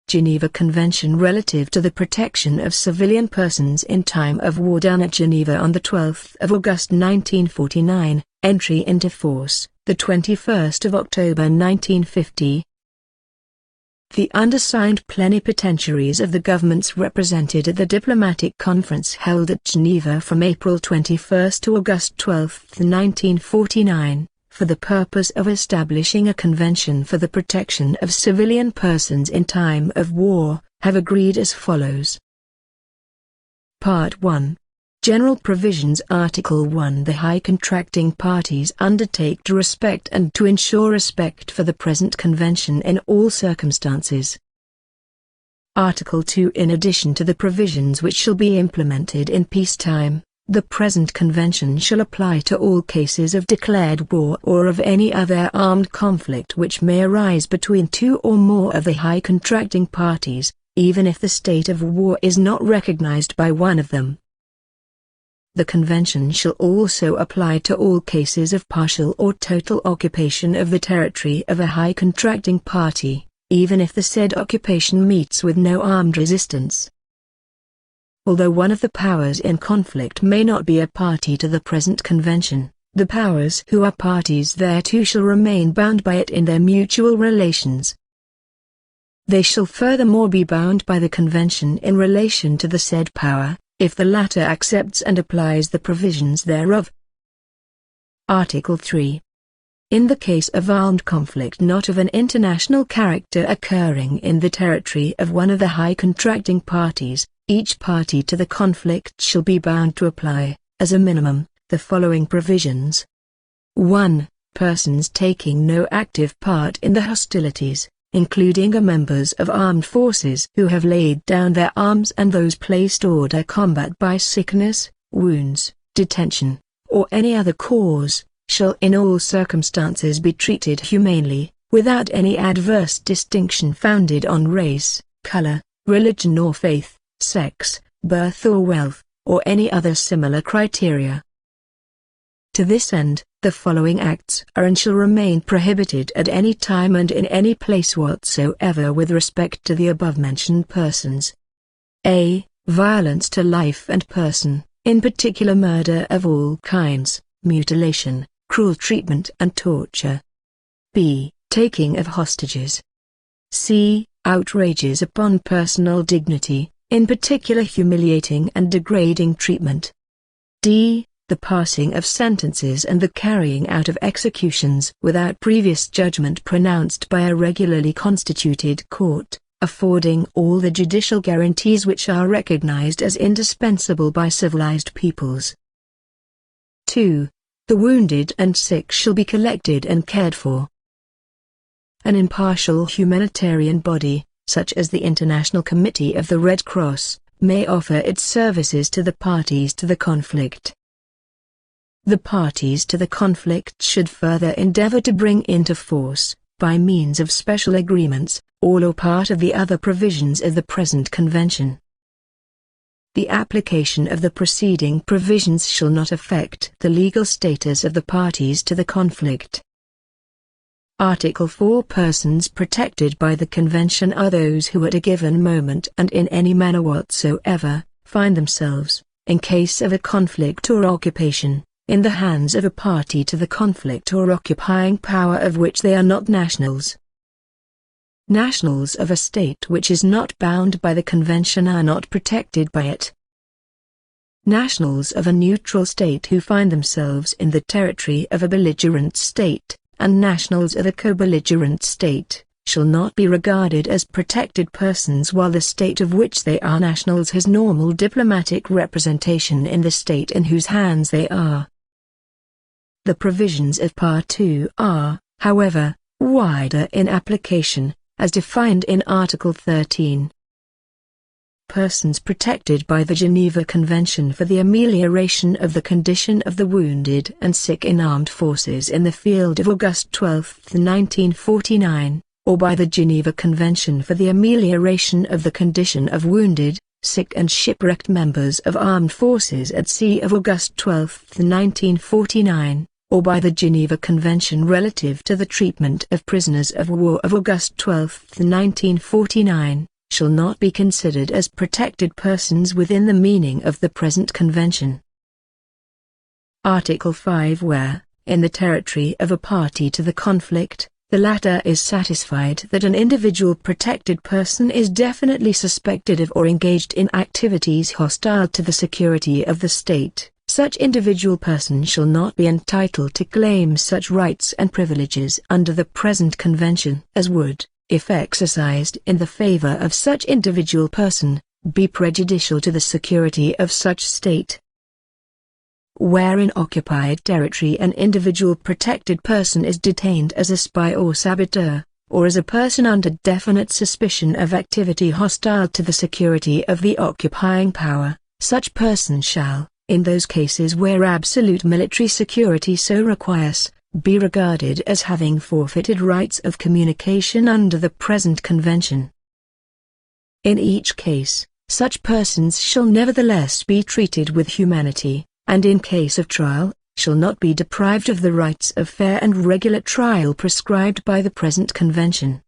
Geneva Convention relative to the protection of civilian persons in time of war done at Geneva on 12 August 1949, entry into force, 21 October 1950. The undersigned plenipotentiaries of the governments represented at the diplomatic conference held at Geneva from April 21 to August 12, 1949, for the purpose of establishing a convention for the protection of civilian persons in time of war, have agreed as follows. Part 1. General Provisions. Article 1. The high contracting parties undertake to respect and to ensure respect for the present convention in all circumstances. Article 2. In addition to the provisions which shall be implemented in peacetime, the present convention shall apply to all cases of declared war or of any other armed conflict which may arise between two or more of the high contracting parties, even if the state of war is not recognized by one of them. The convention shall also apply to all cases of partial or total occupation of the territory of a high contracting party, even if the said occupation meets with no armed resistance. Although one of the powers in conflict may not be a party to the present convention, the powers who are parties thereto shall remain bound by it in their mutual relations. They shall furthermore be bound by the convention in relation to the said power, if the latter accepts and applies the provisions thereof. Article 3. In the case of armed conflict not of an international character occurring in the territory of one of the high contracting parties, each party to the conflict shall be bound to apply, as a minimum, the following provisions. 1. Persons taking no active part in the hostilities, including members of armed forces who have laid down their arms and those placed hors de combat by sickness, wounds, detention, or any other cause, shall in all circumstances be treated humanely, without any adverse distinction founded on race, color, religion or faith, sex, birth or wealth, or any other similar criteria. To this end, the following acts are and shall remain prohibited at any time and in any place whatsoever with respect to the above-mentioned persons. A. Violence to life and person, in particular murder of all kinds, mutilation, cruel treatment and torture. B. Taking of hostages. C. Outrages upon personal dignity, in particular humiliating and degrading treatment. D. The passing of sentences and the carrying out of executions without previous judgment pronounced by a regularly constituted court, affording all the judicial guarantees which are recognized as indispensable by civilized peoples. 2. The wounded and sick shall be collected and cared for. An impartial humanitarian body, such as the International Committee of the Red Cross, may offer its services to the parties to the conflict. The parties to the conflict should further endeavor to bring into force, by means of special agreements, all or part of the other provisions of the present convention. The application of the preceding provisions shall not affect the legal status of the parties to the conflict. Article 4. Persons protected by the Convention are those who at a given moment and in any manner whatsoever, find themselves, in case of a conflict or occupation, in the hands of a party to the conflict or occupying power of which they are not nationals. Nationals of a state which is not bound by the Convention are not protected by it. Nationals of a neutral state who find themselves in the territory of a belligerent state, and nationals of a co-belligerent state, shall not be regarded as protected persons while the state of which they are nationals has normal diplomatic representation in the state in whose hands they are. The provisions of Part 2 are, however, wider in application, as defined in Article 13. Persons protected by the Geneva Convention for the amelioration of the condition of the wounded and sick in armed forces in the field of August 12, 1949, or by the Geneva Convention for the amelioration of the condition of wounded, sick and shipwrecked members of armed forces at sea of August 12, 1949, or by the Geneva Convention relative to the treatment of prisoners of war of August 12, 1949, shall not be considered as protected persons within the meaning of the present convention. Article 5 Where, in the territory of a party to the conflict, the latter is satisfied that an individual protected person is definitely suspected of or engaged in activities hostile to the security of the state, such individual person shall not be entitled to claim such rights and privileges under the present convention as would, if exercised in the favor of such individual person, be prejudicial to the security of such state. Where in occupied territory an individual protected person is detained as a spy or saboteur, or as a person under definite suspicion of activity hostile to the security of the occupying power, such person shall, in those cases where absolute military security so requires, be regarded as having forfeited rights of communication under the present convention. In each case, such persons shall nevertheless be treated with humanity, and in case of trial, shall not be deprived of the rights of fair and regular trial prescribed by the present convention.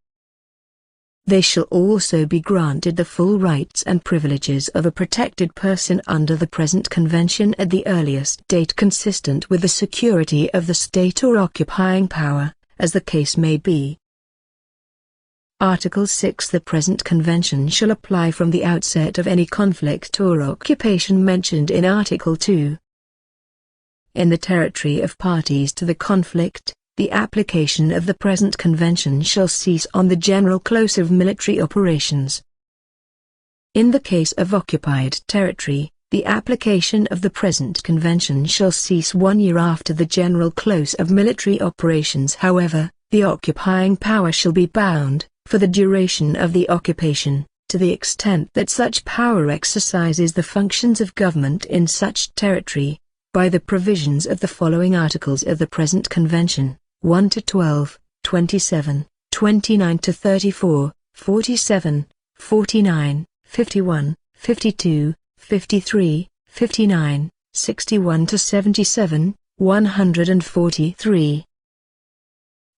They shall also be granted the full rights and privileges of a protected person under the present convention at the earliest date consistent with the security of the state or occupying power, as the case may be. Article 6 The present convention shall apply from the outset of any conflict or occupation mentioned in Article 2. In the territory of parties to the conflict, the application of the present convention shall cease on the general close of military operations. In the case of occupied territory, the application of the present convention shall cease 1 year after the general close of military operations. However, the occupying power shall be bound, for the duration of the occupation, to the extent that such power exercises the functions of government in such territory, by the provisions of the following articles of the present convention, 1 to 12, 27, 29 to 34, 47, 49, 51, 52, 53, 59, 61 to 77, 143.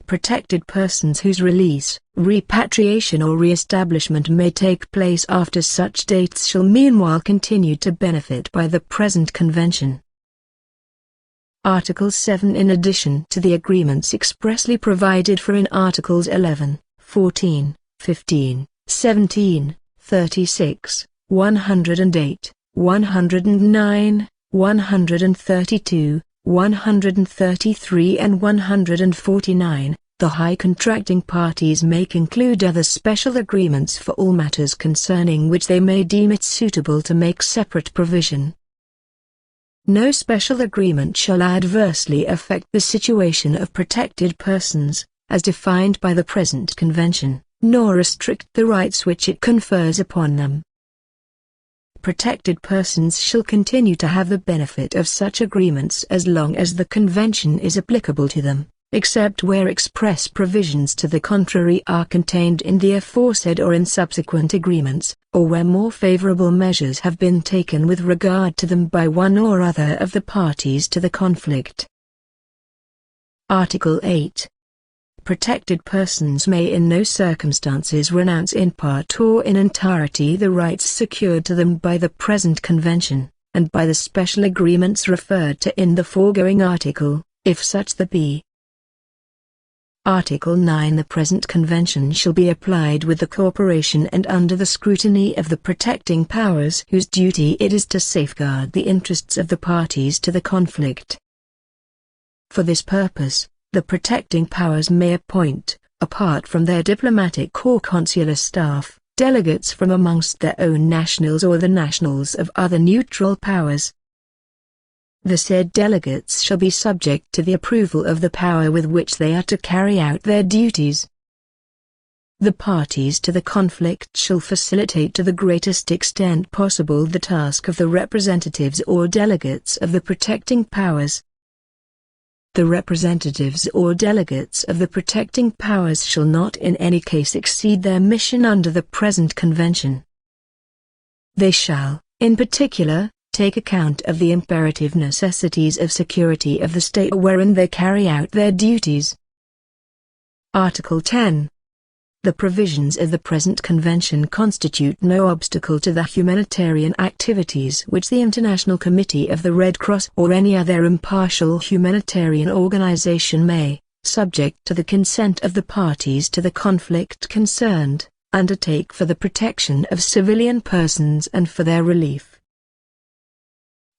Protected persons whose release, repatriation or re-establishment may take place after such dates shall meanwhile continue to benefit by the present convention. Article 7 In addition to the agreements expressly provided for in Articles 11, 14, 15, 17, 36, 108, 109, 132, 133 and 149, the high contracting parties may conclude other special agreements for all matters concerning which they may deem it suitable to make separate provision. No special agreement shall adversely affect the situation of protected persons, as defined by the present convention, nor restrict the rights which it confers upon them. Protected persons shall continue to have the benefit of such agreements as long as the convention is applicable to them, except where express provisions to the contrary are contained in the aforesaid or in subsequent agreements, or where more favorable measures have been taken with regard to them by one or other of the parties to the conflict. Article 8. Protected persons may in no circumstances renounce in part or in entirety the rights secured to them by the present convention, and by the special agreements referred to in the foregoing article, if such there be. Article 9 The present convention shall be applied with the cooperation and under the scrutiny of the protecting powers whose duty it is to safeguard the interests of the parties to the conflict. For this purpose, the protecting powers may appoint, apart from their diplomatic or consular staff, delegates from amongst their own nationals or the nationals of other neutral powers. The said delegates shall be subject to the approval of the power with which they are to carry out their duties. The parties to the conflict shall facilitate to the greatest extent possible the task of the representatives or delegates of the protecting powers. The representatives or delegates of the protecting powers shall not in any case exceed their mission under the present convention. They shall, in particular, take account of the imperative necessities of security of the state wherein they carry out their duties. Article 10. The provisions of the present convention constitute no obstacle to the humanitarian activities which the International Committee of the Red Cross or any other impartial humanitarian organization may, subject to the consent of the parties to the conflict concerned, undertake for the protection of civilian persons and for their relief.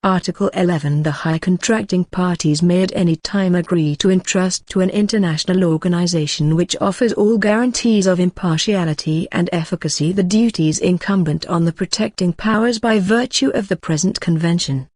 Article 11. The high contracting parties may at any time agree to entrust to an international organization which offers all guarantees of impartiality and efficacy the duties incumbent on the protecting powers by virtue of the present convention.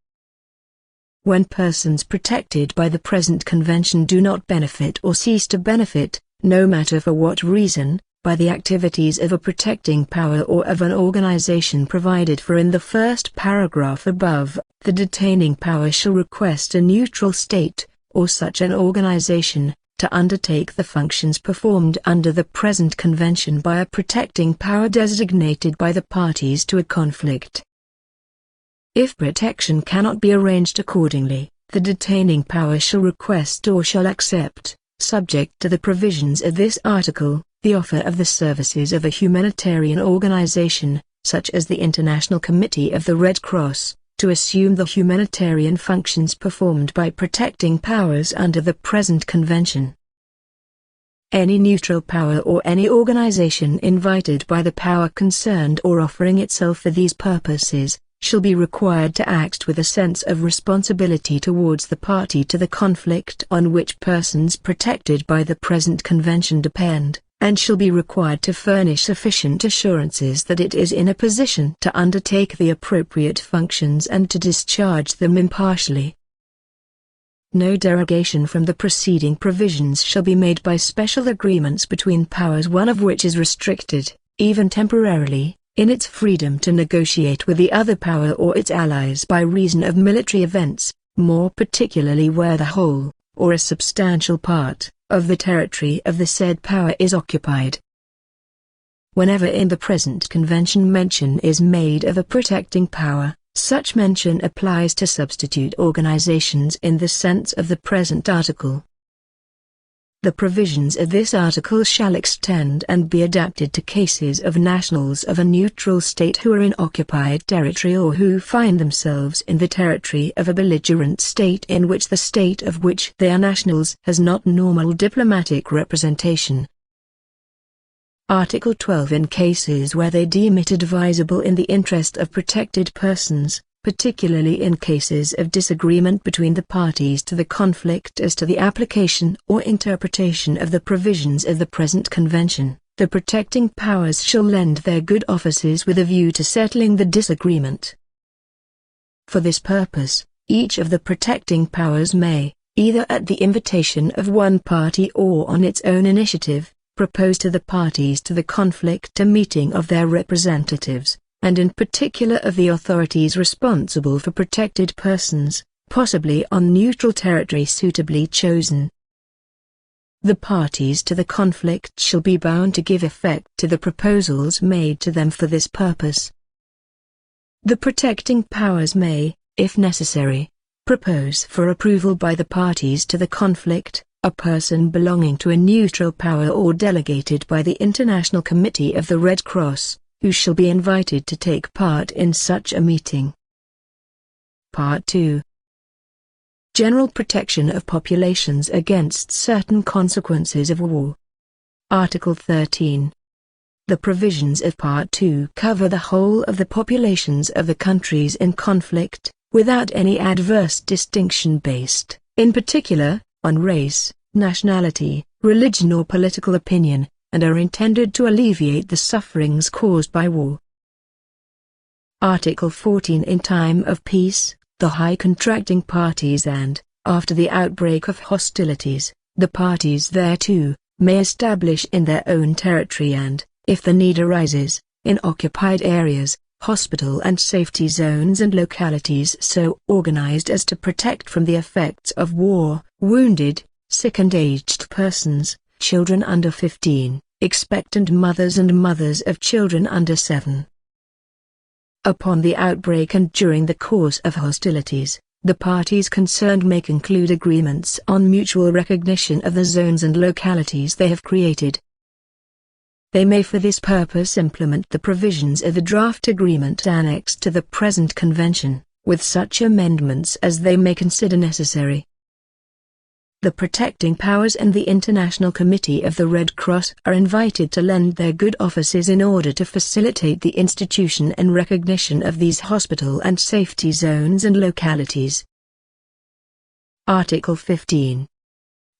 When persons protected by the present convention do not benefit or cease to benefit, no matter for what reason, by the activities of a protecting power or of an organization provided for in the first paragraph above, the detaining power shall request a neutral state, or such an organization, to undertake the functions performed under the present convention by a protecting power designated by the parties to a conflict. If protection cannot be arranged accordingly, the detaining power shall request or shall accept, subject to the provisions of this article, the offer of the services of a humanitarian organization, such as the International Committee of the Red Cross, to assume the humanitarian functions performed by protecting powers under the present convention. Any neutral power or any organization invited by the power concerned or offering itself for these purposes, shall be required to act with a sense of responsibility towards the party to the conflict on which persons protected by the present convention depend, and shall be required to furnish sufficient assurances that it is in a position to undertake the appropriate functions and to discharge them impartially. No derogation from the preceding provisions shall be made by special agreements between powers, one of which is restricted, even temporarily, in its freedom to negotiate with the other power or its allies by reason of military events, more particularly where the whole, or a substantial part, of the territory of the said power is occupied. Whenever in the present convention mention is made of a protecting power, such mention applies to substitute organizations in the sense of the present article. The provisions of this article shall extend and be adapted to cases of nationals of a neutral state who are in occupied territory or who find themselves in the territory of a belligerent state in which the state of which they are nationals has not normal diplomatic representation. Article 12. In cases where they deem it advisable in the interest of protected persons, particularly in cases of disagreement between the parties to the conflict as to the application or interpretation of the provisions of the present convention, the protecting powers shall lend their good offices with a view to settling the disagreement. For this purpose, each of the protecting powers may, either at the invitation of one party or on its own initiative, propose to the parties to the conflict a meeting of their representatives, and in particular of the authorities responsible for protected persons, possibly on neutral territory suitably chosen. The parties to the conflict shall be bound to give effect to the proposals made to them for this purpose. The protecting powers may, if necessary, propose for approval by the parties to the conflict, a person belonging to a neutral power or delegated by the International Committee of the Red Cross, who shall be invited to take part in such a meeting. Part 2. General protection of populations against certain consequences of war. Article 13. The provisions of Part 2 cover the whole of the populations of the countries in conflict, without any adverse distinction based, in particular, on race, nationality, religion or political opinion, and are intended to alleviate the sufferings caused by war. Article 14. In time of peace, the high contracting parties and, after the outbreak of hostilities, the parties thereto, may establish in their own territory and, if the need arises, in occupied areas, hospital and safety zones and localities so organized as to protect from the effects of war, wounded, sick and aged persons, children under 15, expectant mothers and mothers of children under 7. Upon the outbreak and during the course of hostilities, the parties concerned may conclude agreements on mutual recognition of the zones and localities they have created. they may for this purpose implement the provisions of the draft agreement annexed to the present convention, with such amendments as they may consider necessary. The protecting powers and the International Committee of the Red Cross are invited to lend their good offices in order to facilitate the institution and recognition of these hospital and safety zones and localities. Article 15.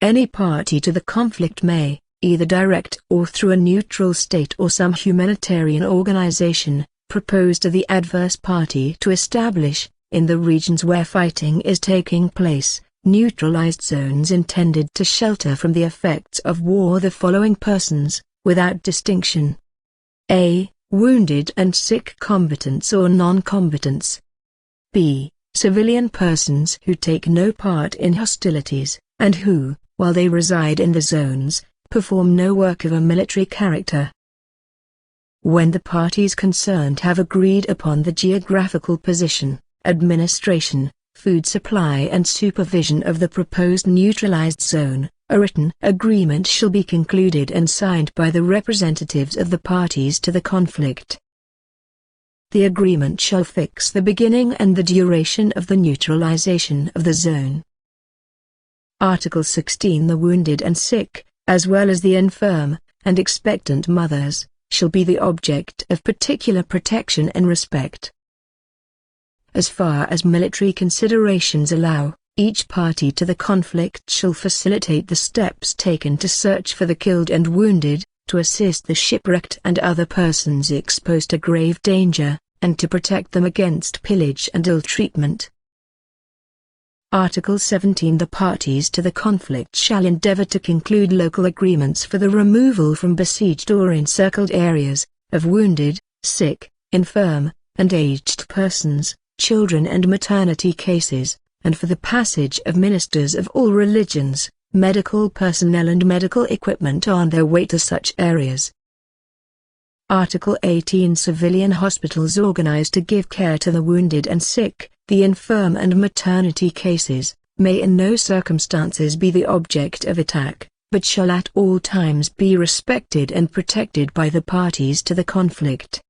Any party to the conflict may, either direct or through a neutral state or some humanitarian organization, propose to the adverse party to establish, in the regions where fighting is taking place, neutralized zones intended to shelter from the effects of war the following persons, without distinction. A. Wounded and sick combatants or non-combatants. B. Civilian persons who take no part in hostilities, and who, while they reside in the zones, perform no work of a military character. When the parties concerned have agreed upon the geographical position, administration, food supply and supervision of the proposed neutralized zone, a written agreement shall be concluded and signed by the representatives of the parties to the conflict. The agreement shall fix the beginning and the duration of the neutralization of the zone. Article 16. The wounded and sick, as well as the infirm and expectant mothers, shall be the object of particular protection and respect. As far as military considerations allow, each party to the conflict shall facilitate the steps taken to search for the killed and wounded, to assist the shipwrecked and other persons exposed to grave danger, and to protect them against pillage and ill treatment. Article 17. The parties to the conflict shall endeavor to conclude local agreements for the removal from besieged or encircled areas, of wounded, sick, infirm, and aged persons, children and maternity cases, and for the passage of ministers of all religions, medical personnel and medical equipment on their way to such areas. Article 18. Civilian hospitals organized to give care to the wounded and sick, the infirm and maternity cases, may in no circumstances be the object of attack, but shall at all times be respected and protected by the parties to the conflict.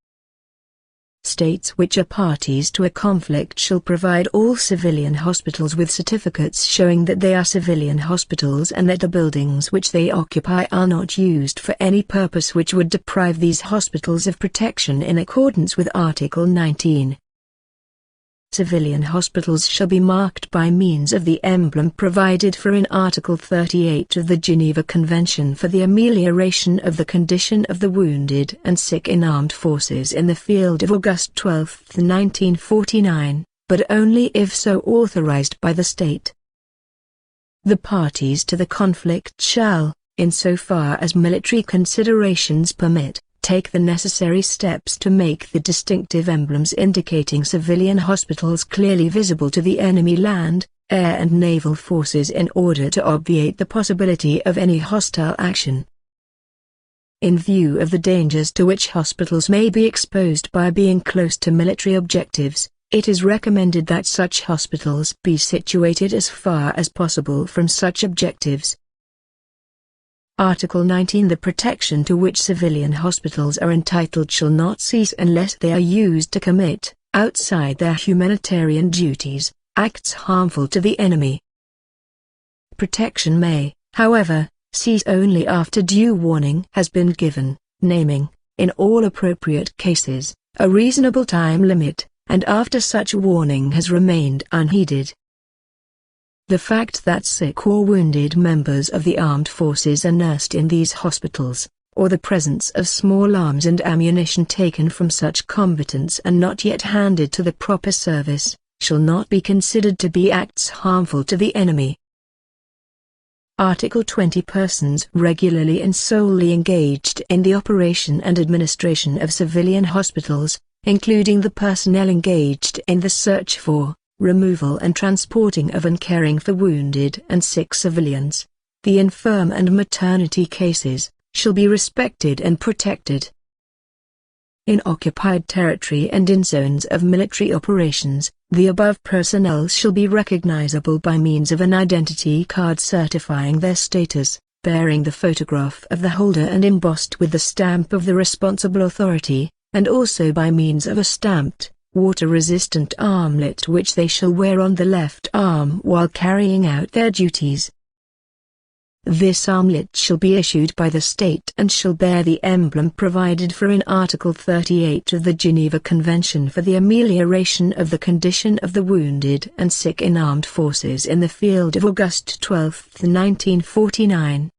States which are parties to a conflict shall provide all civilian hospitals with certificates showing that they are civilian hospitals and that the buildings which they occupy are not used for any purpose which would deprive these hospitals of protection in accordance with Article 19. Civilian hospitals shall be marked by means of the emblem provided for in Article 38 of the Geneva Convention for the amelioration of the condition of the wounded and sick in armed forces in the field of August 12, 1949, but only if so authorized by the state. The parties to the conflict shall, insofar as military considerations permit, take the necessary steps to make the distinctive emblems indicating civilian hospitals clearly visible to the enemy land, air and naval forces in order to obviate the possibility of any hostile action. In view of the dangers to which hospitals may be exposed by being close to military objectives, it is recommended that such hospitals be situated as far as possible from such objectives. Article 19. The protection to which civilian hospitals are entitled shall not cease unless they are used to commit, outside their humanitarian duties, acts harmful to the enemy. Protection may, however, cease only after due warning has been given, naming, in all appropriate cases, a reasonable time limit, and after such warning has remained unheeded. The fact that sick or wounded members of the armed forces are nursed in these hospitals, or the presence of small arms and ammunition taken from such combatants and not yet handed to the proper service, shall not be considered to be acts harmful to the enemy. Article 20. Persons regularly and solely engaged in the operation and administration of civilian hospitals, including the personnel engaged in the search for, removal and transporting of and caring for wounded and sick civilians, the infirm and maternity cases, shall be respected and protected. In occupied territory and in zones of military operations, the above personnel shall be recognizable by means of an identity card certifying their status, bearing the photograph of the holder and embossed with the stamp of the responsible authority, and also by means of a stamped, water-resistant armlet which they shall wear on the left arm while carrying out their duties. This armlet shall be issued by the state and shall bear the emblem provided for in Article 38 of the Geneva Convention for the amelioration of the condition of the wounded and sick in armed forces in the field of August 12, 1949.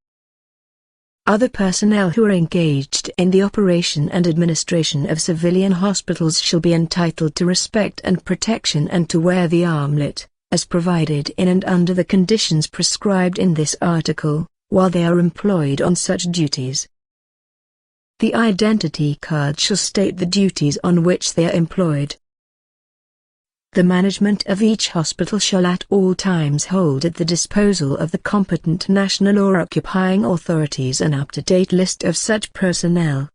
Other personnel who are engaged in the operation and administration of civilian hospitals shall be entitled to respect and protection and to wear the armlet, as provided in and under the conditions prescribed in this article, while they are employed on such duties. The identity card shall state the duties on which they are employed. The management of each hospital shall at all times hold at the disposal of the competent national or occupying authorities an up-to-date list of such personnel.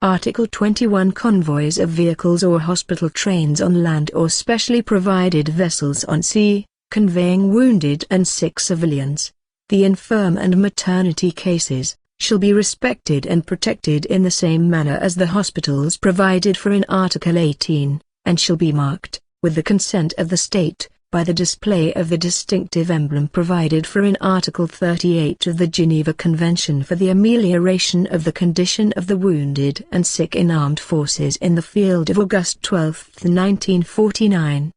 Article 21. Convoys of vehicles or hospital trains on land or specially provided vessels on sea, conveying wounded and sick civilians, the infirm and maternity cases, shall be respected and protected in the same manner as the hospitals provided for in Article 18, and shall be marked, with the consent of the state, by the display of the distinctive emblem provided for in Article 38 of the Geneva Convention for the amelioration of the condition of the wounded and sick in armed forces in the field of August 12, 1949.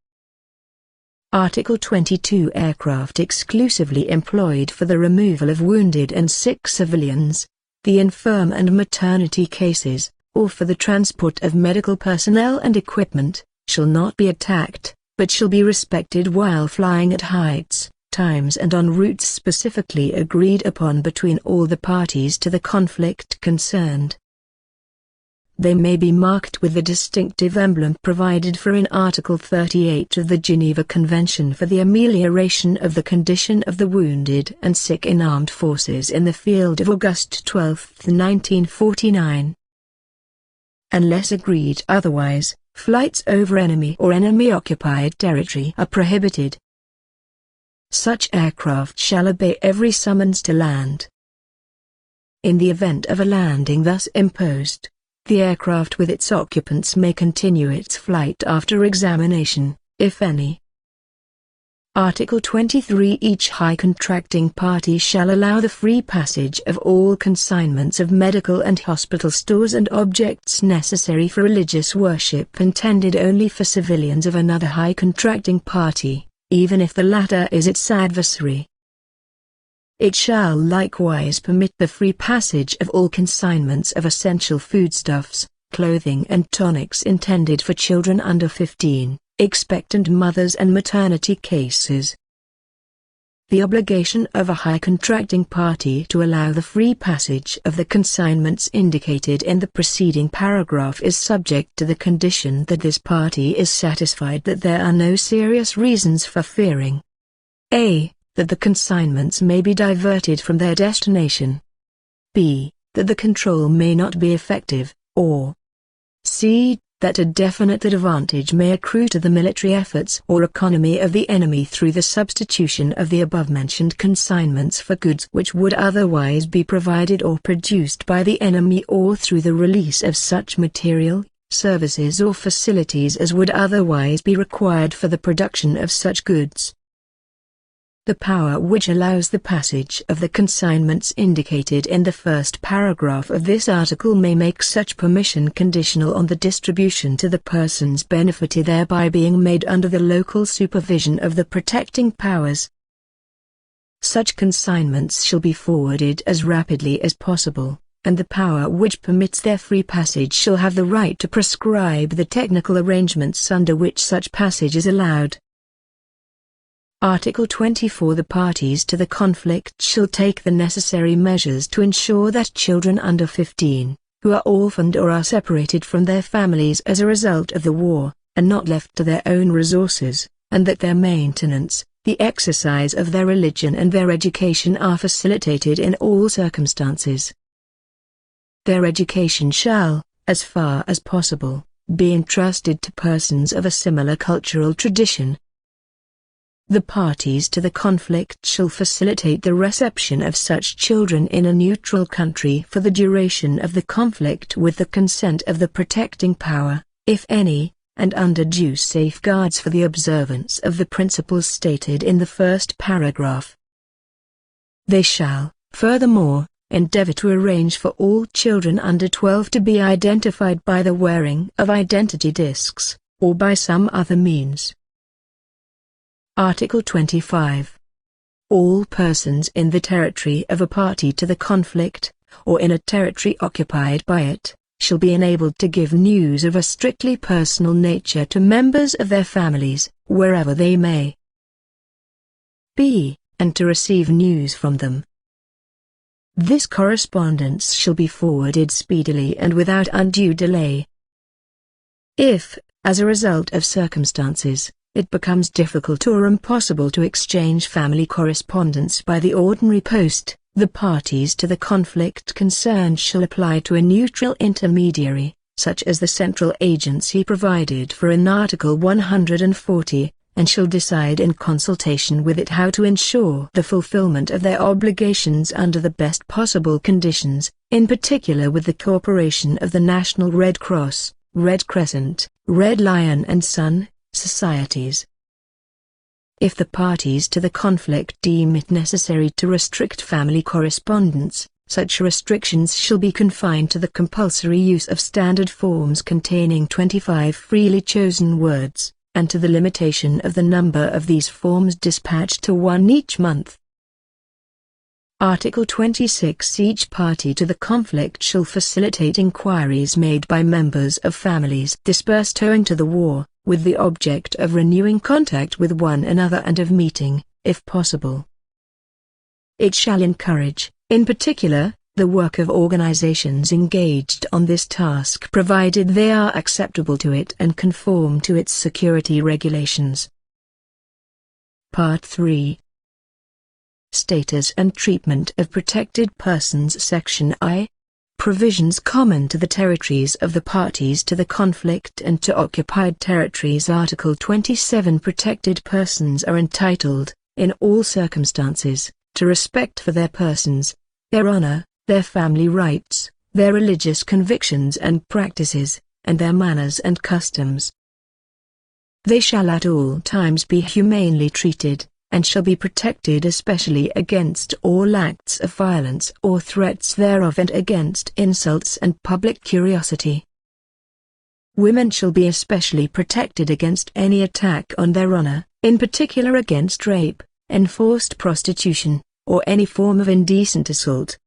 Article 22. Aircraft exclusively employed for the removal of wounded and sick civilians, the infirm and maternity cases, or for the transport of medical personnel and equipment, shall not be attacked, but shall be respected while flying at heights, times and on routes specifically agreed upon between all the parties to the conflict concerned. They may be marked with the distinctive emblem provided for in Article 38 of the Geneva Convention for the amelioration of the condition of the wounded and sick in armed forces in the field of August 12, 1949. Unless agreed otherwise, flights over enemy or enemy-occupied territory are prohibited. Such aircraft shall obey every summons to land. In the event of a landing thus imposed, the aircraft with its occupants may continue its flight after examination, if any. Article 23. Each high contracting party shall allow the free passage of all consignments of medical and hospital stores and objects necessary for religious worship intended only for civilians of another high contracting party, even if the latter is its adversary. It shall likewise permit the free passage of all consignments of essential foodstuffs, clothing and tonics intended for children under 15. Expectant mothers and maternity cases. The obligation of a high contracting party to allow the free passage of the consignments indicated in the preceding paragraph is subject to the condition that this party is satisfied that there are no serious reasons for fearing a. that the consignments may be diverted from their destination, b. that the control may not be effective, or c. that a definite advantage may accrue to the military efforts or economy of the enemy through the substitution of the above-mentioned consignments for goods which would otherwise be provided or produced by the enemy, or through the release of such material, services or facilities as would otherwise be required for the production of such goods. The power which allows the passage of the consignments indicated in the first paragraph of this article may make such permission conditional on the distribution to the persons benefited thereby being made under the local supervision of the protecting powers. Such consignments shall be forwarded as rapidly as possible, and the power which permits their free passage shall have the right to prescribe the technical arrangements under which such passage is allowed. Article 24. The parties to the conflict shall take the necessary measures to ensure that children under 15, who are orphaned or are separated from their families as a result of the war, are not left to their own resources, and that their maintenance, the exercise of their religion and their education are facilitated in all circumstances. Their education shall, as far as possible, be entrusted to persons of a similar cultural tradition. The parties to the conflict shall facilitate the reception of such children in a neutral country for the duration of the conflict with the consent of the protecting power, if any, and under due safeguards for the observance of the principles stated in the first paragraph. They shall, furthermore, endeavor to arrange for all children under 12 to be identified by the wearing of identity discs, or by some other means. Article 25. All persons in the territory of a party to the conflict, or in a territory occupied by it, shall be enabled to give news of a strictly personal nature to members of their families, wherever they may be, and to receive news from them. This correspondence shall be forwarded speedily and without undue delay. If, as a result of circumstances, it becomes difficult or impossible to exchange family correspondence by the ordinary post, the parties to the conflict concerned shall apply to a neutral intermediary, such as the central agency provided for in Article 140, and shall decide in consultation with it how to ensure the fulfillment of their obligations under the best possible conditions, in particular with the cooperation of the National Red Cross, Red Crescent, Red Lion and Sun societies. If the parties to the conflict deem it necessary to restrict family correspondence, such restrictions shall be confined to the compulsory use of standard forms containing 25 freely chosen words, and to the limitation of the number of these forms dispatched to one each month. Article 26. Each party to the conflict shall facilitate inquiries made by members of families dispersed owing to the war, with the object of renewing contact with one another and of meeting, if possible. It shall encourage, in particular, the work of organizations engaged on this task provided they are acceptable to it and conform to its security regulations. Part 3. Status and treatment of protected persons. Section I. Provisions common to the territories of the parties to the conflict and to occupied territories. Article 27. Protected persons are entitled, in all circumstances, to respect for their persons, their honor, their family rights, their religious convictions and practices, and their manners and customs. They shall at all times be humanely treated, and shall be protected especially against all acts of violence or threats thereof and against insults and public curiosity. Women shall be especially protected against any attack on their honor, in particular against rape, enforced prostitution, or any form of indecent assault.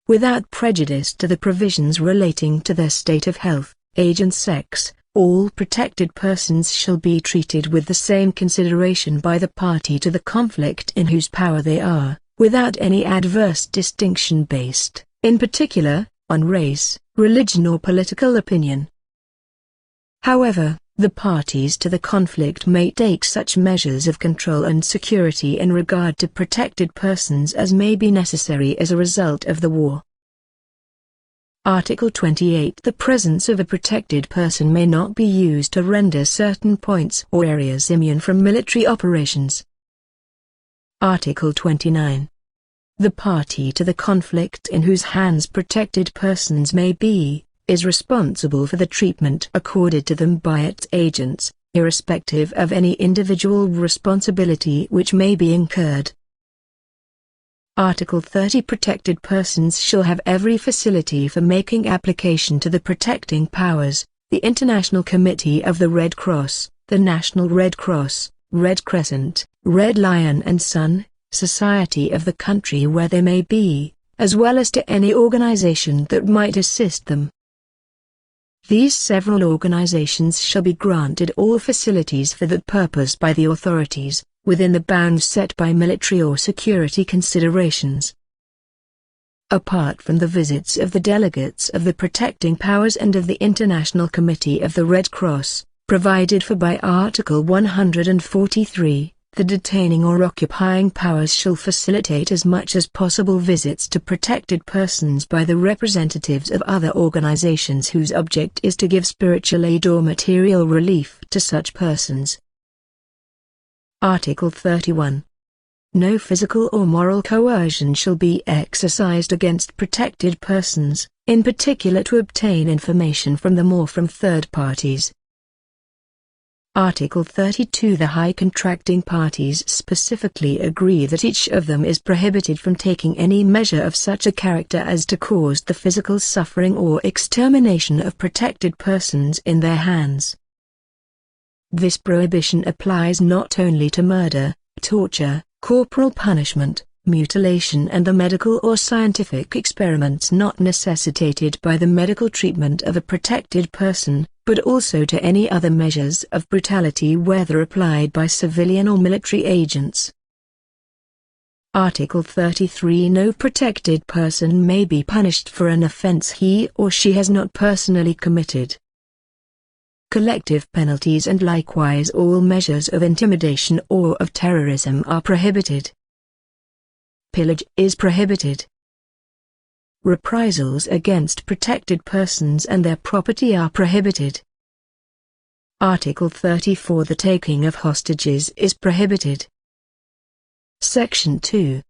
Without prejudice to the provisions relating to their state of health, age and sex, all protected persons shall be treated with the same consideration by the party to the conflict in whose power they are, without any adverse distinction based, in particular, on race, religion or political opinion. However, the parties to the conflict may take such measures of control and security in regard to protected persons as may be necessary as a result of the war. Article 28. The presence of a protected person may not be used to render certain points or areas immune from military operations. Article 29. The party to the conflict in whose hands protected persons may be, is responsible for the treatment accorded to them by its agents, irrespective of any individual responsibility which may be incurred. Article 30. Protected persons shall have every facility for making application to the protecting powers, the International Committee of the Red Cross, the National Red Cross, Red Crescent, Red Lion and Sun society of the country where they may be, as well as to any organization that might assist them. These several organizations shall be granted all facilities for that purpose by the authorities, within the bounds set by military or security considerations. Apart from the visits of the delegates of the protecting powers and of the International Committee of the Red Cross, provided for by Article 143, the detaining or occupying powers shall facilitate as much as possible visits to protected persons by the representatives of other organizations whose object is to give spiritual aid or material relief to such persons. Article 31. No physical or moral coercion shall be exercised against protected persons, in particular to obtain information from them or from third parties. Article 32. The high contracting parties specifically agree that each of them is prohibited from taking any measure of such a character as to cause the physical suffering or extermination of protected persons in their hands. This prohibition applies not only to murder, torture, corporal punishment, mutilation and the medical or scientific experiments not necessitated by the medical treatment of a protected person, but also to any other measures of brutality whether applied by civilian or military agents. Article 33. No protected person may be punished for an offense he or she has not personally committed. Collective penalties and likewise all measures of intimidation or of terrorism are prohibited. Pillage is prohibited. Reprisals against protected persons and their property are prohibited. Article 34. The taking of hostages is prohibited. Section 2.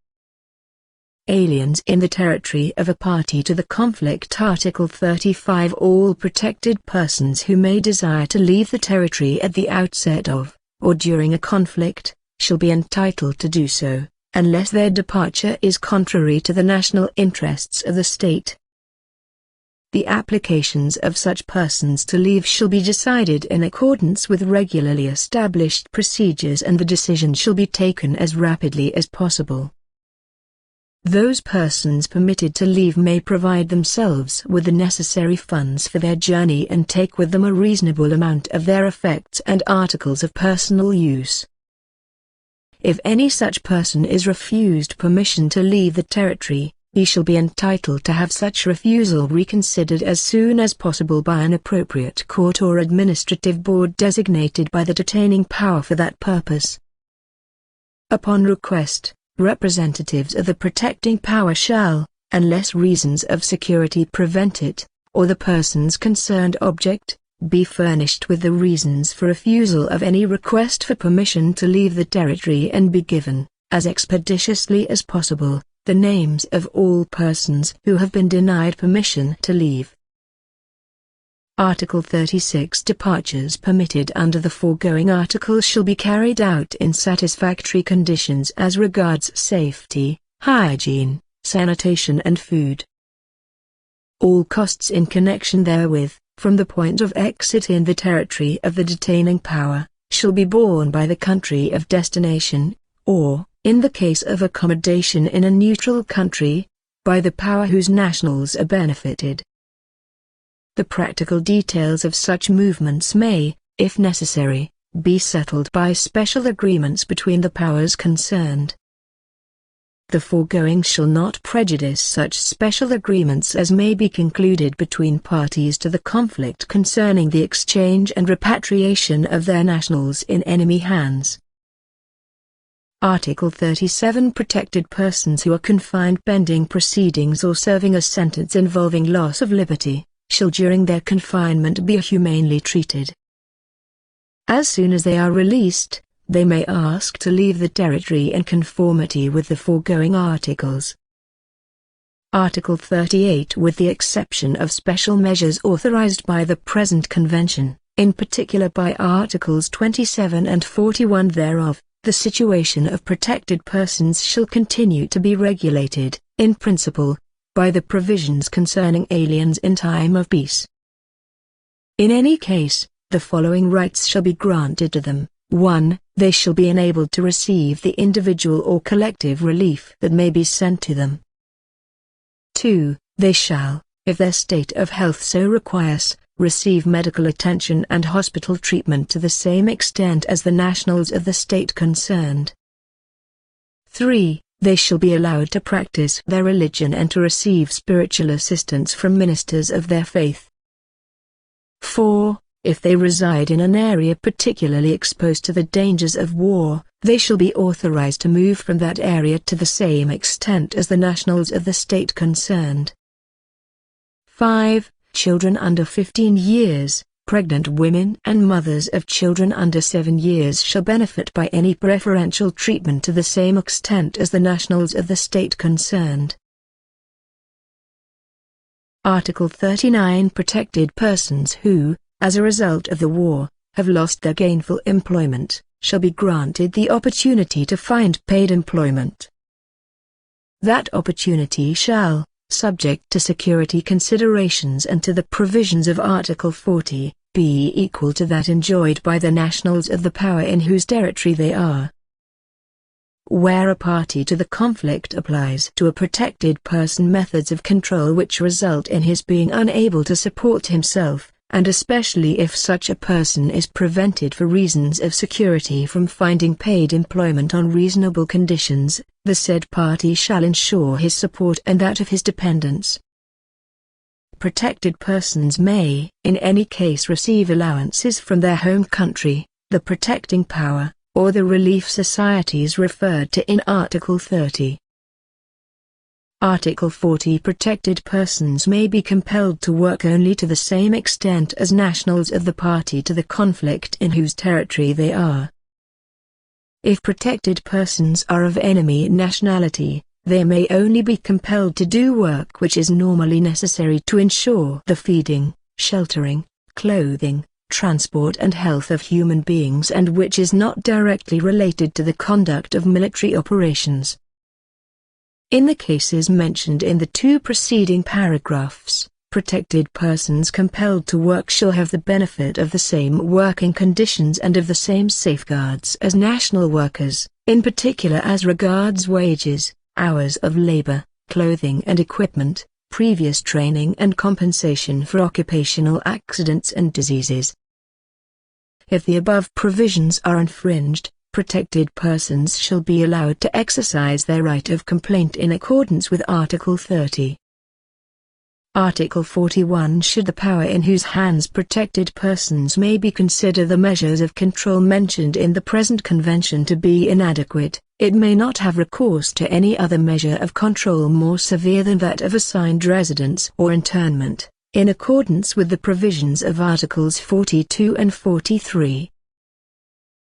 Aliens in the territory of a party to the conflict. Article 35. All protected persons who may desire to leave the territory at the outset of, or during a conflict, shall be entitled to do so, unless their departure is contrary to the national interests of the state. The applications of such persons to leave shall be decided in accordance with regularly established procedures and the decision shall be taken as rapidly as possible. Those persons permitted to leave may provide themselves with the necessary funds for their journey and take with them a reasonable amount of their effects and articles of personal use. If any such person is refused permission to leave the territory, he shall be entitled to have such refusal reconsidered as soon as possible by an appropriate court or administrative board designated by the detaining power for that purpose. Upon request, representatives of the protecting power shall, unless reasons of security prevent it, or the persons concerned object, be furnished with the reasons for refusal of any request for permission to leave the territory and be given, as expeditiously as possible, the names of all persons who have been denied permission to leave. Article 36. Departures permitted under the foregoing articles shall be carried out in satisfactory conditions as regards safety, hygiene, sanitation and food. All costs in connection therewith, from the point of exit in the territory of the detaining power, shall be borne by the country of destination, or, in the case of accommodation in a neutral country, by the power whose nationals are benefited. The practical details of such movements may, if necessary, be settled by special agreements between the powers concerned. The foregoing shall not prejudice such special agreements as may be concluded between parties to the conflict concerning the exchange and repatriation of their nationals in enemy hands. Article 37. Protected persons who are confined pending proceedings or serving a sentence involving loss of liberty, shall during their confinement be humanely treated. As soon as they are released, they may ask to leave the territory in conformity with the foregoing articles. Article 38. With the exception of special measures authorized by the present convention, in particular by Articles 27 and 41 thereof, the situation of protected persons shall continue to be regulated, in principle, by the provisions concerning aliens in time of peace. In any case, the following rights shall be granted to them. 1. They shall be enabled to receive the individual or collective relief that may be sent to them. 2. They shall, if their state of health so requires, receive medical attention and hospital treatment to the same extent as the nationals of the state concerned. 3. They shall be allowed to practice their religion and to receive spiritual assistance from ministers of their faith. 4. If they reside in an area particularly exposed to the dangers of war, they shall be authorized to move from that area to the same extent as the nationals of the state concerned. 5. Children under 15 years, Pregnant women and mothers of children under 7 years shall benefit by any preferential treatment to the same extent as the nationals of the state concerned. Article 39. Protected persons who, as a result of the war, have lost their gainful employment, shall be granted the opportunity to find paid employment. That opportunity shall, subject to security considerations and to the provisions of Article 40, be equal to that enjoyed by the nationals of the power in whose territory they are. Where a party to the conflict applies to a protected person methods of control which result in his being unable to support himself, and especially if such a person is prevented for reasons of security from finding paid employment on reasonable conditions, the said party shall ensure his support and that of his dependents. Protected persons may, in any case, receive allowances from their home country, the protecting power, or the relief societies referred to in Article 30. Article 40. Protected persons may be compelled to work only to the same extent as nationals of the party to the conflict in whose territory they are. If protected persons are of enemy nationality, they may only be compelled to do work which is normally necessary to ensure the feeding, sheltering, clothing, transport and health of human beings and which is not directly related to the conduct of military operations. In the cases mentioned in the 2 preceding paragraphs, protected persons compelled to work shall have the benefit of the same working conditions and of the same safeguards as national workers, in particular as regards wages, hours of labor, clothing and equipment, previous training and compensation for occupational accidents and diseases. If the above provisions are infringed, protected persons shall be allowed to exercise their right of complaint in accordance with Article 30. Article 41. Should the power in whose hands protected persons may be consider the measures of control mentioned in the present convention to be inadequate, it may not have recourse to any other measure of control more severe than that of assigned residence or internment, in accordance with the provisions of Articles 42 and 43.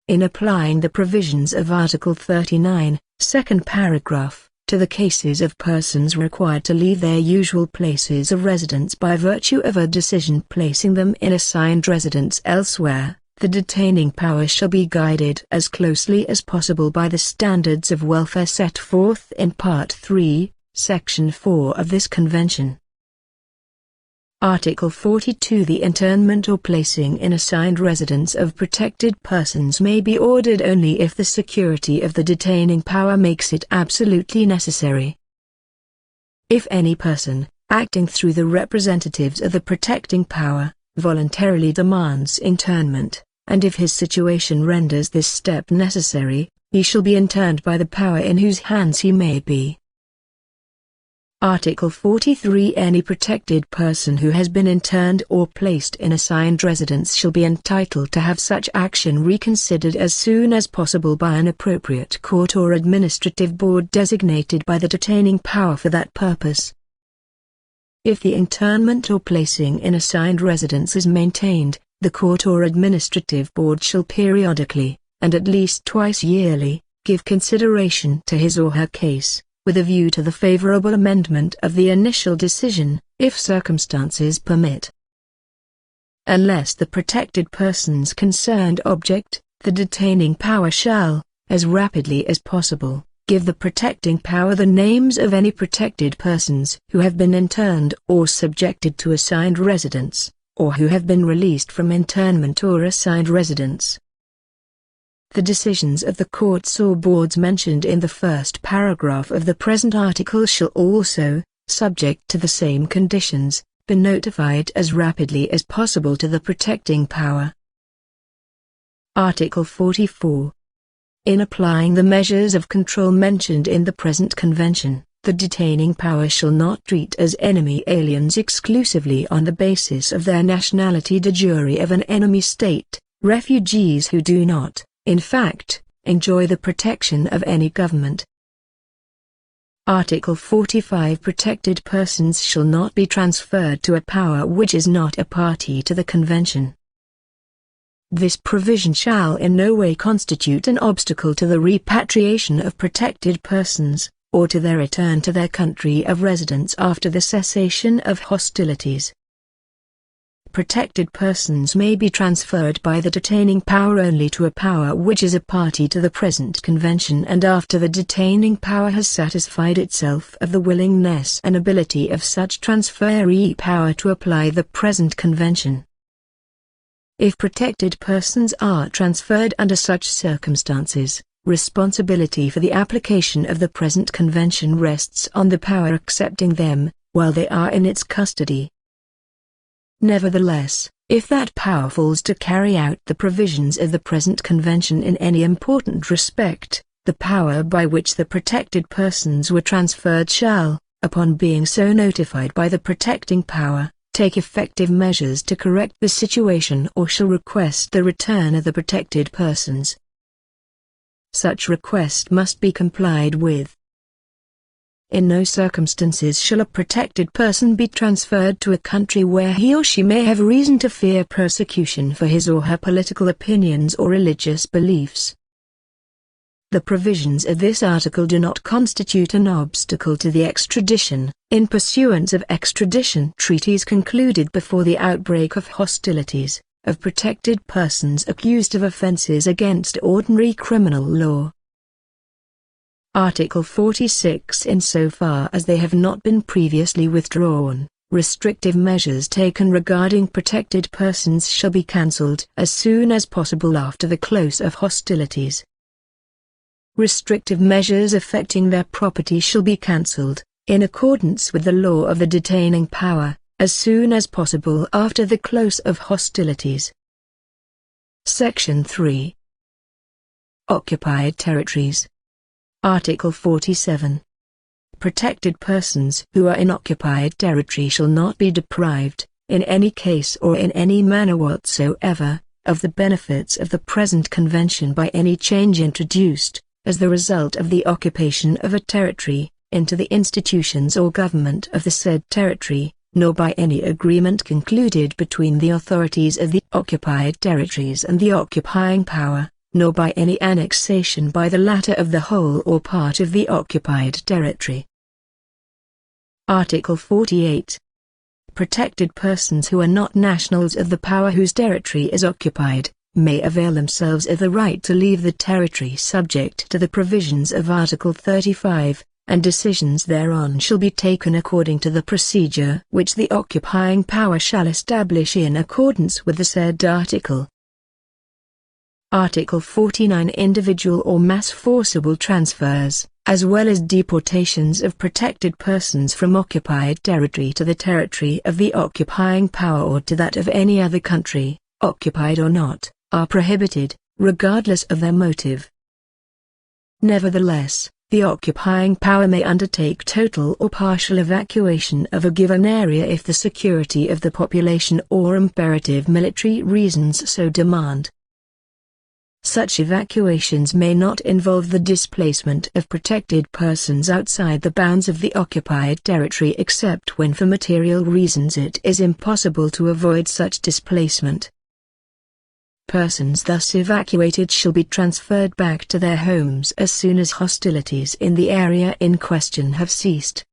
In applying the provisions of Article 39, second paragraph, to the cases of persons required to leave their usual places of residence by virtue of a decision placing them in assigned residence elsewhere, the detaining power shall be guided as closely as possible by the standards of welfare set forth in Part 3, Section 4 of this Convention. Article 42. The internment or placing in assigned residence of protected persons may be ordered only if the security of the detaining power makes it absolutely necessary. If any person, acting through the representatives of the protecting power, voluntarily demands internment, and if his situation renders this step necessary, he shall be interned by the power in whose hands he may be. Article 43. Any protected person who has been interned or placed in assigned residence shall be entitled to have such action reconsidered as soon as possible by an appropriate court or administrative board designated by the detaining power for that purpose. If the internment or placing in assigned residence is maintained, the court or administrative board shall periodically, and at least twice yearly, give consideration to his or her case, with a view to the favorable amendment of the initial decision, if circumstances permit. Unless the protected persons concerned object, the detaining power shall, as rapidly as possible, give the protecting power the names of any protected persons who have been interned or subjected to assigned residence, or who have been released from internment or assigned residence. The decisions of the courts or boards mentioned in the first paragraph of the present article shall also, subject to the same conditions, be notified as rapidly as possible to the protecting power. Article 44. In applying the measures of control mentioned in the present convention, the detaining power shall not treat as enemy aliens exclusively on the basis of their nationality de jure of an enemy state, refugees who do not, in fact, enjoy the protection of any government. Article 45. Protected persons shall not be transferred to a power which is not a party to the Convention, This provision shall in no way constitute an obstacle to the repatriation of protected persons, or to their return to their country of residence after the cessation of hostilities. Protected persons may be transferred by the detaining power only to a power which is a party to the present convention, and after the detaining power has satisfied itself of the willingness and ability of such transferee power to apply the present convention. If protected persons are transferred under such circumstances, responsibility for the application of the present convention rests on the power accepting them, while they are in its custody. Nevertheless, if that power fails to carry out the provisions of the present convention in any important respect, the power by which the protected persons were transferred shall, upon being so notified by the protecting power, take effective measures to correct the situation, or shall request the return of the protected persons. Such request must be complied with. In no circumstances shall a protected person be transferred to a country where he or she may have reason to fear persecution for his or her political opinions or religious beliefs. The provisions of this article do not constitute an obstacle to the extradition, in pursuance of extradition treaties concluded before the outbreak of hostilities, of protected persons accused of offenses against ordinary criminal law. Article 46. Insofar as they have not been previously withdrawn, restrictive measures taken regarding protected persons shall be cancelled as soon as possible after the close of hostilities. Restrictive measures affecting their property shall be cancelled, in accordance with the law of the detaining power, as soon as possible after the close of hostilities. Section 3. Occupied territories. Article 47. Protected persons who are in occupied territory shall not be deprived, in any case or in any manner whatsoever, of the benefits of the present convention by any change introduced, as the result of the occupation of a territory, into the institutions or government of the said territory, nor by any agreement concluded between the authorities of the occupied territories and the occupying power, nor by any annexation by the latter of the whole or part of the occupied territory. Article 48. Protected persons who are not nationals of the power whose territory is occupied, may avail themselves of the right to leave the territory subject to the provisions of Article 35, and decisions thereon shall be taken according to the procedure which the occupying power shall establish in accordance with the said article. Article 49. Individual or mass forcible transfers, as well as deportations of protected persons from occupied territory to the territory of the occupying power or to that of any other country, occupied or not, are prohibited, regardless of their motive. Nevertheless, the occupying power may undertake total or partial evacuation of a given area if the security of the population or imperative military reasons so demand. Such evacuations may not involve the displacement of protected persons outside the bounds of the occupied territory except when for material reasons it is impossible to avoid such displacement. Persons thus evacuated shall be transferred back to their homes as soon as hostilities in the area in question have ceased.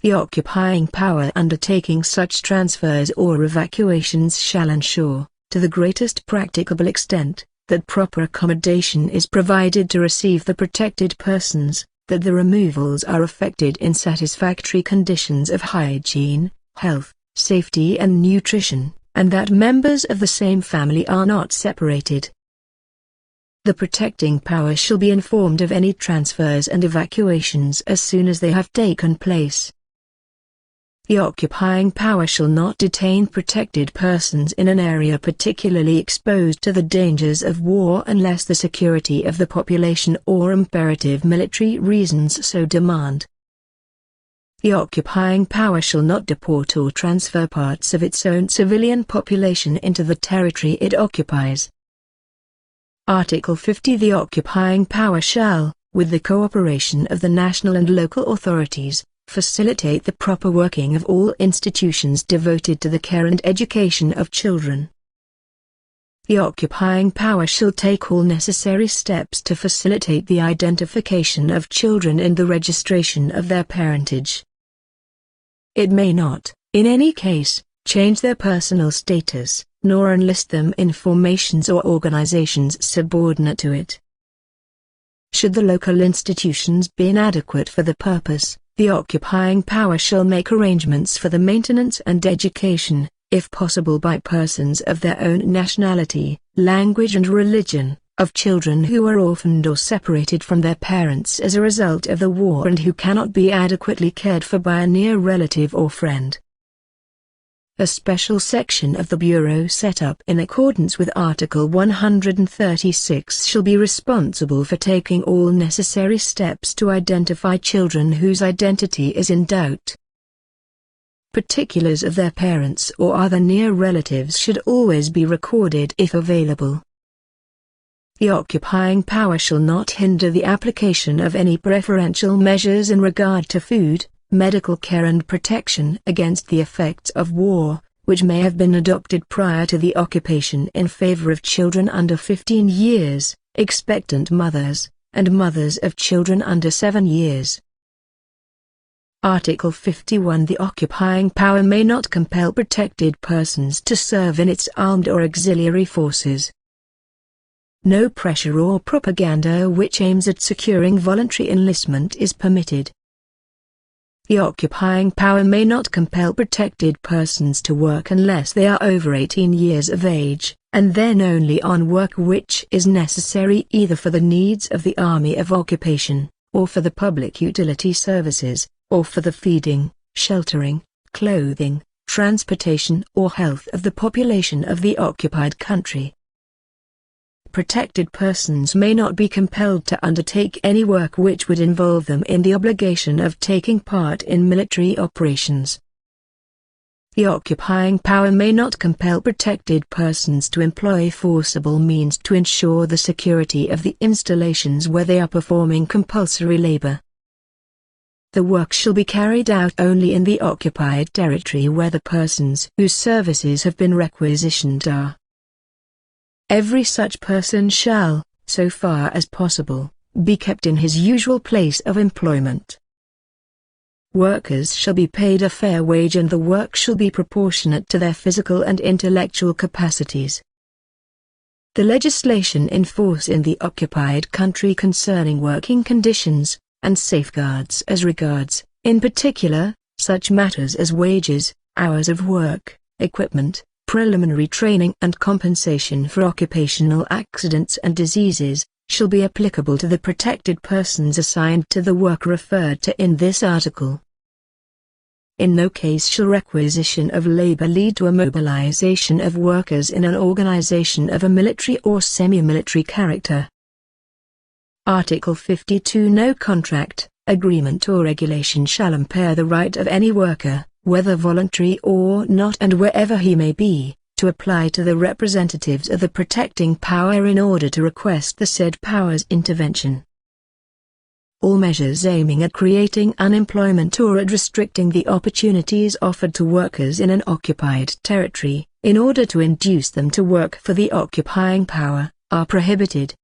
The occupying power undertaking such transfers or evacuations shall ensure, to the greatest practicable extent, that proper accommodation is provided to receive the protected persons, that the removals are effected in satisfactory conditions of hygiene, health, safety and nutrition, and that members of the same family are not separated. The protecting power shall be informed of any transfers and evacuations as soon as they have taken place. The occupying power shall not detain protected persons in an area particularly exposed to the dangers of war unless the security of the population or imperative military reasons so demand. The occupying power shall not deport or transfer parts of its own civilian population into the territory it occupies. Article 50. The occupying power shall, with the cooperation of the national and local authorities, facilitate the proper working of all institutions devoted to the care and education of children. The occupying power shall take all necessary steps to facilitate the identification of children and the registration of their parentage. It may not, in any case, change their personal status, nor enlist them in formations or organizations subordinate to it. Should the local institutions be inadequate for the purpose, the occupying power shall make arrangements for the maintenance and education, if possible by persons of their own nationality, language and religion, of children who are orphaned or separated from their parents as a result of the war and who cannot be adequately cared for by a near relative or friend. A special section of the Bureau set up in accordance with Article 136 shall be responsible for taking all necessary steps to identify children whose identity is in doubt. Particulars of their parents or other near relatives should always be recorded if available. The occupying power shall not hinder the application of any preferential measures in regard to food, medical care and protection against the effects of war, which may have been adopted prior to the occupation in favor of children under 15 years, expectant mothers, and mothers of children under 7 years. Article 51. The occupying power may not compel protected persons to serve in its armed or auxiliary forces. No pressure or propaganda which aims at securing voluntary enlistment is permitted. The occupying power may not compel protected persons to work unless they are over 18 years of age, and then only on work which is necessary either for the needs of the army of occupation, or for the public utility services, or for the feeding, sheltering, clothing, transportation or health of the population of the occupied country. Protected persons may not be compelled to undertake any work which would involve them in the obligation of taking part in military operations. The occupying power may not compel protected persons to employ forcible means to ensure the security of the installations where they are performing compulsory labor. The work shall be carried out only in the occupied territory where the persons whose services have been requisitioned are. Every such person shall, so far as possible, be kept in his usual place of employment. Workers shall be paid a fair wage and the work shall be proportionate to their physical and intellectual capacities. The legislation in force in the occupied country concerning working conditions, and safeguards as regards, in particular, such matters as wages, hours of work, equipment, preliminary training and compensation for occupational accidents and diseases, shall be applicable to the protected persons assigned to the work referred to in this article. In no case shall requisition of labor lead to a mobilization of workers in an organization of a military or semi-military character. Article 52. No contract, agreement or regulation shall impair the right of any worker, whether voluntary or not and wherever he may be, to apply to the representatives of the protecting power in order to request the said power's intervention. All measures aiming at creating unemployment or at restricting the opportunities offered to workers in an occupied territory, in order to induce them to work for the occupying power, are prohibited.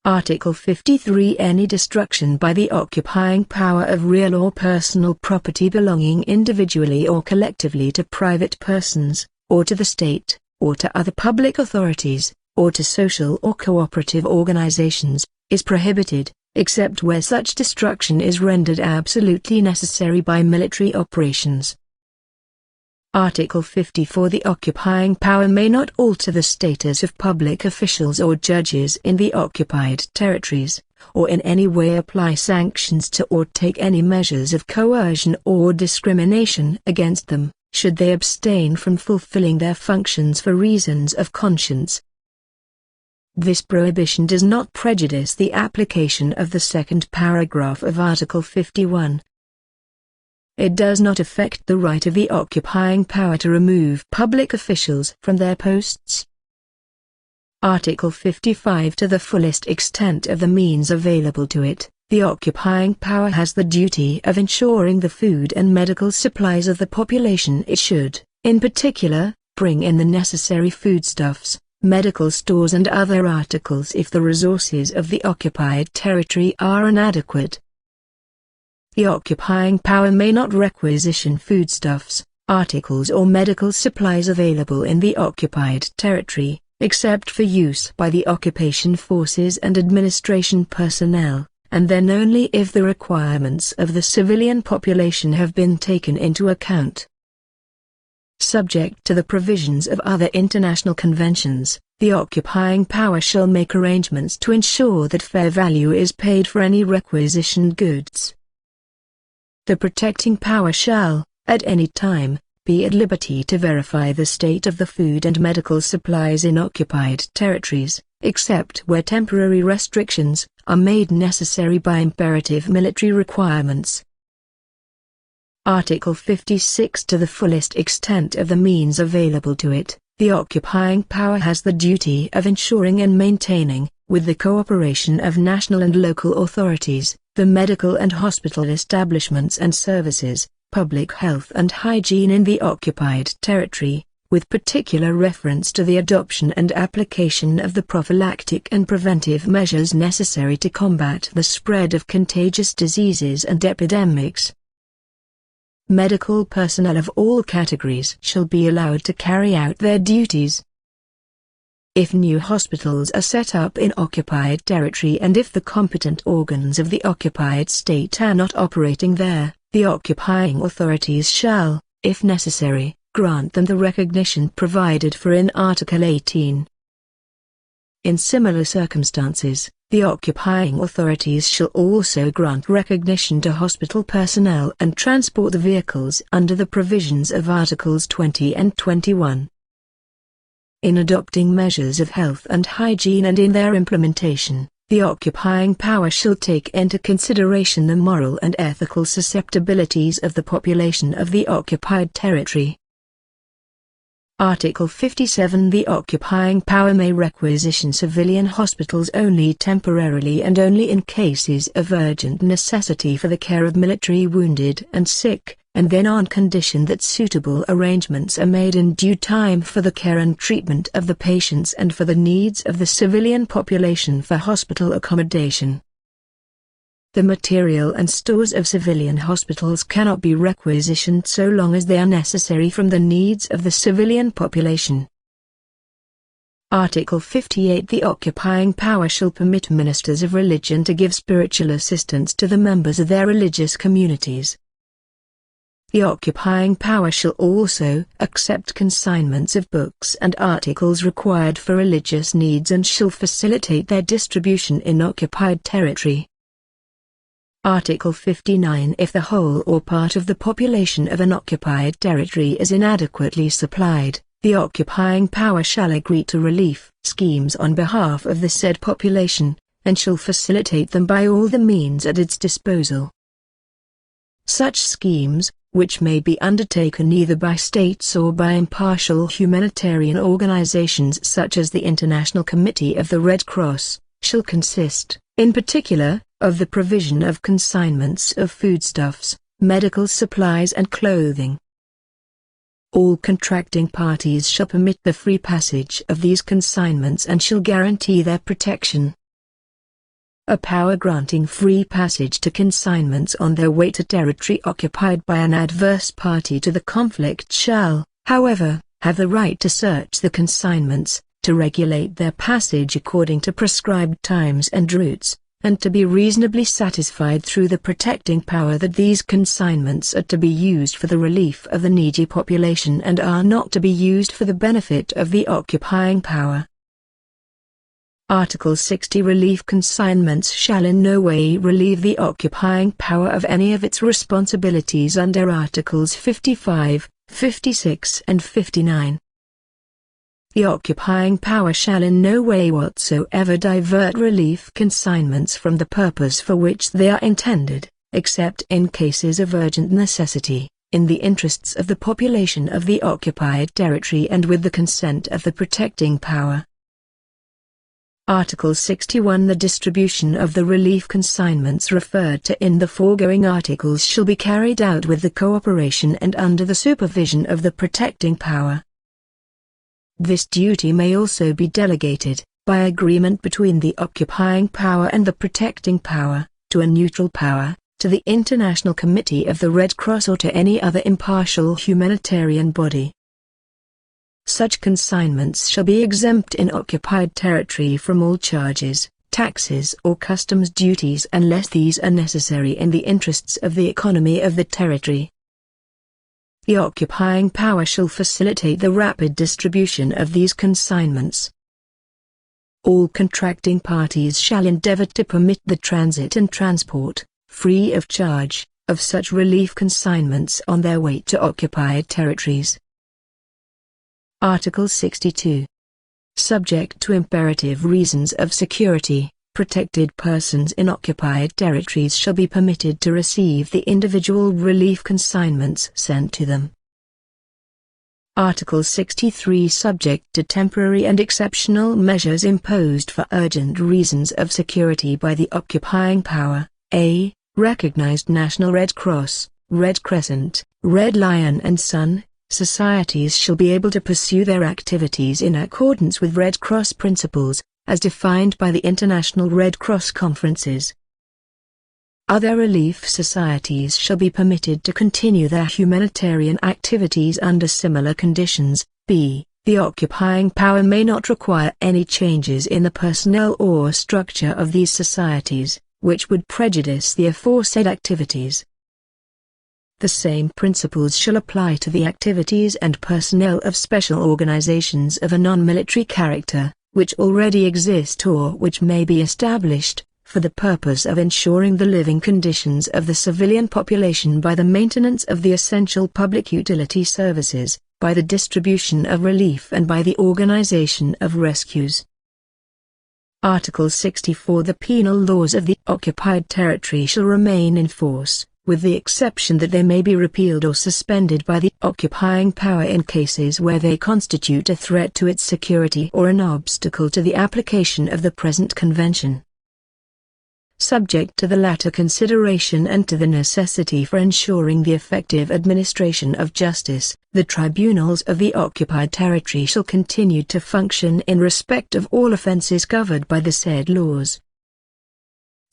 Article 53. Any destruction by the occupying power of real or personal property belonging individually or collectively to private persons, or to the state, or to other public authorities, or to social or cooperative organizations, is prohibited, except where such destruction is rendered absolutely necessary by military operations. Article 54. The occupying power may not alter the status of public officials or judges in the occupied territories, or in any way apply sanctions to or take any measures of coercion or discrimination against them, should they abstain from fulfilling their functions for reasons of conscience. This prohibition does not prejudice the application of the second paragraph of Article 51. It does not affect the right of the occupying power to remove public officials from their posts. Article 55. To the fullest extent of the means available to it, the occupying power has the duty of ensuring the food and medical supplies of the population. It should, in particular, bring in the necessary foodstuffs, medical stores and other articles if the resources of the occupied territory are inadequate. The occupying power may not requisition foodstuffs, articles or medical supplies available in the occupied territory, except for use by the occupation forces and administration personnel, and then only if the requirements of the civilian population have been taken into account. Subject to the provisions of other international conventions, the occupying power shall make arrangements to ensure that fair value is paid for any requisitioned goods. The protecting power shall, at any time, be at liberty to verify the state of the food and medical supplies in occupied territories, except where temporary restrictions are made necessary by imperative military requirements. Article 56. To the fullest extent of the means available to it, the occupying power has the duty of ensuring and maintaining, with the cooperation of national and local authorities, the medical and hospital establishments and services, public health and hygiene in the occupied territory, with particular reference to the adoption and application of the prophylactic and preventive measures necessary to combat the spread of contagious diseases and epidemics. Medical personnel of all categories shall be allowed to carry out their duties. If new hospitals are set up in occupied territory and if the competent organs of the occupied state are not operating there, the occupying authorities shall, if necessary, grant them the recognition provided for in Article 18. In similar circumstances, the occupying authorities shall also grant recognition to hospital personnel and transport vehicles under the provisions of Articles 20 and 21. In adopting measures of health and hygiene and in their implementation, the occupying power shall take into consideration the moral and ethical susceptibilities of the population of the occupied territory. Article 57. The occupying power may requisition civilian hospitals only temporarily and only in cases of urgent necessity for the care of military wounded and sick, and then on condition that suitable arrangements are made in due time for the care and treatment of the patients and for the needs of the civilian population for hospital accommodation. The material and stores of civilian hospitals cannot be requisitioned so long as they are necessary from the needs of the civilian population. Article 58. The occupying power shall permit ministers of religion to give spiritual assistance to the members of their religious communities. The occupying power shall also accept consignments of books and articles required for religious needs and shall facilitate their distribution in occupied territory. Article 59. If the whole or part of the population of an occupied territory is inadequately supplied, the occupying power shall agree to relief schemes on behalf of the said population, and shall facilitate them by all the means at its disposal. Such schemes, which may be undertaken either by states or by impartial humanitarian organizations such as the International Committee of the Red Cross, shall consist, in particular, of the provision of consignments of foodstuffs, medical supplies and clothing. All contracting parties shall permit the free passage of these consignments and shall guarantee their protection. A power granting free passage to consignments on their way to territory occupied by an adverse party to the conflict shall, however, have the right to search the consignments, to regulate their passage according to prescribed times and routes, and to be reasonably satisfied through the protecting power that these consignments are to be used for the relief of the needy population and are not to be used for the benefit of the occupying power. Article 60. Relief consignments shall in no way relieve the occupying power of any of its responsibilities under Articles 55, 56 and 59. The occupying power shall in no way whatsoever divert relief consignments from the purpose for which they are intended, except in cases of urgent necessity, in the interests of the population of the occupied territory and with the consent of the protecting power. Article 61. The distribution of the relief consignments referred to in the foregoing articles shall be carried out with the cooperation and under the supervision of the protecting power. This duty may also be delegated, by agreement between the occupying power and the protecting power, to a neutral power, to the International Committee of the Red Cross or to any other impartial humanitarian body. Such consignments shall be exempt in occupied territory from all charges, taxes or customs duties unless these are necessary in the interests of the economy of the territory. The occupying power shall facilitate the rapid distribution of these consignments. All contracting parties shall endeavor to permit the transit and transport, free of charge, of such relief consignments on their way to occupied territories. Article 62. Subject to imperative reasons of security, protected persons in occupied territories shall be permitted to receive the individual relief consignments sent to them. Article 63. Subject to temporary and exceptional measures imposed for urgent reasons of security by the occupying power, a. Recognized National Red Cross, Red Crescent, Red Lion and Sun societies shall be able to pursue their activities in accordance with Red Cross principles, as defined by the International Red Cross conferences. Other relief societies shall be permitted to continue their humanitarian activities under similar conditions. b. The occupying power may not require any changes in the personnel or structure of these societies, which would prejudice the aforesaid activities. The same principles shall apply to the activities and personnel of special organizations of a non-military character, which already exist or which may be established, for the purpose of ensuring the living conditions of the civilian population by the maintenance of the essential public utility services, by the distribution of relief and by the organization of rescues. Article 64. The penal laws of the occupied territory shall remain in force, with the exception that they may be repealed or suspended by the occupying power in cases where they constitute a threat to its security or an obstacle to the application of the present convention. Subject to the latter consideration and to the necessity for ensuring the effective administration of justice, the tribunals of the occupied territory shall continue to function in respect of all offences covered by the said laws.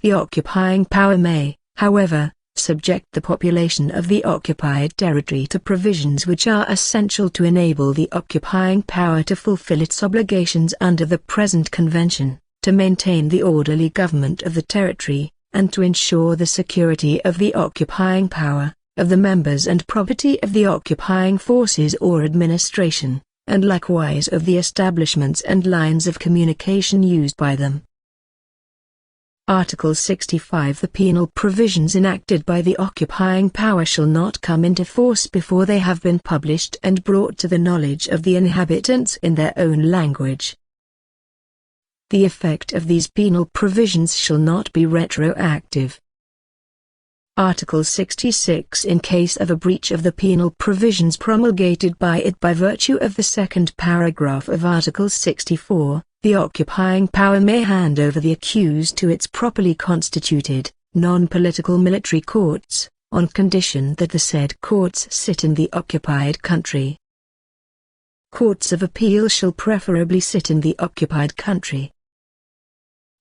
The occupying power may, however, subject the population of the occupied territory to provisions which are essential to enable the occupying power to fulfill its obligations under the present convention, to maintain the orderly government of the territory, and to ensure the security of the occupying power, of the members and property of the occupying forces or administration, and likewise of the establishments and lines of communication used by them. Article 65. The penal provisions enacted by the occupying power shall not come into force before they have been published and brought to the knowledge of the inhabitants in their own language. The effect of these penal provisions shall not be retroactive. Article 66. In case of a breach of the penal provisions promulgated by it by virtue of the second paragraph of Article 64, the occupying power may hand over the accused to its properly constituted, non-political military courts, on condition that the said courts sit in the occupied country. Courts of appeal shall preferably sit in the occupied country.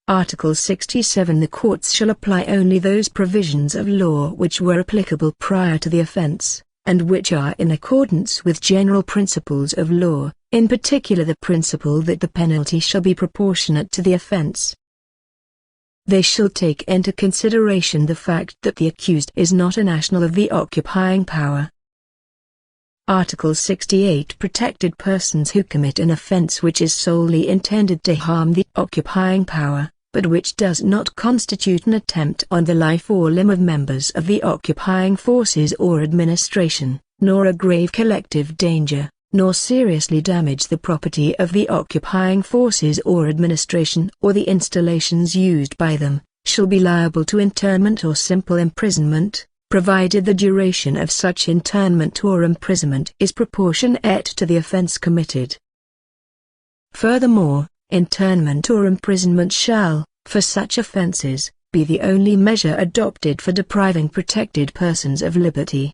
Article 67. The courts shall apply only those provisions of law which were applicable prior to the offense, and which are in accordance with general principles of law, in particular the principle that the penalty shall be proportionate to the offense. They shall take into consideration the fact that the accused is not a national of the occupying power. Article 68. Protected persons who commit an offense which is solely intended to harm the occupying power, but which does not constitute an attempt on the life or limb of members of the occupying forces or administration, nor a grave collective danger, nor seriously damage the property of the occupying forces or administration or the installations used by them, shall be liable to internment or simple imprisonment, provided the duration of such internment or imprisonment is proportionate to the offense committed. Furthermore, internment or imprisonment shall, for such offenses, be the only measure adopted for depriving protected persons of liberty.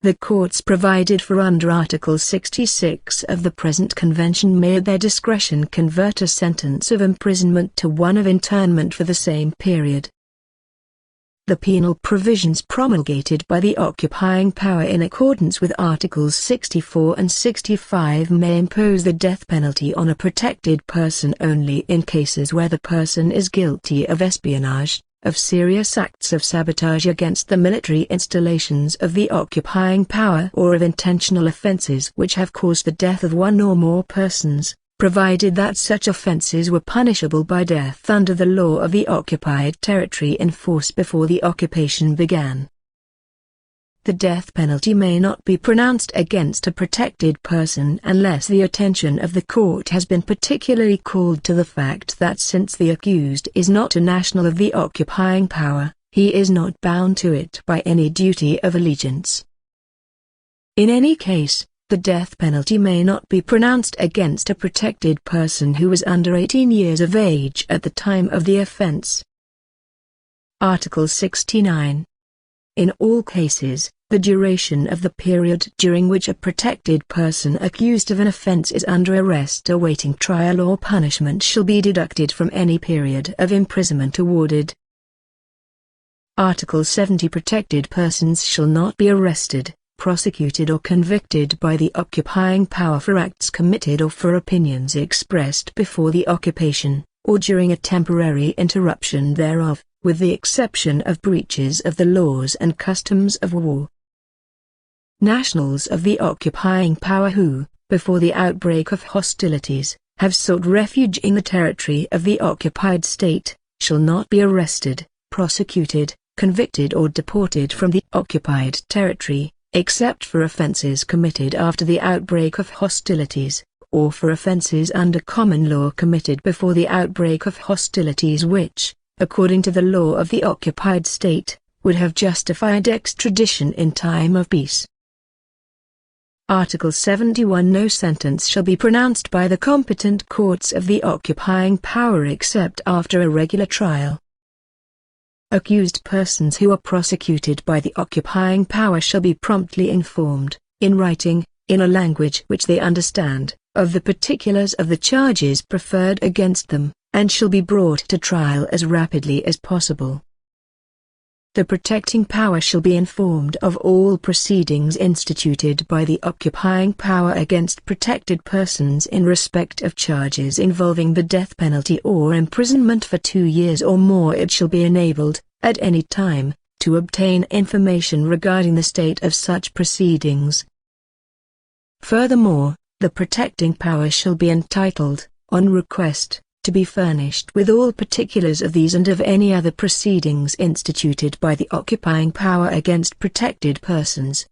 The courts provided for under Article 66 of the present convention may at their discretion convert a sentence of imprisonment to one of internment for the same period. The penal provisions promulgated by the occupying power in accordance with Articles 64 and 65 may impose the death penalty on a protected person only in cases where the person is guilty of espionage, of serious acts of sabotage against the military installations of the occupying power, or of intentional offences which have caused the death of one or more persons, provided that such offences were punishable by death under the law of the occupied territory in force before the occupation began. The death penalty may not be pronounced against a protected person unless the attention of the court has been particularly called to the fact that since the accused is not a national of the occupying power, he is not bound to it by any duty of allegiance. In any case, the death penalty may not be pronounced against a protected person who was under 18 years of age at the time of the offense. Article 69. In all cases, the duration of the period during which a protected person accused of an offense is under arrest awaiting trial or punishment shall be deducted from any period of imprisonment awarded. Article 70. Protected persons shall not be arrested, prosecuted or convicted by the occupying power for acts committed or for opinions expressed before the occupation, or during a temporary interruption thereof, with the exception of breaches of the laws and customs of war. Nationals of the occupying power who, before the outbreak of hostilities, have sought refuge in the territory of the occupied state, shall not be arrested, prosecuted, convicted or deported from the occupied territory, except for offences committed after the outbreak of hostilities, or for offences under common law committed before the outbreak of hostilities which, according to the law of the occupied state, would have justified extradition in time of peace. Article 71. No sentence shall be pronounced by the competent courts of the occupying power except after a regular trial. Accused persons who are prosecuted by the occupying power shall be promptly informed, in writing, in a language which they understand, of the particulars of the charges preferred against them, and shall be brought to trial as rapidly as possible. The protecting power shall be informed of all proceedings instituted by the occupying power against protected persons in respect of charges involving the death penalty or imprisonment for 2 years or more. It shall be enabled, at any time, to obtain information regarding the state of such proceedings. Furthermore, the protecting power shall be entitled, on request, to be furnished with all particulars of these and of any other proceedings instituted by the occupying power against protected persons.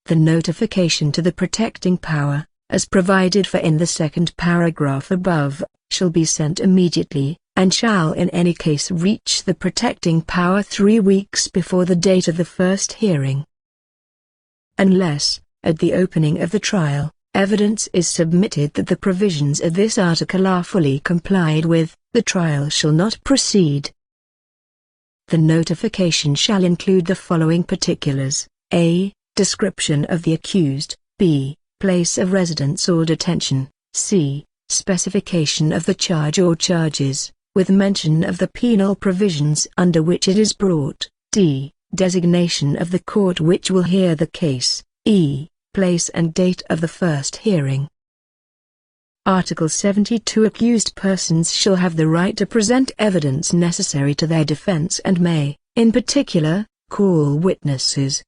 The notification to the protecting power, as provided for in the second paragraph above, shall be sent immediately, and shall in any case reach the protecting power 3 weeks before the date of the first hearing. Unless, at the opening of the trial, evidence is submitted that the provisions of this article are fully complied with, the trial shall not proceed. The notification shall include the following particulars: a. Description of the accused, b. Place of residence or detention, c. Specification of the charge or charges, with mention of the penal provisions under which it is brought, d. Designation of the court which will hear the case, e. Place and date of the first hearing. Article 72. Accused persons shall have the right to present evidence necessary to their defense and may, in particular, call witnesses.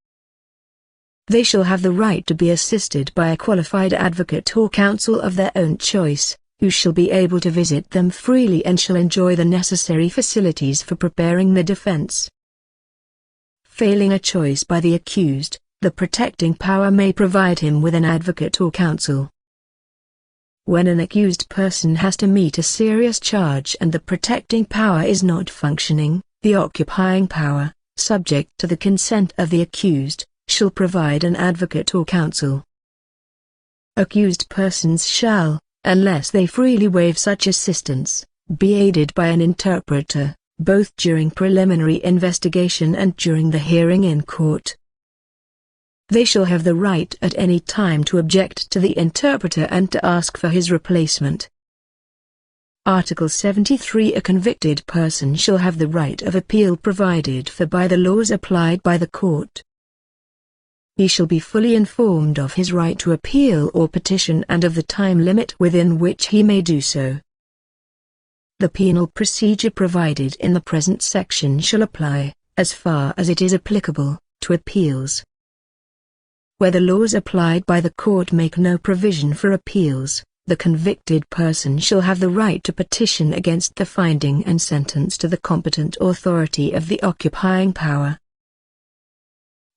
They shall have the right to be assisted by a qualified advocate or counsel of their own choice, who shall be able to visit them freely and shall enjoy the necessary facilities for preparing the defense. Failing a choice by the accused, the protecting power may provide him with an advocate or counsel. When an accused person has to meet a serious charge and the protecting power is not functioning, the occupying power, subject to the consent of the accused, shall provide an advocate or counsel. Accused persons shall, unless they freely waive such assistance, be aided by an interpreter, both during preliminary investigation and during the hearing in court. They shall have the right at any time to object to the interpreter and to ask for his replacement. Article 73. A convicted person shall have the right of appeal provided for by the laws applied by the court. He shall be fully informed of his right to appeal or petition and of the time limit within which he may do so. The penal procedure provided in the present section shall apply, as far as it is applicable, to appeals. Where the laws applied by the court make no provision for appeals, the convicted person shall have the right to petition against the finding and sentence to the competent authority of the occupying power.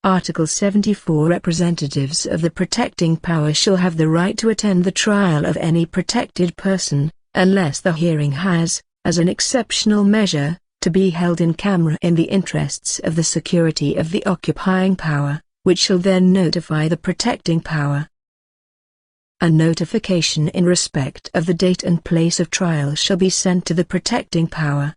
Article 74. Representatives of the protecting power shall have the right to attend the trial of any protected person, unless the hearing has, as an exceptional measure, to be held in camera in the interests of the security of the occupying power, which shall then notify the protecting power. A notification in respect of the date and place of trial shall be sent to the protecting power.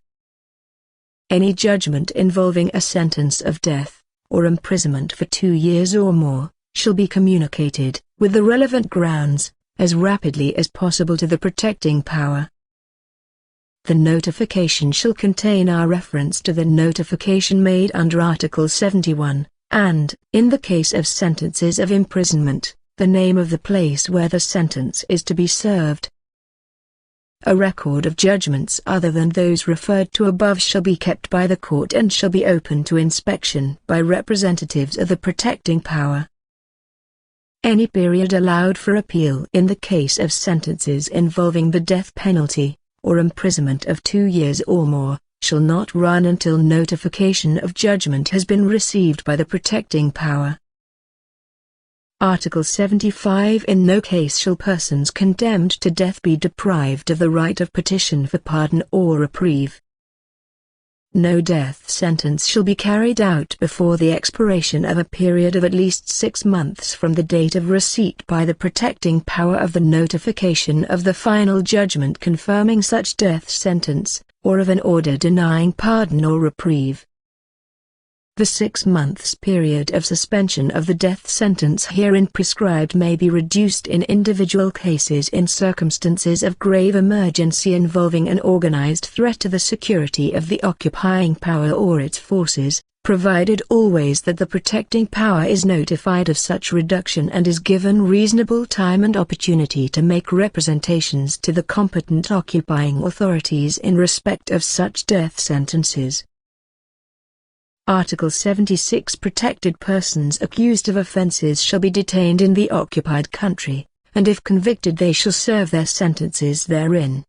Any judgment involving a sentence of death, or imprisonment for 2 years or more, shall be communicated, with the relevant grounds, as rapidly as possible to the protecting power. The notification shall contain a reference to the notification made under Article 71, and, in the case of sentences of imprisonment, the name of the place where the sentence is to be served. A record of judgments other than those referred to above shall be kept by the court and shall be open to inspection by representatives of the protecting power. Any period allowed for appeal in the case of sentences involving the death penalty, or imprisonment of 2 years or more, shall not run until notification of judgment has been received by the protecting power. Article 75. In no case shall persons condemned to death be deprived of the right of petition for pardon or reprieve. No death sentence shall be carried out before the expiration of a period of at least 6 months from the date of receipt by the protecting power of the notification of the final judgment confirming such death sentence, or of an order denying pardon or reprieve. The 6 months period of suspension of the death sentence herein prescribed may be reduced in individual cases in circumstances of grave emergency involving an organized threat to the security of the occupying power or its forces, provided always that the protecting power is notified of such reduction and is given reasonable time and opportunity to make representations to the competent occupying authorities in respect of such death sentences. Article 76. Protected persons accused of offences shall be detained in the occupied country, and if convicted they shall serve their sentences therein.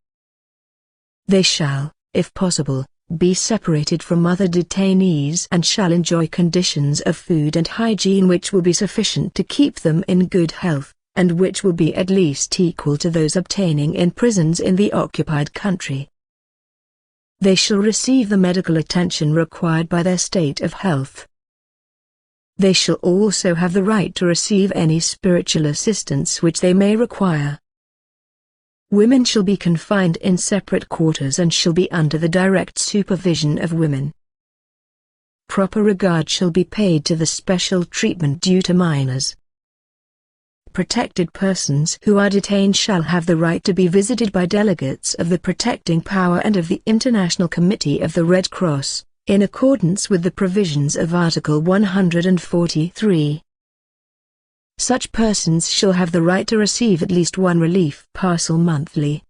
They shall, if possible, be separated from other detainees and shall enjoy conditions of food and hygiene which will be sufficient to keep them in good health, and which will be at least equal to those obtaining in prisons in the occupied country. They shall receive the medical attention required by their state of health. They shall also have the right to receive any spiritual assistance which they may require. Women shall be confined in separate quarters and shall be under the direct supervision of women. Proper regard shall be paid to the special treatment due to minors. Protected persons who are detained shall have the right to be visited by delegates of the protecting power and of the International Committee of the Red Cross, in accordance with the provisions of Article 143. Such persons shall have the right to receive at least one relief parcel monthly.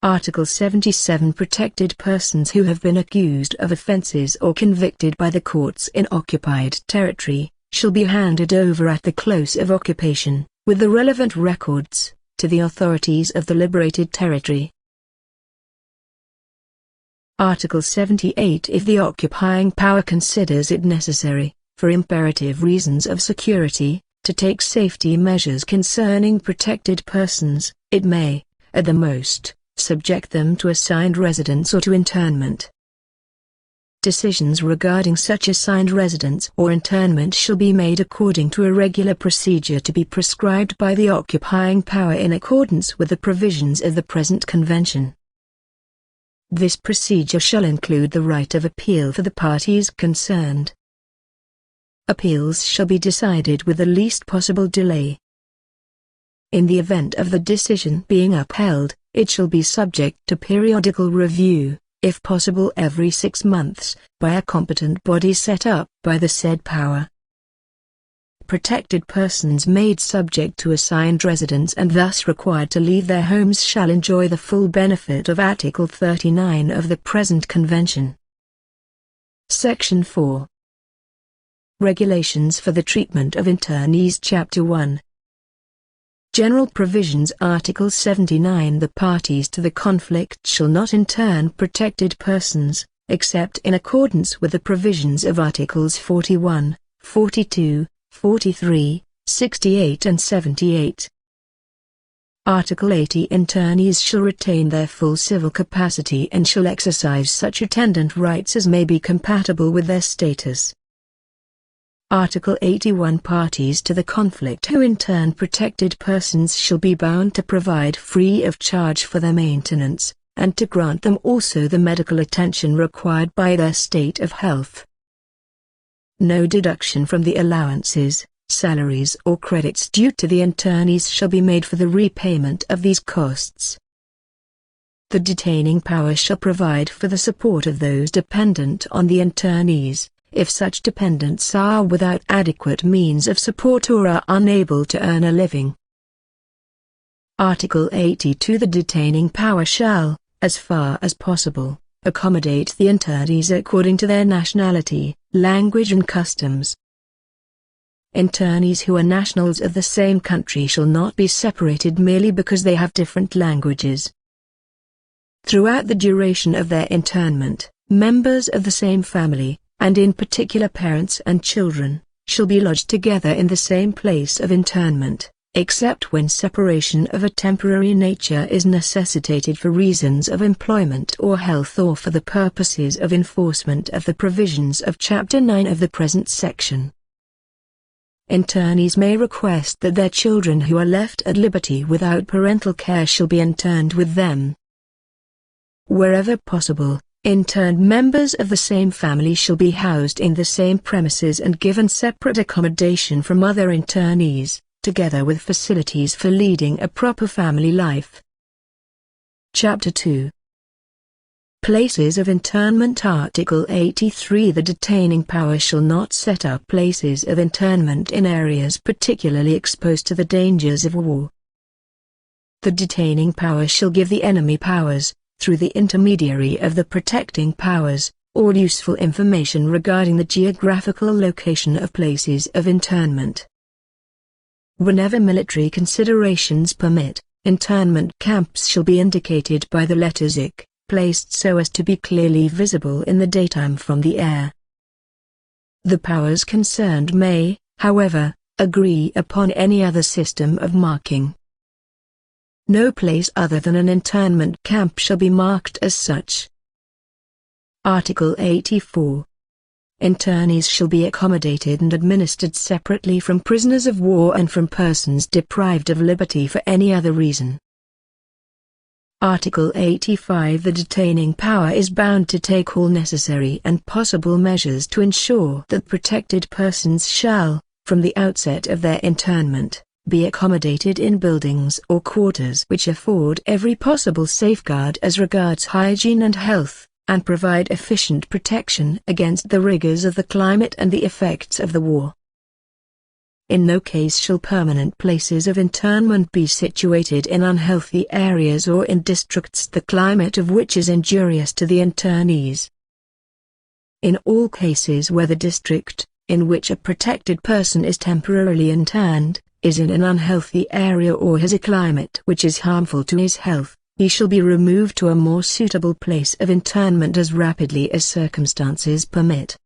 Article 77. Protected persons who have been accused of offences or convicted by the courts in occupied territory shall be handed over at the close of occupation, with the relevant records, to the authorities of the liberated territory. Article 78. If the occupying power considers it necessary, for imperative reasons of security, to take safety measures concerning protected persons, it may, at the most, subject them to assigned residence or to internment. Decisions regarding such assigned residence or internment shall be made according to a regular procedure to be prescribed by the occupying power in accordance with the provisions of the present convention. This procedure shall include the right of appeal for the parties concerned. appeals shall be decided with the least possible delay. In the event of the decision being upheld, it shall be subject to periodical review, if possible every 6 months, by a competent body set up by the said power. Protected persons made subject to assigned residence and thus required to leave their homes shall enjoy the full benefit of Article 39 of the present Convention. Section 4. Regulations for the treatment of internees. Chapter 1. General Provisions. Article 79. The parties to the conflict shall not intern protected persons, except in accordance with the provisions of Articles 41, 42, 43, 68 and 78. Article 80. Internees shall retain their full civil capacity and shall exercise such attendant rights as may be compatible with their status. Article 81. Parties to the conflict who intern protected persons shall be bound to provide free of charge for their maintenance, and to grant them also the medical attention required by their state of health. No deduction from the allowances, salaries or credits due to the internees shall be made for the repayment of these costs. The detaining power shall provide for the support of those dependent on the internees, if such dependents are without adequate means of support or are unable to earn a living. Article 82. The detaining power shall, as far as possible, accommodate the internees according to their nationality, language and customs. Internees who are nationals of the same country shall not be separated merely because they have different languages. Throughout the duration of their internment, members of the same family, and in particular parents and children, shall be lodged together in the same place of internment, except when separation of a temporary nature is necessitated for reasons of employment or health or for the purposes of enforcement of the provisions of Chapter 9 of the present section. Internees may request that their children who are left at liberty without parental care shall be interned with them. Wherever possible, interned members of the same family shall be housed in the same premises and given separate accommodation from other internees, together with facilities for leading a proper family life. Chapter 2. Places of internment. Article 83. The detaining power shall not set up places of internment in areas particularly exposed to the dangers of war. The detaining power shall give the enemy powers, through the intermediary of the protecting powers, all useful information regarding the geographical location of places of internment. Whenever military considerations permit, internment camps shall be indicated by the letters IC, placed so as to be clearly visible in the daytime from the air. The powers concerned may, however, agree upon any other system of marking. No place other than an internment camp shall be marked as such. Article 84. Internees shall be accommodated and administered separately from prisoners of war and from persons deprived of liberty for any other reason. Article 85. The detaining power is bound to take all necessary and possible measures to ensure that protected persons shall, from the outset of their internment, be accommodated in buildings or quarters which afford every possible safeguard as regards hygiene and health, and provide efficient protection against the rigors of the climate and the effects of the war. In no case shall permanent places of internment be situated in unhealthy areas or in districts the climate of which is injurious to the internees. In all cases where the district, in which a protected person is temporarily interned, is in an unhealthy area or has a climate which is harmful to his health, he shall be removed to a more suitable place of internment as rapidly as circumstances permit.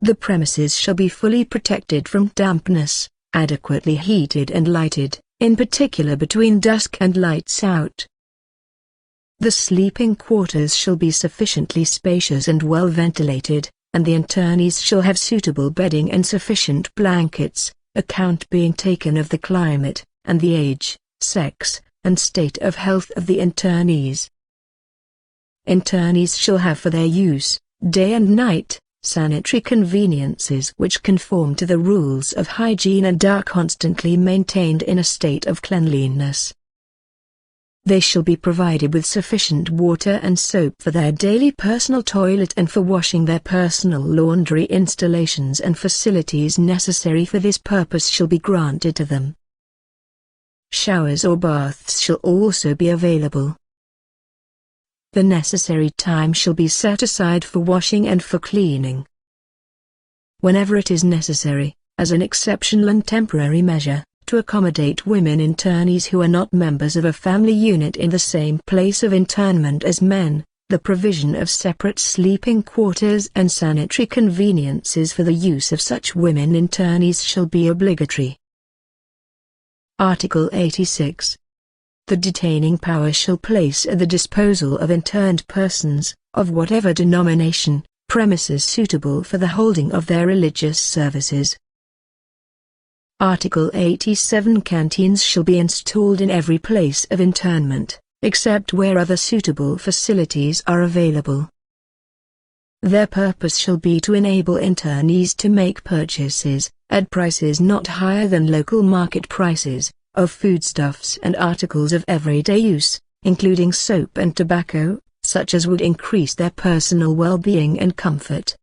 The premises shall be fully protected from dampness, adequately heated and lighted, in particular between dusk and lights out. The sleeping quarters shall be sufficiently spacious and well ventilated, and the internees shall have suitable bedding and sufficient blankets, account being taken of the climate, and the age, sex, and state of health of the internees. Internees shall have for their use, day and night, sanitary conveniences which conform to the rules of hygiene and are constantly maintained in a state of cleanliness. They shall be provided with sufficient water and soap for their daily personal toilet and for washing. Their personal laundry installations and facilities necessary for this purpose shall be granted to them. Showers or baths shall also be available. The necessary time shall be set aside for washing and for cleaning. Whenever it is necessary, as an exceptional and temporary measure, to accommodate women internees who are not members of a family unit in the same place of internment as men, the provision of separate sleeping quarters and sanitary conveniences for the use of such women internees shall be obligatory. Article 86. The detaining power shall place at the disposal of interned persons, of whatever denomination, premises suitable for the holding of their religious services. Article 87. Canteens shall be installed in every place of internment, except where other suitable facilities are available. Their purpose shall be to enable internees to make purchases, at prices not higher than local market prices, of foodstuffs and articles of everyday use, including soap and tobacco, such as would increase their personal well-being and comfort.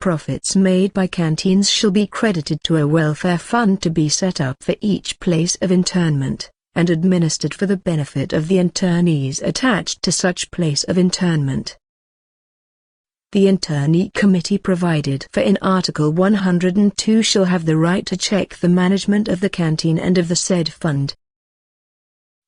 Profits made by canteens shall be credited to a welfare fund to be set up for each place of internment, and administered for the benefit of the internees attached to such place of internment. The internee committee provided for in Article 102 shall have the right to check the management of the canteen and of the said fund.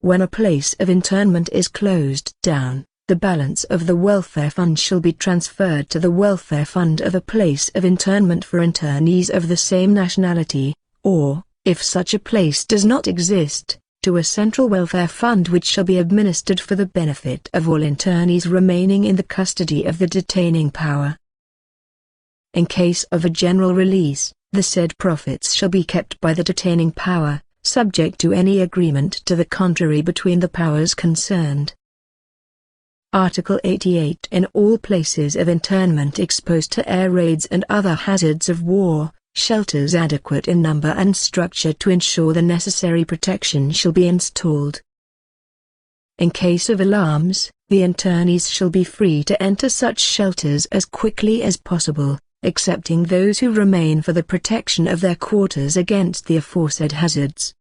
When a place of internment is closed down, the balance of the welfare fund shall be transferred to the welfare fund of a place of internment for internees of the same nationality, or, if such a place does not exist, to a central welfare fund which shall be administered for the benefit of all internees remaining in the custody of the detaining power. In case of a general release, the said profits shall be kept by the detaining power, subject to any agreement to the contrary between the powers concerned. Article 88. In all places of internment exposed to air raids and other hazards of war, shelters adequate in number and structure to ensure the necessary protection shall be installed. In case of alarms, the internees shall be free to enter such shelters as quickly as possible, excepting those who remain for the protection of their quarters against the aforesaid hazards.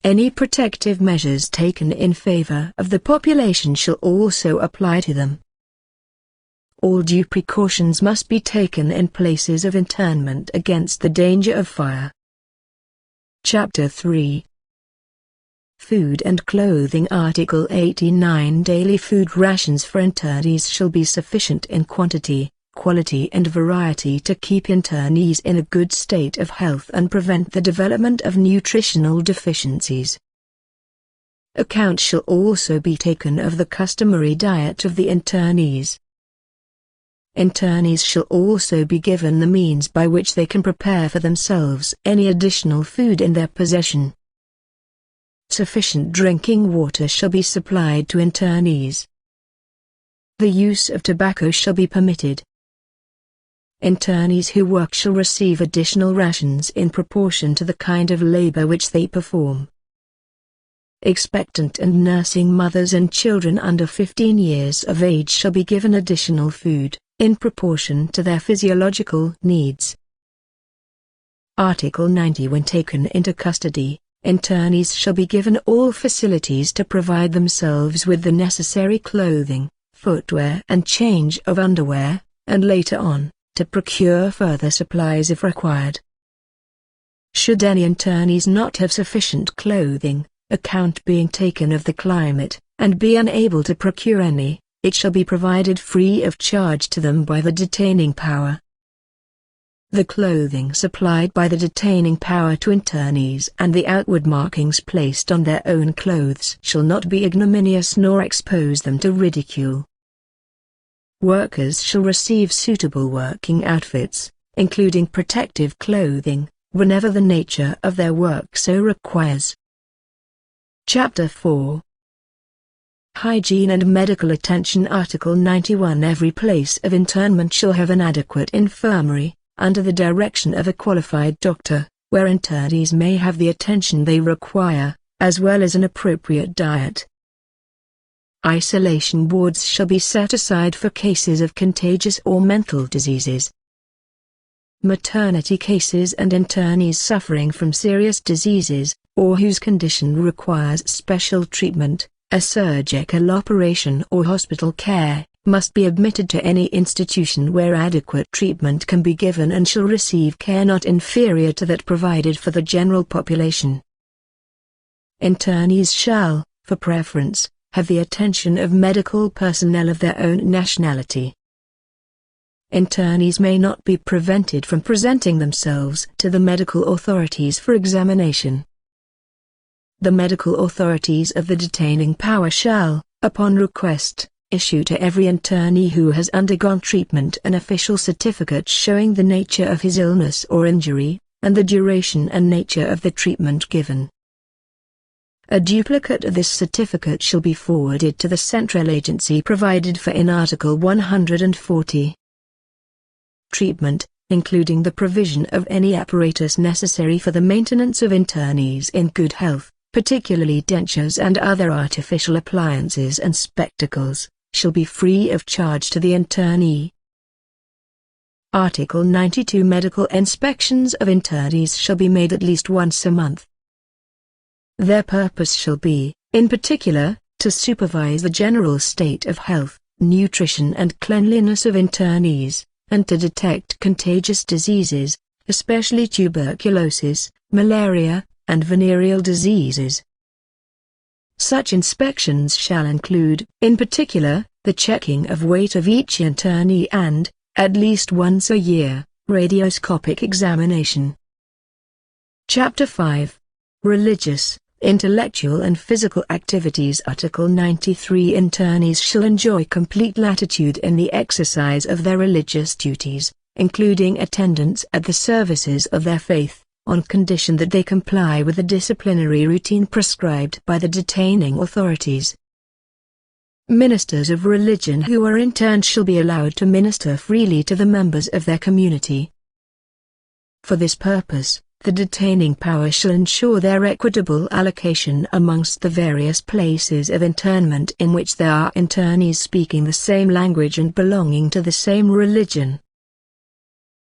Any protective measures taken in favor of the population shall also apply to them. All due precautions must be taken in places of internment against the danger of fire. Chapter 3. Food and Clothing. Article 89. Daily food rations for internees shall be sufficient in quantity, quality and variety to keep internees in a good state of health and prevent the development of nutritional deficiencies. Account shall also be taken of the customary diet of the internees. Internees shall also be given the means by which they can prepare for themselves any additional food in their possession. Sufficient drinking water shall be supplied to internees. The use of tobacco shall be permitted. Internees who work shall receive additional rations in proportion to the kind of labor which they perform. Expectant and nursing mothers and children under 15 years of age shall be given additional food, in proportion to their physiological needs. Article 90. When taken into custody, internees shall be given all facilities to provide themselves with the necessary clothing, footwear and change of underwear, and later on, to procure further supplies if required. Should any internees not have sufficient clothing, account being taken of the climate, and be unable to procure any, it shall be provided free of charge to them by the detaining power. The clothing supplied by the detaining power to internees and the outward markings placed on their own clothes shall not be ignominious nor expose them to ridicule. Workers shall receive suitable working outfits, including protective clothing, whenever the nature of their work so requires. Chapter 4. Hygiene and medical attention. Article 91. Every place of internment shall have an adequate infirmary, under the direction of a qualified doctor, where internees may have the attention they require, as well as an appropriate diet. Isolation wards shall be set aside for cases of contagious or mental diseases. Maternity cases and internees suffering from serious diseases, or whose condition requires special treatment, a surgical operation or hospital care, must be admitted to any institution where adequate treatment can be given and shall receive care not inferior to that provided for the general population. Internees shall, for preference, have the attention of medical personnel of their own nationality. Internees may not be prevented from presenting themselves to the medical authorities for examination. The medical authorities of the detaining power shall, upon request, issue to every internee who has undergone treatment an official certificate showing the nature of his illness or injury, and the duration and nature of the treatment given. A duplicate of this certificate shall be forwarded to the central agency provided for in Article 140. Treatment, including the provision of any apparatus necessary for the maintenance of internees in good health, particularly dentures and other artificial appliances and spectacles, shall be free of charge to the internee. Article 92. Medical inspections of internees shall be made at least once a month. Their purpose shall be, in particular, to supervise the general state of health, nutrition and cleanliness of internees, and to detect contagious diseases, especially tuberculosis, malaria, and venereal diseases. Such inspections shall include, in particular, the checking of weight of each internee and, at least once a year, radioscopic examination. Chapter 5. Religious, Intellectual and Physical Activities. Article 93. Internees shall enjoy complete latitude in the exercise of their religious duties, including attendance at the services of their faith, on condition that they comply with the disciplinary routine prescribed by the detaining authorities. Ministers of religion who are interned shall be allowed to minister freely to the members of their community. For this purpose, the detaining power shall ensure their equitable allocation amongst the various places of internment in which there are internees speaking the same language and belonging to the same religion.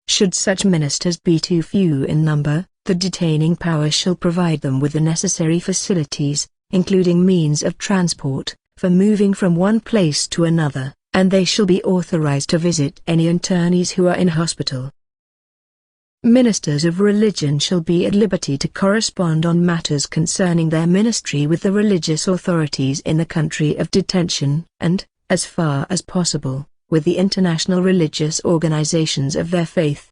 Should such ministers be too few in number, the detaining power shall provide them with the necessary facilities, including means of transport, for moving from one place to another, and they shall be authorized to visit any internees who are in hospital. Ministers of religion shall be at liberty to correspond on matters concerning their ministry with the religious authorities in the country of detention, and, as far as possible, with the international religious organizations of their faith.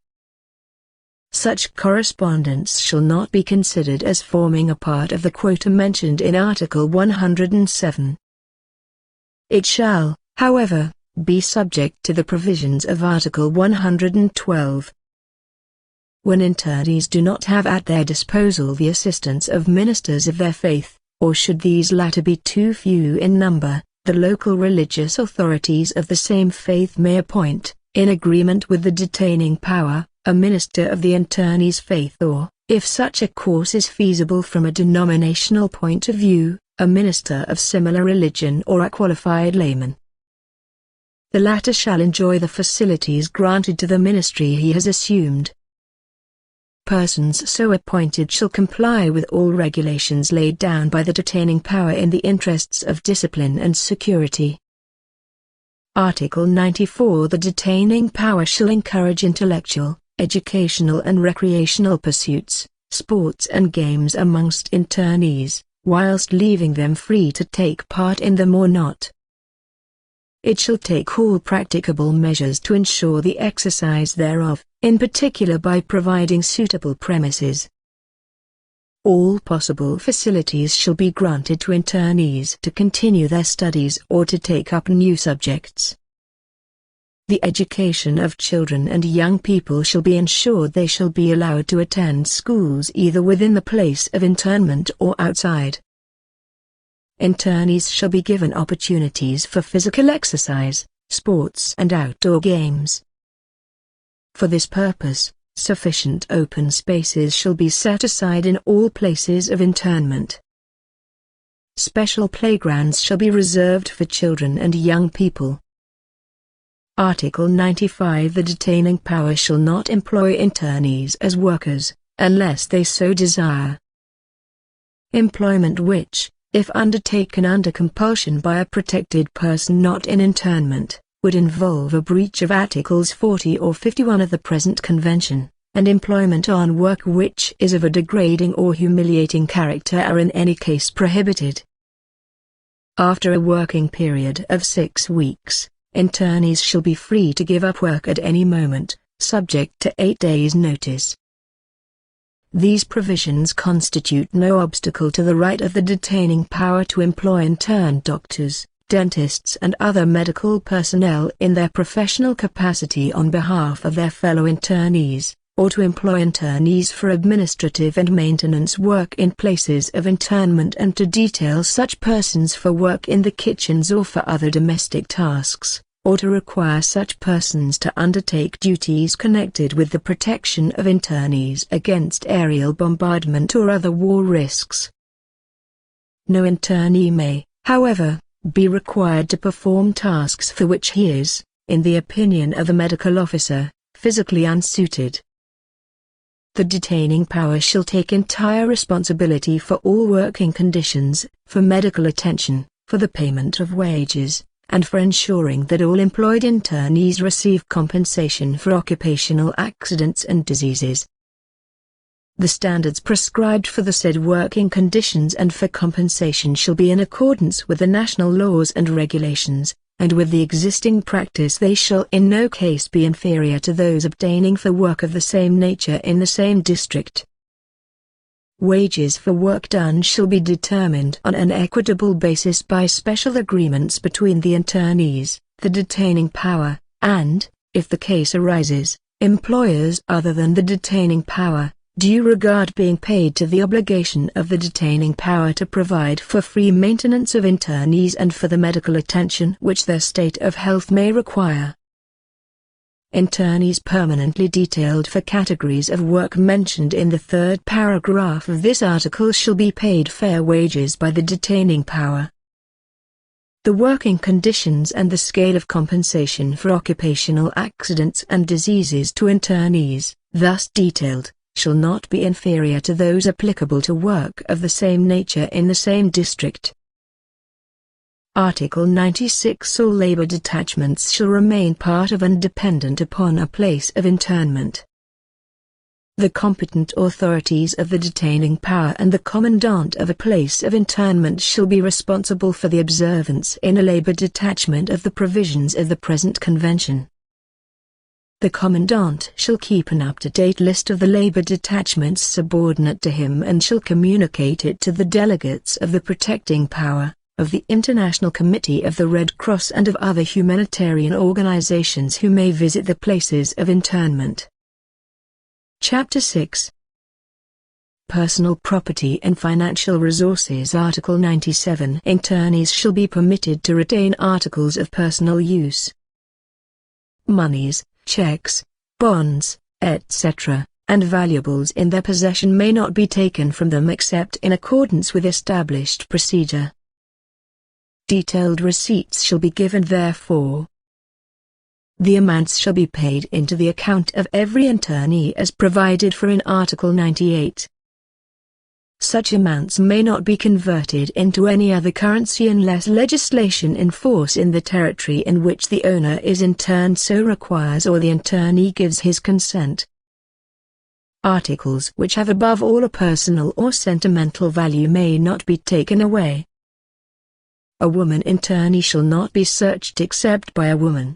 Such correspondence shall not be considered as forming a part of the quota mentioned in Article 107. It shall, however, be subject to the provisions of Article 112. When internees do not have at their disposal the assistance of ministers of their faith, or should these latter be too few in number, the local religious authorities of the same faith may appoint, in agreement with the detaining power, a minister of the internee's faith or, if such a course is feasible from a denominational point of view, a minister of similar religion or a qualified layman. The latter shall enjoy the facilities granted to the ministry he has assumed. Persons so appointed shall comply with all regulations laid down by the detaining power in the interests of discipline and security. Article 94. The detaining power shall encourage intellectual, educational and recreational pursuits, sports and games amongst internees, whilst leaving them free to take part in them or not. It shall take all practicable measures to ensure the exercise thereof, in particular by providing suitable premises. All possible facilities shall be granted to internees to continue their studies or to take up new subjects. The education of children and young people shall be ensured. They shall be allowed to attend schools either within the place of internment or outside. internees shall be given opportunities for physical exercise, sports and outdoor games. For this purpose, sufficient open spaces shall be set aside in all places of internment. Special playgrounds shall be reserved for children and young people. Article 95. The detaining power shall not employ internees as workers, unless they so desire. Employment which, if undertaken under compulsion by a protected person not in internment, would involve a breach of Articles 40 or 51 of the present Convention, and employment on work which is of a degrading or humiliating character are in any case prohibited. After a working period of 6 weeks, internees shall be free to give up work at any moment, subject to 8 days' notice. These provisions constitute no obstacle to the right of the detaining power to employ interned doctors, dentists and other medical personnel in their professional capacity on behalf of their fellow internees, or to employ internees for administrative and maintenance work in places of internment and to detail such persons for work in the kitchens or for other domestic tasks, or to require such persons to undertake duties connected with the protection of internees against aerial bombardment or other war risks. No internee may, however, be required to perform tasks for which he is, in the opinion of the medical officer, physically unsuited. The detaining power shall take entire responsibility for all working conditions, for medical attention, for the payment of wages, and for ensuring that all employed internees receive compensation for occupational accidents and diseases. The standards prescribed for the said working conditions and for compensation shall be in accordance with the national laws and regulations, and with the existing practice they shall in no case be inferior to those obtaining for work of the same nature in the same district. Wages for work done shall be determined on an equitable basis by special agreements between the internees, the detaining power, and, if the case arises, employers other than the detaining power, due regard being paid to the obligation of the detaining power to provide for free maintenance of internees and for the medical attention which their state of health may require. Internees permanently detailed for categories of work mentioned in the third paragraph of this article shall be paid fair wages by the detaining power. The working conditions and the scale of compensation for occupational accidents and diseases to internees, thus detailed, shall not be inferior to those applicable to work of the same nature in the same district. Article 96. All labor detachments shall remain part of and dependent upon a place of internment. The competent authorities of the detaining power and the commandant of a place of internment shall be responsible for the observance in a labor detachment of the provisions of the present Convention. The commandant shall keep an up-to-date list of the labor detachments subordinate to him and shall communicate it to the delegates of the protecting power, of the International Committee of the Red Cross and of other humanitarian organizations who may visit the places of internment. Chapter 6. Personal Property and Financial Resources. Article 97. Internees shall be permitted to retain articles of personal use. Monies, checks, bonds, etc., and valuables in their possession may not be taken from them except in accordance with established procedure. Detailed receipts shall be given therefor. The amounts shall be paid into the account of every internee as provided for in Article 98. Such amounts may not be converted into any other currency unless legislation in force in the territory in which the owner is interned so requires or the internee gives his consent. Articles which have above all a personal or sentimental value may not be taken away. A woman internee shall not be searched except by a woman.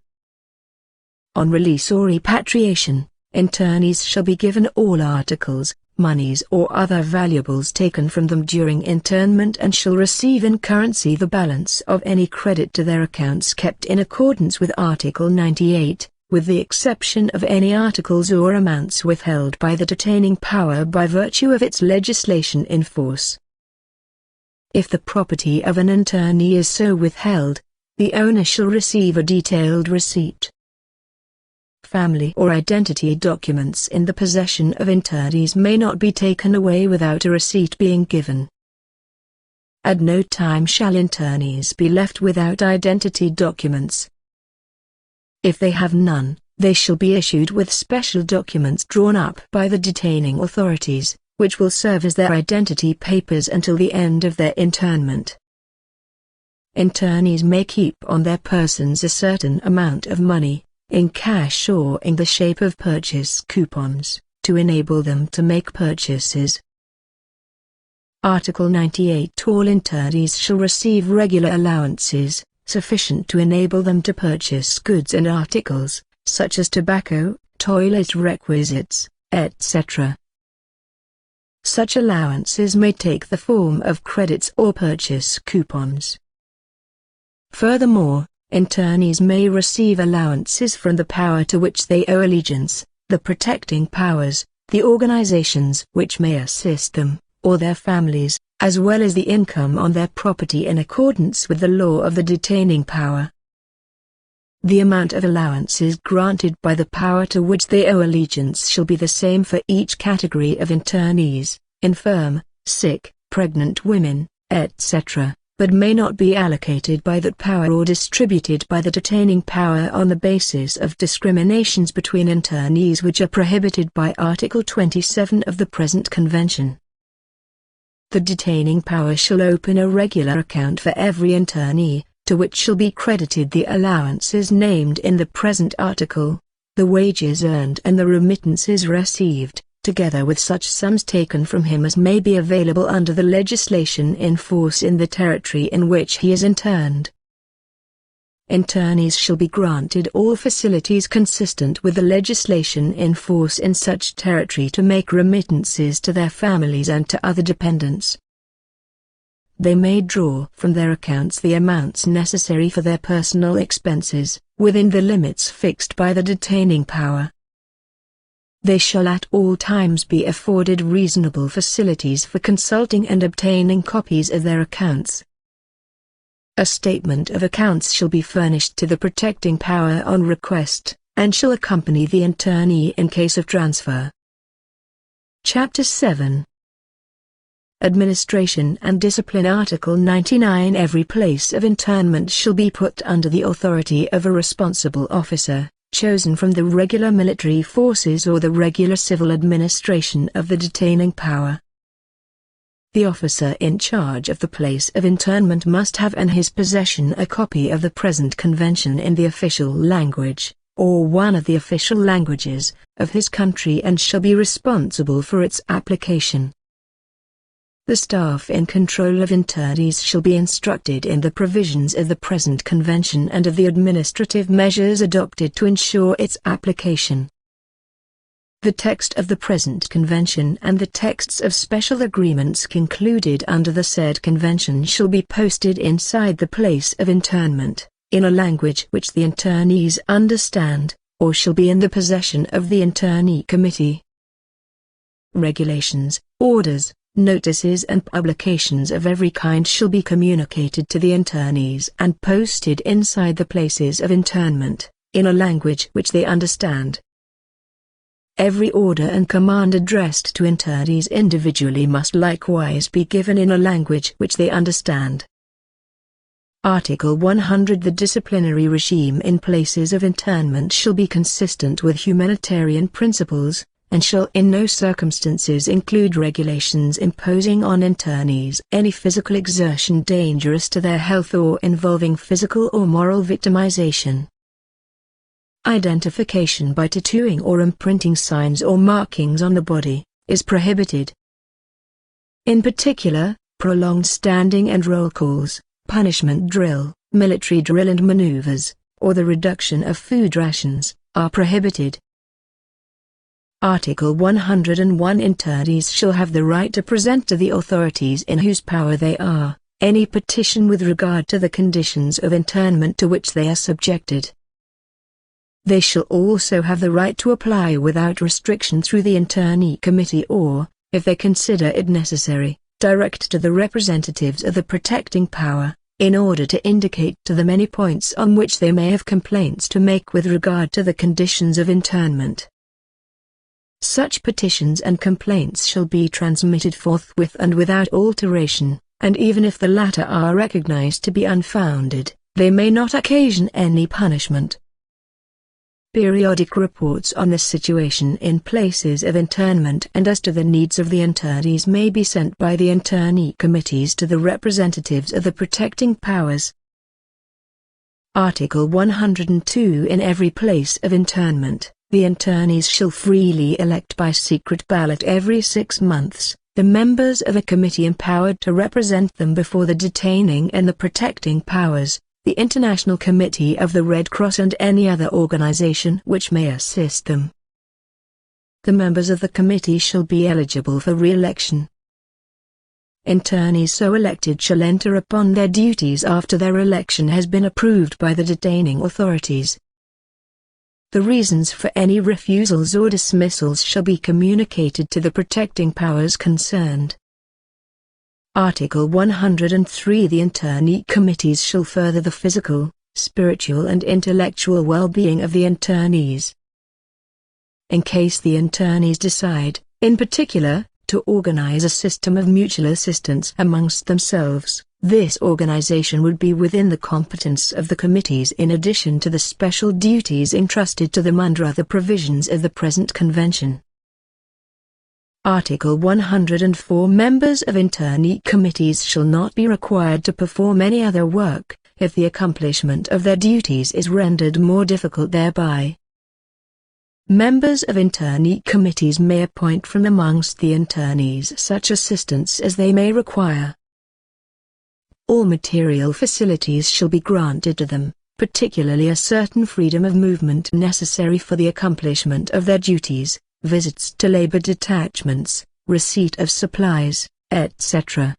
On release or repatriation, internees shall be given all articles, monies or other valuables taken from them during internment and shall receive in currency the balance of any credit to their accounts kept in accordance with Article 98, with the exception of any articles or amounts withheld by the detaining power by virtue of its legislation in force. If the property of an internee is so withheld, the owner shall receive a detailed receipt. Family or identity documents in the possession of internees may not be taken away without a receipt being given. At no time shall internees be left without identity documents. If they have none, they shall be issued with special documents drawn up by the detaining authorities, which will serve as their identity papers until the end of their internment. Internees may keep on their persons a certain amount of money, in cash or in the shape of purchase coupons, to enable them to make purchases. Article 98. All internees shall receive regular allowances, sufficient to enable them to purchase goods and articles, such as tobacco, toilet requisites, etc. Such allowances may take the form of credits or purchase coupons. Furthermore, internees may receive allowances from the power to which they owe allegiance, the protecting powers, the organizations which may assist them, or their families, as well as the income on their property in accordance with the law of the detaining power. The amount of allowances granted by the power to which they owe allegiance shall be the same for each category of internees, infirm, sick, pregnant women, etc., but may not be allocated by that power or distributed by the detaining power on the basis of discriminations between internees which are prohibited by Article 27 of the present Convention. The detaining power shall open a regular account for every internee, to which shall be credited the allowances named in the present article, the wages earned and the remittances received, together with such sums taken from him as may be available under the legislation in force in the territory in which he is interned. Internees shall be granted all facilities consistent with the legislation in force in such territory to make remittances to their families and to other dependents. They may draw from their accounts the amounts necessary for their personal expenses, within the limits fixed by the detaining power. They shall at all times be afforded reasonable facilities for consulting and obtaining copies of their accounts. A statement of accounts shall be furnished to the protecting power on request, and shall accompany the internee in case of transfer. Chapter 7. Administration and Discipline. Article 99. Every place of internment shall be put under the authority of a responsible officer, chosen from the regular military forces or the regular civil administration of the detaining power. The officer in charge of the place of internment must have in his possession a copy of the present convention in the official language, or one of the official languages, of his country and shall be responsible for its application. The staff in control of internees shall be instructed in the provisions of the present convention and of the administrative measures adopted to ensure its application. The text of the present convention and the texts of special agreements concluded under the said convention shall be posted inside the place of internment, in a language which the internees understand, or shall be in the possession of the internee committee. Regulations, orders, notices and publications of every kind shall be communicated to the internees and posted inside the places of internment, in a language which they understand. Every order and command addressed to internees individually must likewise be given in a language which they understand. Article 100. The disciplinary regime in places of internment shall be consistent with humanitarian principles, and shall in no circumstances include regulations imposing on internees any physical exertion dangerous to their health or involving physical or moral victimization. Identification by tattooing or imprinting signs or markings on the body is prohibited. In particular, prolonged standing and roll calls, punishment drill, military drill and maneuvers, or the reduction of food rations, are prohibited. Article 101. Internees shall have the right to present to the authorities in whose power they are, any petition with regard to the conditions of internment to which they are subjected. They shall also have the right to apply without restriction through the internee committee or, if they consider it necessary, direct to the representatives of the protecting power, in order to indicate to them any points on which they may have complaints to make with regard to the conditions of internment. Such petitions and complaints shall be transmitted forthwith and without alteration, and even if the latter are recognized to be unfounded, they may not occasion any punishment. Periodic reports on the situation in places of internment and as to the needs of the internees may be sent by the internee committees to the representatives of the protecting powers. Article 102. In every place of internment, the internees shall freely elect by secret ballot every 6 months, the members of a committee empowered to represent them before the detaining and the protecting powers, the International Committee of the Red Cross and any other organization which may assist them. The members of the committee shall be eligible for re-election. Internees so elected shall enter upon their duties after their election has been approved by the detaining authorities. The reasons for any refusals or dismissals shall be communicated to the protecting powers concerned. Article 103. The internee committees shall further the physical, spiritual and intellectual well-being of the internees. In case the internees decide, in particular, to organize a system of mutual assistance amongst themselves, this organization would be within the competence of the committees in addition to the special duties entrusted to them under other provisions of the present convention. Article 104. Members of internee committees shall not be required to perform any other work, if the accomplishment of their duties is rendered more difficult thereby. Members of internee committees may appoint from amongst the internees such assistance as they may require. All material facilities shall be granted to them, particularly a certain freedom of movement necessary for the accomplishment of their duties, visits to labor detachments, receipt of supplies, etc.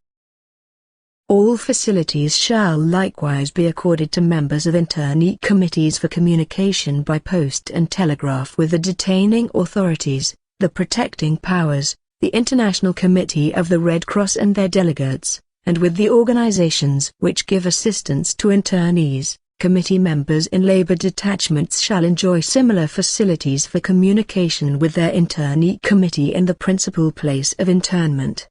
All facilities shall likewise be accorded to members of internee committees for communication by post and telegraph with the detaining authorities, the protecting powers, the International Committee of the Red Cross and their delegates, and with the organizations which give assistance to internees. Committee members in labor detachments shall enjoy similar facilities for communication with their internee committee in the principal place of internment.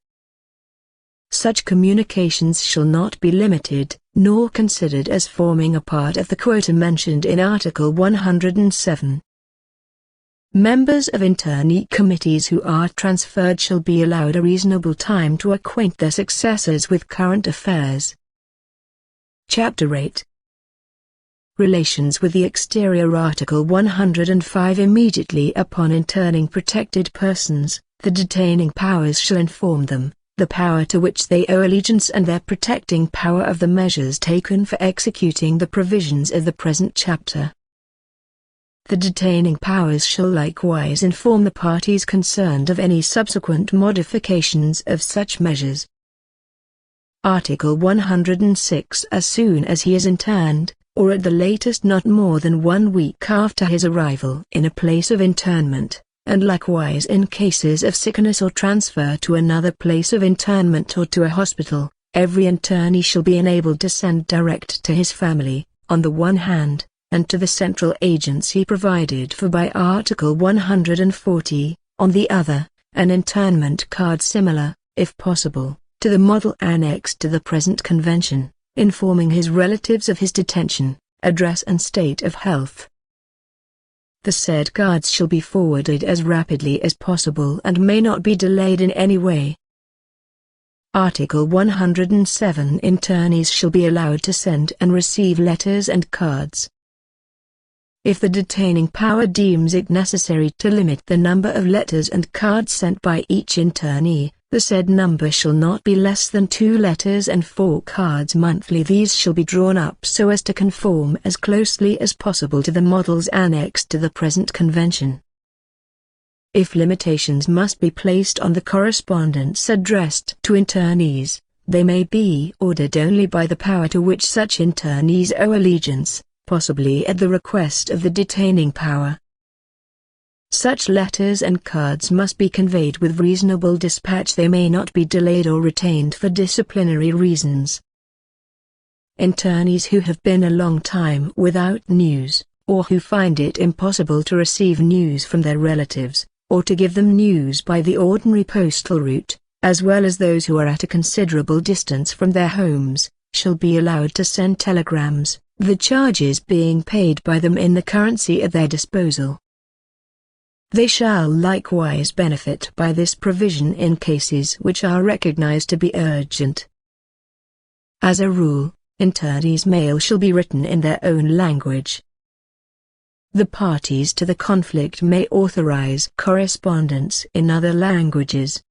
Such communications shall not be limited, nor considered as forming a part of the quota mentioned in Article 107. Members of internee committees who are transferred shall be allowed a reasonable time to acquaint their successors with current affairs. Chapter 8. Relations with the exterior. Article 105. Immediately upon interning protected persons, the detaining powers shall inform them, the power to which they owe allegiance and their protecting power of the measures taken for executing the provisions of the present chapter. The detaining powers shall likewise inform the parties concerned of any subsequent modifications of such measures. Article 106. As soon as he is interned, or at the latest not more than 1 week after his arrival in a place of internment, and likewise in cases of sickness or transfer to another place of internment or to a hospital, every internee shall be enabled to send direct to his family, on the one hand, and to the central agency provided for by Article 140, on the other, an internment card similar, if possible, to the model annexed to the present convention, informing his relatives of his detention, address and state of health. The said cards shall be forwarded as rapidly as possible and may not be delayed in any way. Article 107. Internees shall be allowed to send and receive letters and cards. If the detaining power deems it necessary to limit the number of letters and cards sent by each internee, the said number shall not be less than 2 letters and 4 cards monthly. These shall be drawn up so as to conform as closely as possible to the models annexed to the present convention. If limitations must be placed on the correspondence addressed to internees, they may be ordered only by the power to which such internees owe allegiance, possibly at the request of the detaining power. Such letters and cards must be conveyed with reasonable dispatch. They may not be delayed or retained for disciplinary reasons. Internees who have been a long time without news, or who find it impossible to receive news from their relatives, or to give them news by the ordinary postal route, as well as those who are at a considerable distance from their homes, shall be allowed to send telegrams, the charges being paid by them in the currency at their disposal. They shall likewise benefit by this provision in cases which are recognized to be urgent. As a rule, internees' mail shall be written in their own language. The parties to the conflict may authorize correspondence in other languages.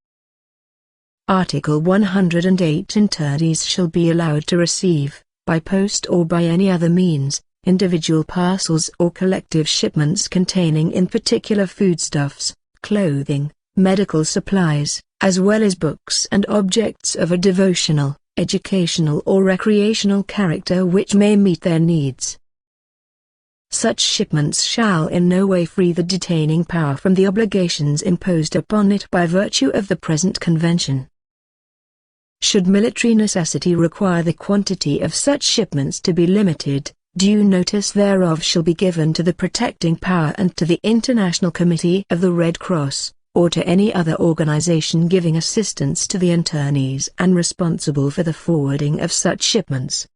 Article 108. Internees shall be allowed to receive, by post or by any other means, individual parcels or collective shipments containing in particular foodstuffs, clothing, medical supplies, as well as books and objects of a devotional, educational or recreational character which may meet their needs. Such shipments shall in no way free the detaining power from the obligations imposed upon it by virtue of the present convention. Should military necessity require the quantity of such shipments to be limited, due notice thereof shall be given to the protecting power and to the International Committee of the Red Cross, or to any other organization giving assistance to the internees and responsible for the forwarding of such shipments.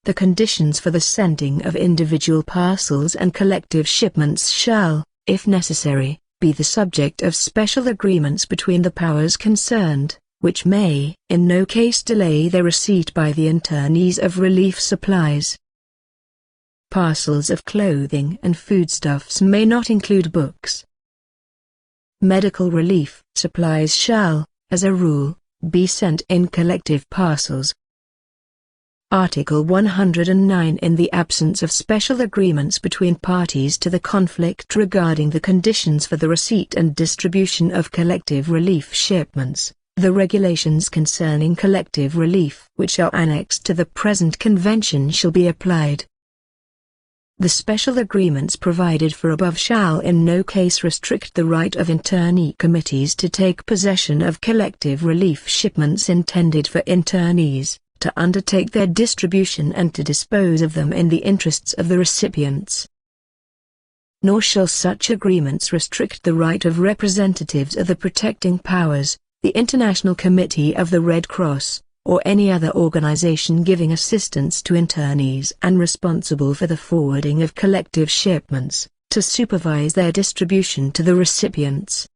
The conditions for the sending of individual parcels and collective shipments shall, if necessary, be the subject of special agreements between the powers concerned, which may in no case delay their receipt by the internees of relief supplies. Parcels of clothing and foodstuffs may not include books. Medical relief supplies shall, as a rule, be sent in collective parcels. Article 109. In the absence of special agreements between parties to the conflict regarding the conditions for the receipt and distribution of collective relief shipments, the regulations concerning collective relief which are annexed to the present convention shall be applied. The special agreements provided for above shall in no case restrict the right of internee committees to take possession of collective relief shipments intended for internees, to undertake their distribution and to dispose of them in the interests of the recipients. Nor shall such agreements restrict the right of representatives of the protecting powers, the International Committee of the Red Cross, or any other organization giving assistance to internees and responsible for the forwarding of collective shipments, to supervise their distribution to the recipients.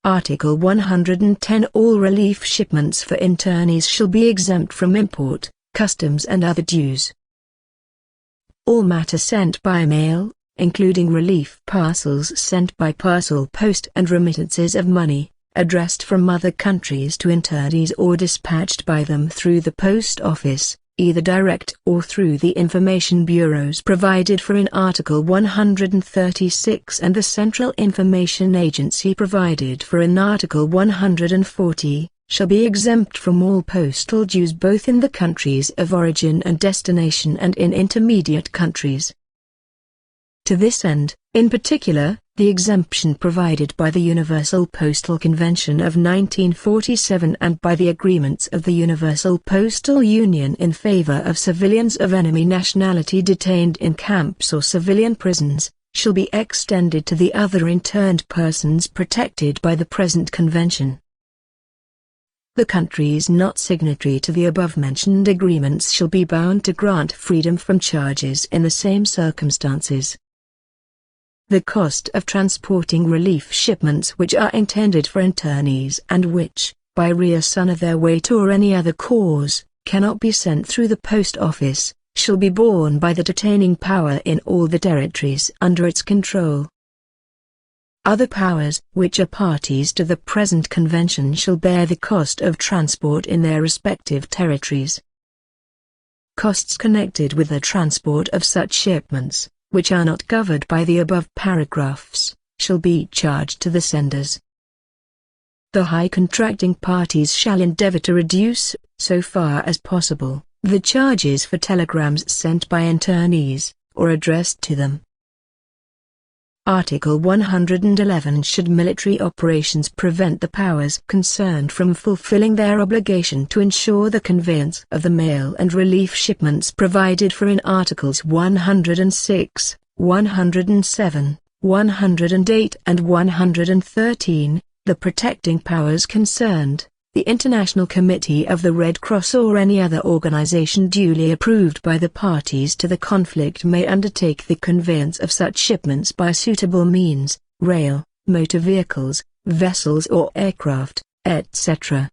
Article 110. All relief shipments for internees shall be exempt from import, customs and other dues. All matter sent by mail, including relief parcels sent by parcel post and remittances of money, addressed from other countries to internees or dispatched by them through the post office, either direct or through the information bureaus provided for in Article 136 and the Central Information Agency provided for in Article 140, shall be exempt from all postal dues both in the countries of origin and destination and in intermediate countries. To this end, in particular, the exemption provided by the Universal Postal Convention of 1947 and by the agreements of the Universal Postal Union in favor of civilians of enemy nationality detained in camps or civilian prisons, shall be extended to the other interned persons protected by the present convention. The countries not signatory to the above-mentioned agreements shall be bound to grant freedom from charges in the same circumstances. The cost of transporting relief shipments which are intended for internees and which, by reason of their weight or any other cause, cannot be sent through the post office, shall be borne by the detaining power in all the territories under its control. Other powers which are parties to the present convention shall bear the cost of transport in their respective territories. Costs connected with the transport of such shipments, which are not covered by the above paragraphs, shall be charged to the senders. The high contracting parties shall endeavor to reduce, so far as possible, the charges for telegrams sent by internees, or addressed to them. Article 111. Should military operations prevent the powers concerned from fulfilling their obligation to ensure the conveyance of the mail and relief shipments provided for in Articles 106, 107, 108 and 113, the protecting powers concerned, the International Committee of the Red Cross or any other organization duly approved by the parties to the conflict may undertake the conveyance of such shipments by suitable means, rail, motor vehicles, vessels or aircraft, etc.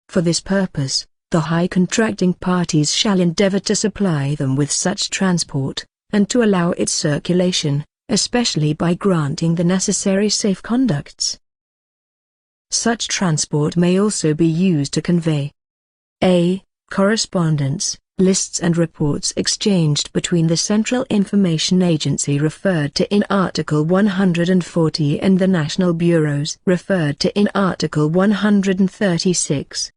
For this purpose, the high contracting parties shall endeavor to supply them with such transport, and to allow its circulation, especially by granting the necessary safe conducts. Such transport may also be used to convey a. correspondence, lists and reports exchanged between the Central Information Agency referred to in Article 140 and the national bureaus referred to in Article 136.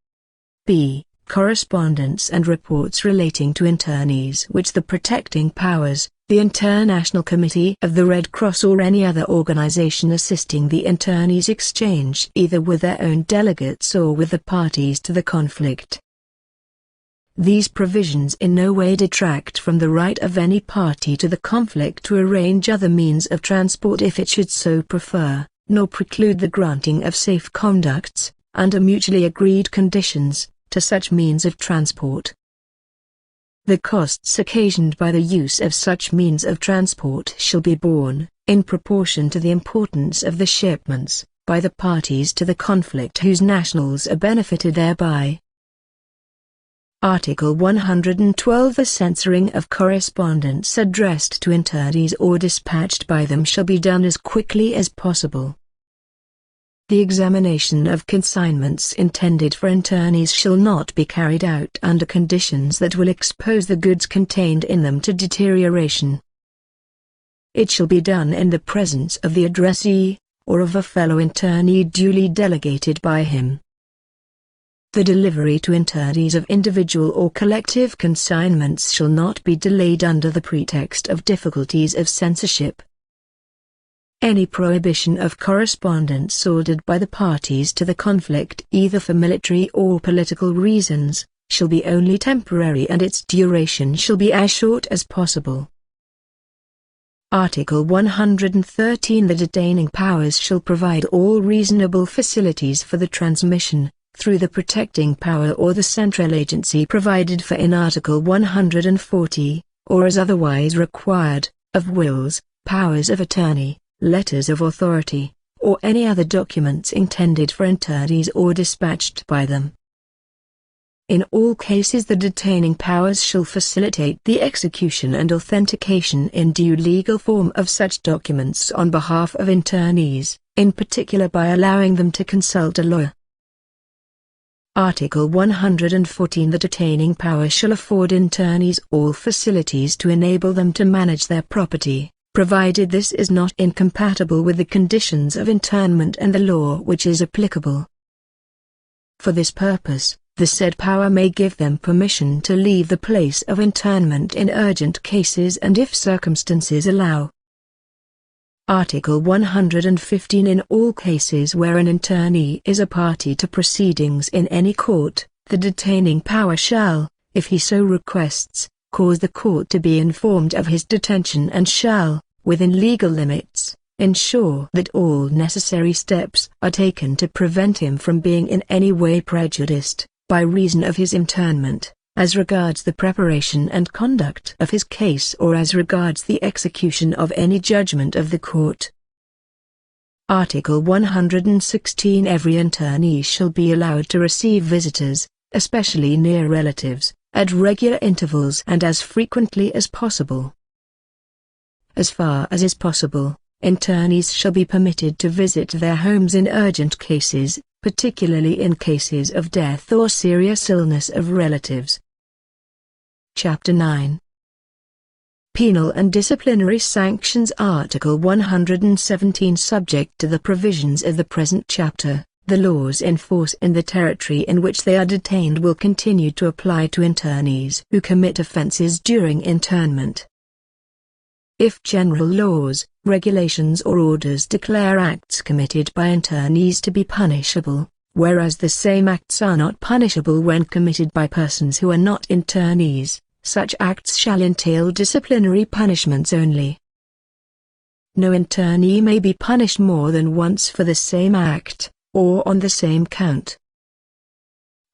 b. correspondence and reports relating to internees which the protecting powers, the International Committee of the Red Cross or any other organization assisting the internees exchange either with their own delegates or with the parties to the conflict. These provisions in no way detract from the right of any party to the conflict to arrange other means of transport if it should so prefer, nor preclude the granting of safe conducts, under mutually agreed conditions, to such means of transport. The costs occasioned by the use of such means of transport shall be borne, in proportion to the importance of the shipments, by the parties to the conflict whose nationals are benefited thereby. Article 112. The censoring of correspondence addressed to internees or dispatched by them shall be done as quickly as possible. The examination of consignments intended for internees shall not be carried out under conditions that will expose the goods contained in them to deterioration. It shall be done in the presence of the addressee, or of a fellow internee duly delegated by him. The delivery to internees of individual or collective consignments shall not be delayed under the pretext of difficulties of censorship. Any prohibition of correspondence ordered by the parties to the conflict either for military or political reasons, shall be only temporary and its duration shall be as short as possible. Article 113. The detaining powers shall provide all reasonable facilities for the transmission, through the protecting power or the central agency provided for in Article 140, or as otherwise required, of wills, powers of attorney, letters of authority, or any other documents intended for internees or dispatched by them. In all cases the detaining powers shall facilitate the execution and authentication in due legal form of such documents on behalf of internees, in particular by allowing them to consult a lawyer. Article 114. The detaining power shall afford internees all facilities to enable them to manage their property, provided this is not incompatible with the conditions of internment and the law which is applicable. For this purpose, the said power may give them permission to leave the place of internment in urgent cases and if circumstances allow. Article 115. In all cases where an internee is a party to proceedings in any court, the detaining power shall, if he so requests, cause the court to be informed of his detention and shall, within legal limits, ensure that all necessary steps are taken to prevent him from being in any way prejudiced, by reason of his internment, as regards the preparation and conduct of his case or as regards the execution of any judgment of the court. Article 116. Every internee shall be allowed to receive visitors, especially near relatives, at regular intervals and as frequently as possible. As far as is possible, internees shall be permitted to visit their homes in urgent cases, particularly in cases of death or serious illness of relatives. Chapter 9. Penal and disciplinary sanctions. Article 117. Subject to the provisions of the present chapter, the laws in force in the territory in which they are detained will continue to apply to internees who commit offences during internment. if general laws, regulations or orders declare acts committed by internees to be punishable, whereas the same acts are not punishable when committed by persons who are not internees, such acts shall entail disciplinary punishments only. No internee may be punished more than once for the same act, or on the same count.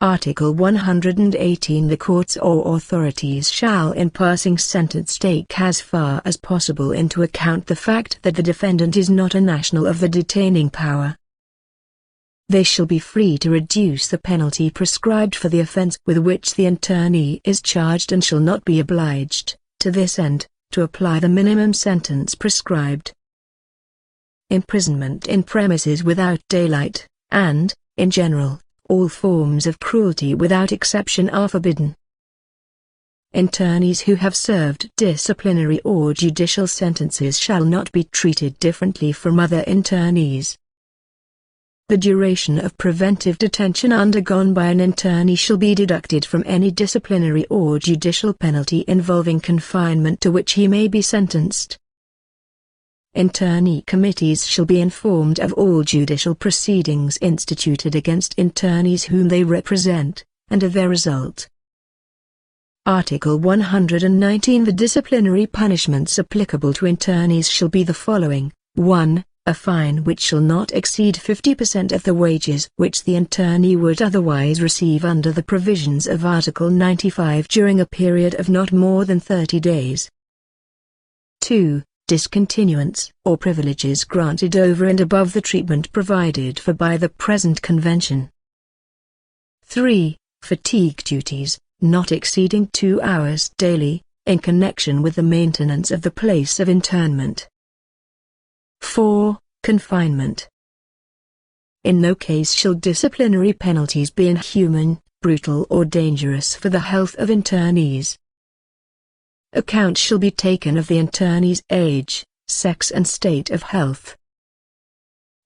Article 118. The courts or authorities shall in passing sentence take as far as possible into account the fact that the defendant is not a national of the detaining power. They shall be free to reduce the penalty prescribed for the offence with which the internee is charged and shall not be obliged, to this end, to apply the minimum sentence prescribed. Imprisonment in premises without daylight, and, in general, all forms of cruelty without exception are forbidden. Internees who have served disciplinary or judicial sentences shall not be treated differently from other internees. The duration of preventive detention undergone by an internee shall be deducted from any disciplinary or judicial penalty involving confinement to which he may be sentenced. Internee committees shall be informed of all judicial proceedings instituted against internees whom they represent, and of their result. Article 119. The disciplinary punishments applicable to internees shall be the following: 1. A fine which shall not exceed 50% of the wages which the internee would otherwise receive under the provisions of Article 95 during a period of not more than 30 days. 2. Discontinuance or privileges granted over and above the treatment provided for by the present convention. 3. Fatigue duties, not exceeding 2 hours daily, in connection with the maintenance of the place of internment. 4. Confinement. In no case shall disciplinary penalties be inhuman, brutal or dangerous for the health of internees. Account shall be taken of the internee's age, sex and state of health.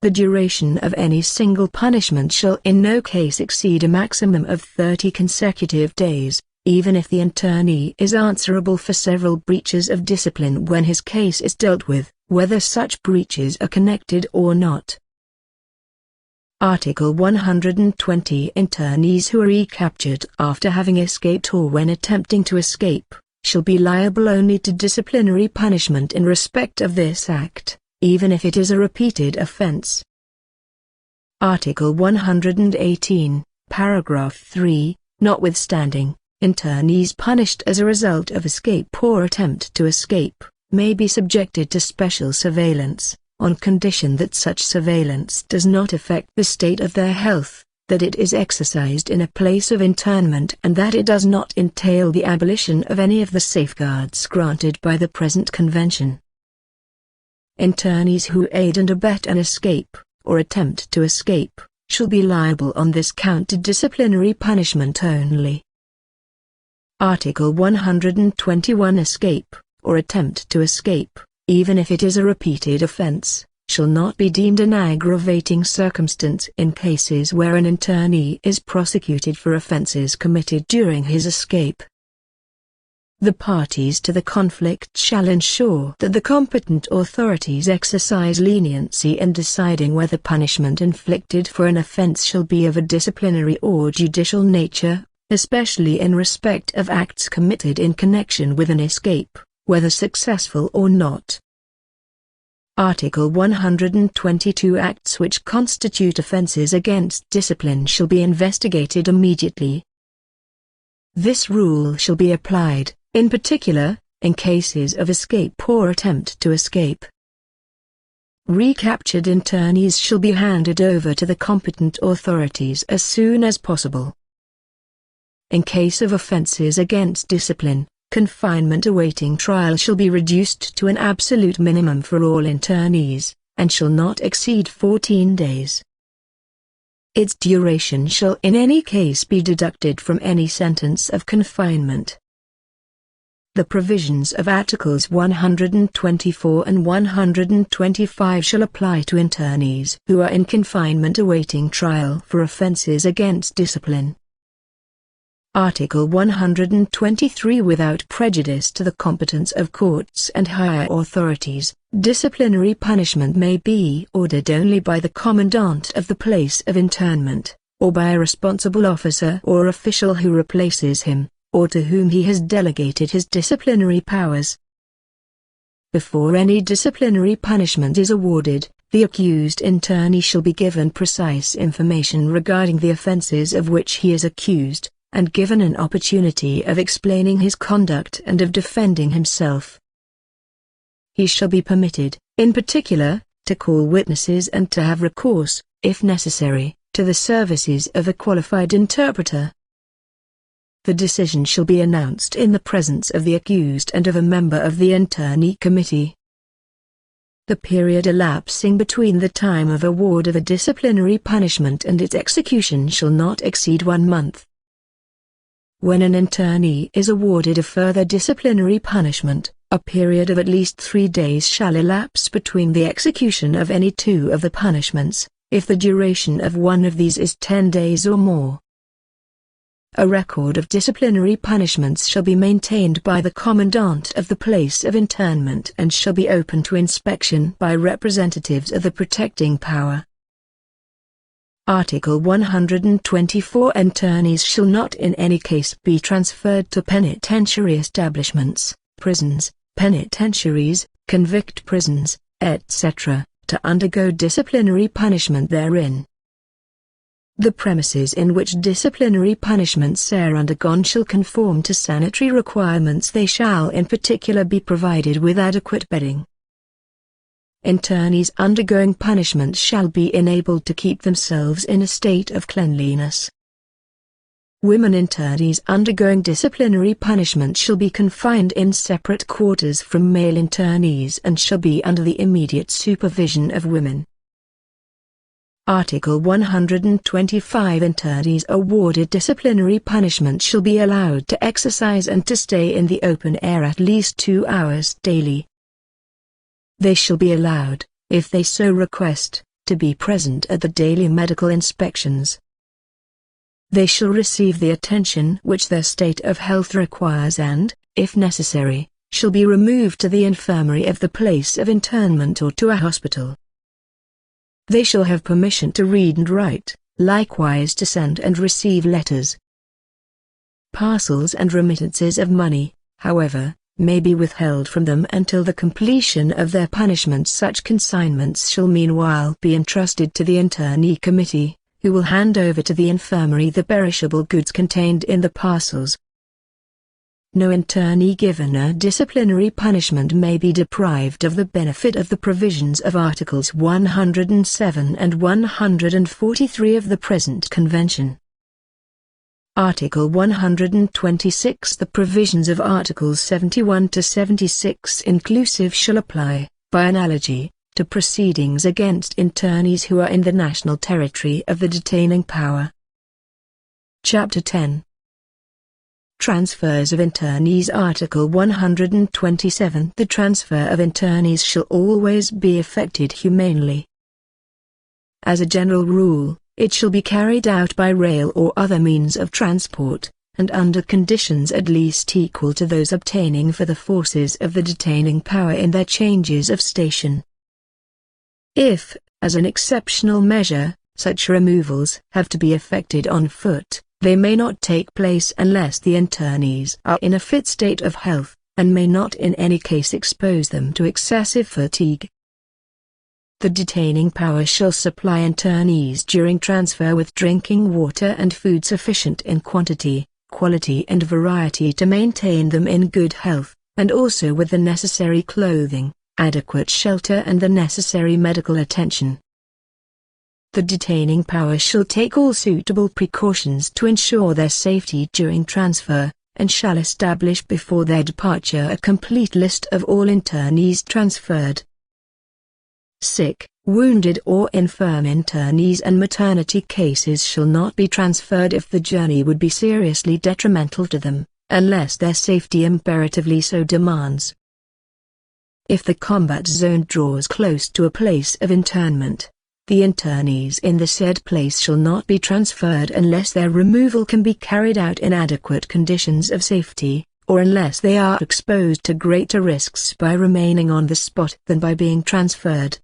The duration of any single punishment shall in no case exceed a maximum of 30 consecutive days, even if the internee is answerable for several breaches of discipline when his case is dealt with, whether such breaches are connected or not. Article 120. Internees who are recaptured after having escaped or when attempting to escape, shall be liable only to disciplinary punishment in respect of this act, even if it is a repeated offense. Article 118, paragraph 3, notwithstanding, internees punished as a result of escape or attempt to escape, may be subjected to special surveillance, on condition that such surveillance does not affect the state of their health, that it is exercised in a place of internment and that it does not entail the abolition of any of the safeguards granted by the present convention. Internees who aid and abet an escape, or attempt to escape, shall be liable on this count to disciplinary punishment only. Article 121. Escape, or attempt to escape, even if it is a repeated offense, shall not be deemed an aggravating circumstance in cases where an internee is prosecuted for offenses committed during his escape. The parties to the conflict shall ensure that the competent authorities exercise leniency in deciding whether punishment inflicted for an offense shall be of a disciplinary or judicial nature, especially in respect of acts committed in connection with an escape, whether successful or not. Article 122. Acts which constitute offences against discipline shall be investigated immediately. This rule shall be applied, in particular, in cases of escape or attempt to escape. Recaptured internees shall be handed over to the competent authorities as soon as possible. In case of offences against discipline, confinement awaiting trial shall be reduced to an absolute minimum for all internees, and shall not exceed 14 days. Its duration shall in any case be deducted from any sentence of confinement. The provisions of Articles 124 and 125 shall apply to internees who are in confinement awaiting trial for offences against discipline. Article 123. Without prejudice to the competence of courts and higher authorities, disciplinary punishment may be ordered only by the commandant of the place of internment, or by a responsible officer or official who replaces him, or to whom he has delegated his disciplinary powers. Before any disciplinary punishment is awarded, the accused internee shall be given precise information regarding the offences of which he is accused, and given an opportunity of explaining his conduct and of defending himself. He shall be permitted, in particular, to call witnesses and to have recourse, if necessary, to the services of a qualified interpreter. The decision shall be announced in the presence of the accused and of a member of the internee committee. The period elapsing between the time of award of a disciplinary punishment and its execution shall not exceed 1 month. When an internee is awarded a further disciplinary punishment, a period of at least 3 days shall elapse between the execution of any 2 of the punishments, if the duration of one of these is 10 days or more. A record of disciplinary punishments shall be maintained by the commandant of the place of internment and shall be open to inspection by representatives of the protecting power. Article 124. Internees shall not in any case be transferred to penitentiary establishments, prisons, penitentiaries, convict prisons, etc., to undergo disciplinary punishment therein. The premises in which disciplinary punishments are undergone shall conform to sanitary requirements. They shall in particular be provided with adequate bedding. Internees undergoing punishment shall be enabled to keep themselves in a state of cleanliness. Women internees undergoing disciplinary punishment shall be confined in separate quarters from male internees and shall be under the immediate supervision of women. Article 125. Internees awarded disciplinary punishment shall be allowed to exercise and to stay in the open air at least 2 hours daily. They shall be allowed, if they so request, to be present at the daily medical inspections. They shall receive the attention which their state of health requires and, if necessary, shall be removed to the infirmary of the place of internment or to a hospital. They shall have permission to read and write, likewise to send and receive letters. Parcels and remittances of money, however, may be withheld from them until the completion of their punishment. Such consignments shall meanwhile be entrusted to the internee committee, who will hand over to the infirmary the perishable goods contained in the parcels. No internee given a disciplinary punishment may be deprived of the benefit of the provisions of Articles 107 and 143 of the present Convention. Article 126. The provisions of Articles 71 to 76 inclusive shall apply, by analogy, to proceedings against internees who are in the national territory of the detaining power. Chapter 10. Transfers of internees. Article 127. The transfer of internees shall always be effected humanely. As a general rule, it shall be carried out by rail or other means of transport, and under conditions at least equal to those obtaining for the forces of the detaining power in their changes of station. If, as an exceptional measure, such removals have to be effected on foot, they may not take place unless the internees are in a fit state of health, and may not in any case expose them to excessive fatigue. The detaining power shall supply internees during transfer with drinking water and food sufficient in quantity, quality and variety to maintain them in good health, and also with the necessary clothing, adequate shelter and the necessary medical attention. The detaining power shall take all suitable precautions to ensure their safety during transfer, and shall establish before their departure a complete list of all internees transferred. Sick, wounded or infirm internees and maternity cases shall not be transferred if the journey would be seriously detrimental to them, unless their safety imperatively so demands. If the combat zone draws close to a place of internment, The internees in the said place shall not be transferred unless their removal can be carried out in adequate conditions of safety, or unless they are exposed to greater risks by remaining on the spot than by being transferred.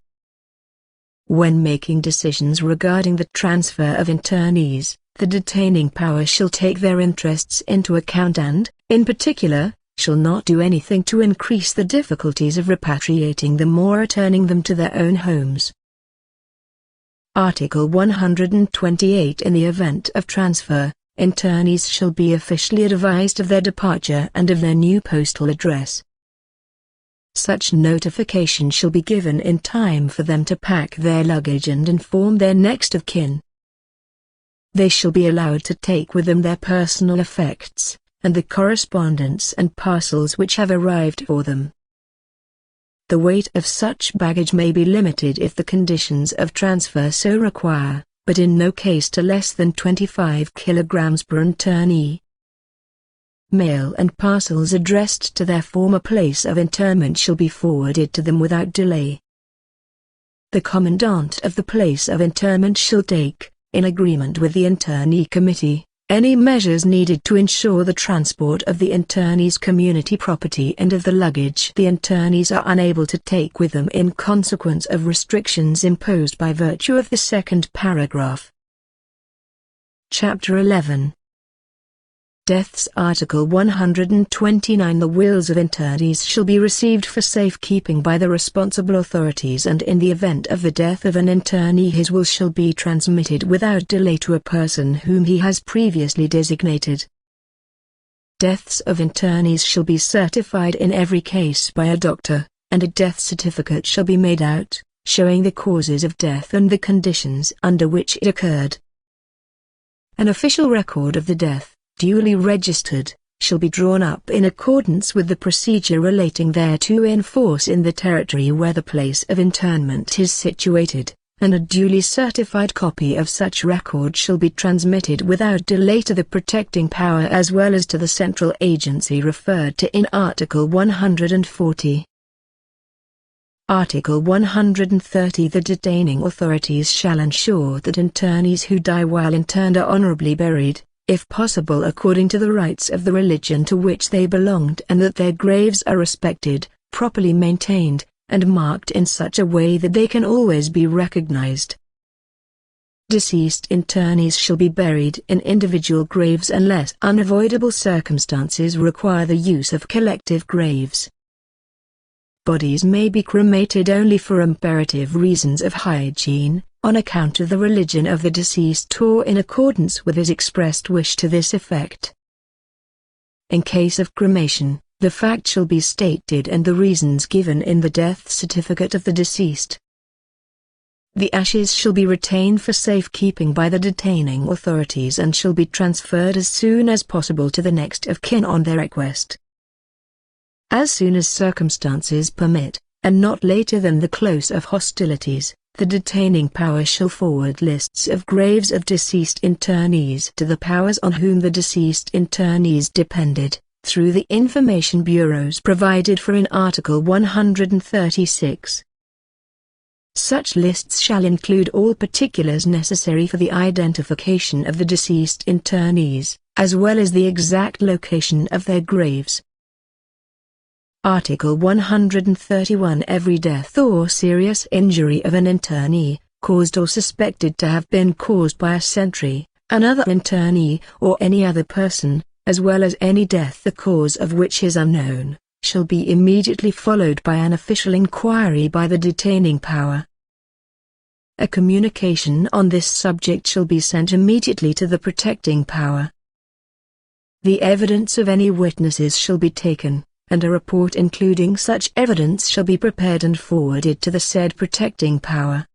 When making decisions regarding the transfer of internees, the detaining power shall take their interests into account and, in particular, shall not do anything to increase the difficulties of repatriating them or returning them to their own homes. Article 128. In the event of transfer, internees shall be officially advised of their departure and of their new postal address. Such notification shall be given in time for them to pack their luggage and inform their next of kin. They shall be allowed to take with them their personal effects, and the correspondence and parcels which have arrived for them. The weight of such baggage may be limited if the conditions of transfer so require, but in no case to less than 25 kilograms per internee. Mail and parcels addressed to their former place of interment shall be forwarded to them without delay. The commandant of the place of interment shall take, in agreement with the internee committee, any measures needed to ensure the transport of the internee's community property and of the luggage the internees are unable to take with them in consequence of restrictions imposed by virtue of the second paragraph. Chapter 11. Deaths. Article 129. The wills of internees shall be received for safekeeping by the responsible authorities, and in the event of the death of an internee his will shall be transmitted without delay to a person whom he has previously designated. Deaths of internees shall be certified in every case by a doctor, and a death certificate shall be made out, showing the causes of death and the conditions under which it occurred. An official record of the death, duly registered, shall be drawn up in accordance with the procedure relating thereto in force in the territory where the place of interment is situated, and a duly certified copy of such record shall be transmitted without delay to the protecting power as well as to the central agency referred to in Article 140. Article 130. The detaining authorities shall ensure that internees who die while interned are honorably buried, if possible according to the rites of the religion to which they belonged, and that their graves are respected, properly maintained, and marked in such a way that they can always be recognized. Deceased internees shall be buried in individual graves unless unavoidable circumstances require the use of collective graves. Bodies may be cremated only for imperative reasons of hygiene, on account of the religion of the deceased or in accordance with his expressed wish to this effect. In case of cremation, the fact shall be stated and the reasons given in the death certificate of the deceased. The ashes shall be retained for safekeeping by the detaining authorities and shall be transferred as soon as possible to the next of kin on their request. As soon as circumstances permit, and not later than the close of hostilities, the detaining power shall forward lists of graves of deceased internees to the powers on whom the deceased internees depended, through the information bureaus provided for in Article 136. Such lists shall include all particulars necessary for the identification of the deceased internees, as well as the exact location of their graves. Article 131. Every death or serious injury of an internee, caused or suspected to have been caused by a sentry, another internee, or any other person, as well as any death the cause of which is unknown, shall be immediately followed by an official inquiry by the detaining power. A communication on this subject shall be sent immediately to the protecting power. The evidence of any witnesses shall be taken, and a report including such evidence shall be prepared and forwarded to the said protecting power.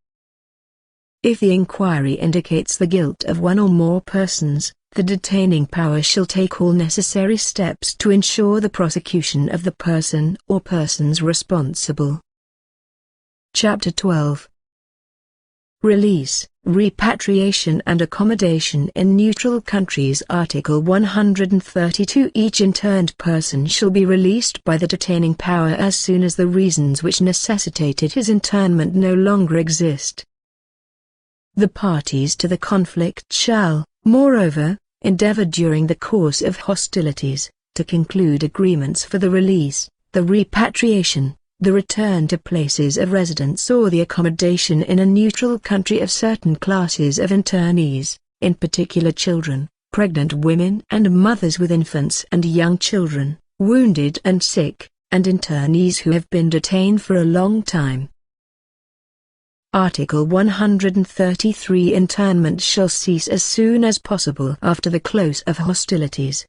If the inquiry indicates the guilt of one or more persons, the detaining power shall take all necessary steps to ensure the prosecution of the person or persons responsible. Chapter 12. Release, repatriation and accommodation in neutral countries. Article 132. Each interned person shall be released by the detaining power as soon as the reasons which necessitated his internment no longer exist. The parties to the conflict shall, moreover, endeavor during the course of hostilities, to conclude agreements for the release, the repatriation, the return to places of residence or the accommodation in a neutral country of certain classes of internees, in particular children, pregnant women and mothers with infants and young children, wounded and sick, and internees who have been detained for a long time. Article 133 Internment shall cease as soon as possible after the close of hostilities.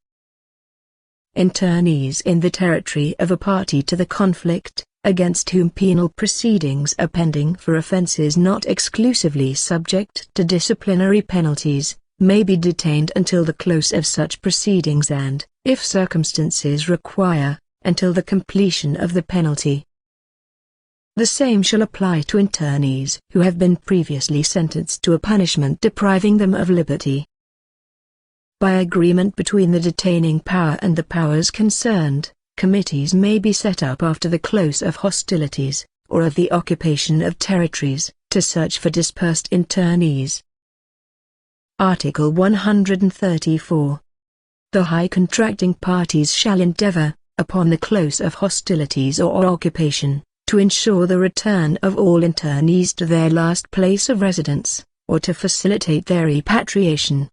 Internees in the territory of a party to the conflict, against whom penal proceedings are pending for offences not exclusively subject to disciplinary penalties, may be detained until the close of such proceedings and, if circumstances require, until the completion of the penalty. The same shall apply to internees who have been previously sentenced to a punishment depriving them of liberty. By agreement between the detaining power and the powers concerned, committees may be set up after the close of hostilities, or of the occupation of territories, to search for dispersed internees. Article 134. The high contracting parties shall endeavor, upon the close of hostilities or occupation, to ensure the return of all internees to their last place of residence, or to facilitate their repatriation.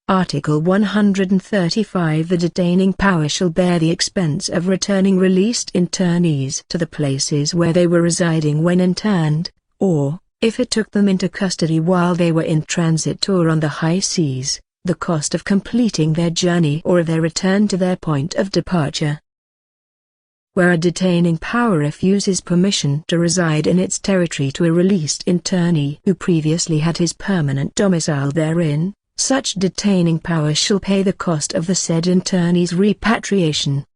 Article 135 The detaining power shall bear the expense of returning released internees to the places where they were residing when interned, or, if it took them into custody while they were in transit or on the high seas, the cost of completing their journey or of their return to their point of departure. Where a detaining power refuses permission to reside in its territory to a released internee who previously had his permanent domicile therein, such detaining power shall pay the cost of the said internee's repatriation.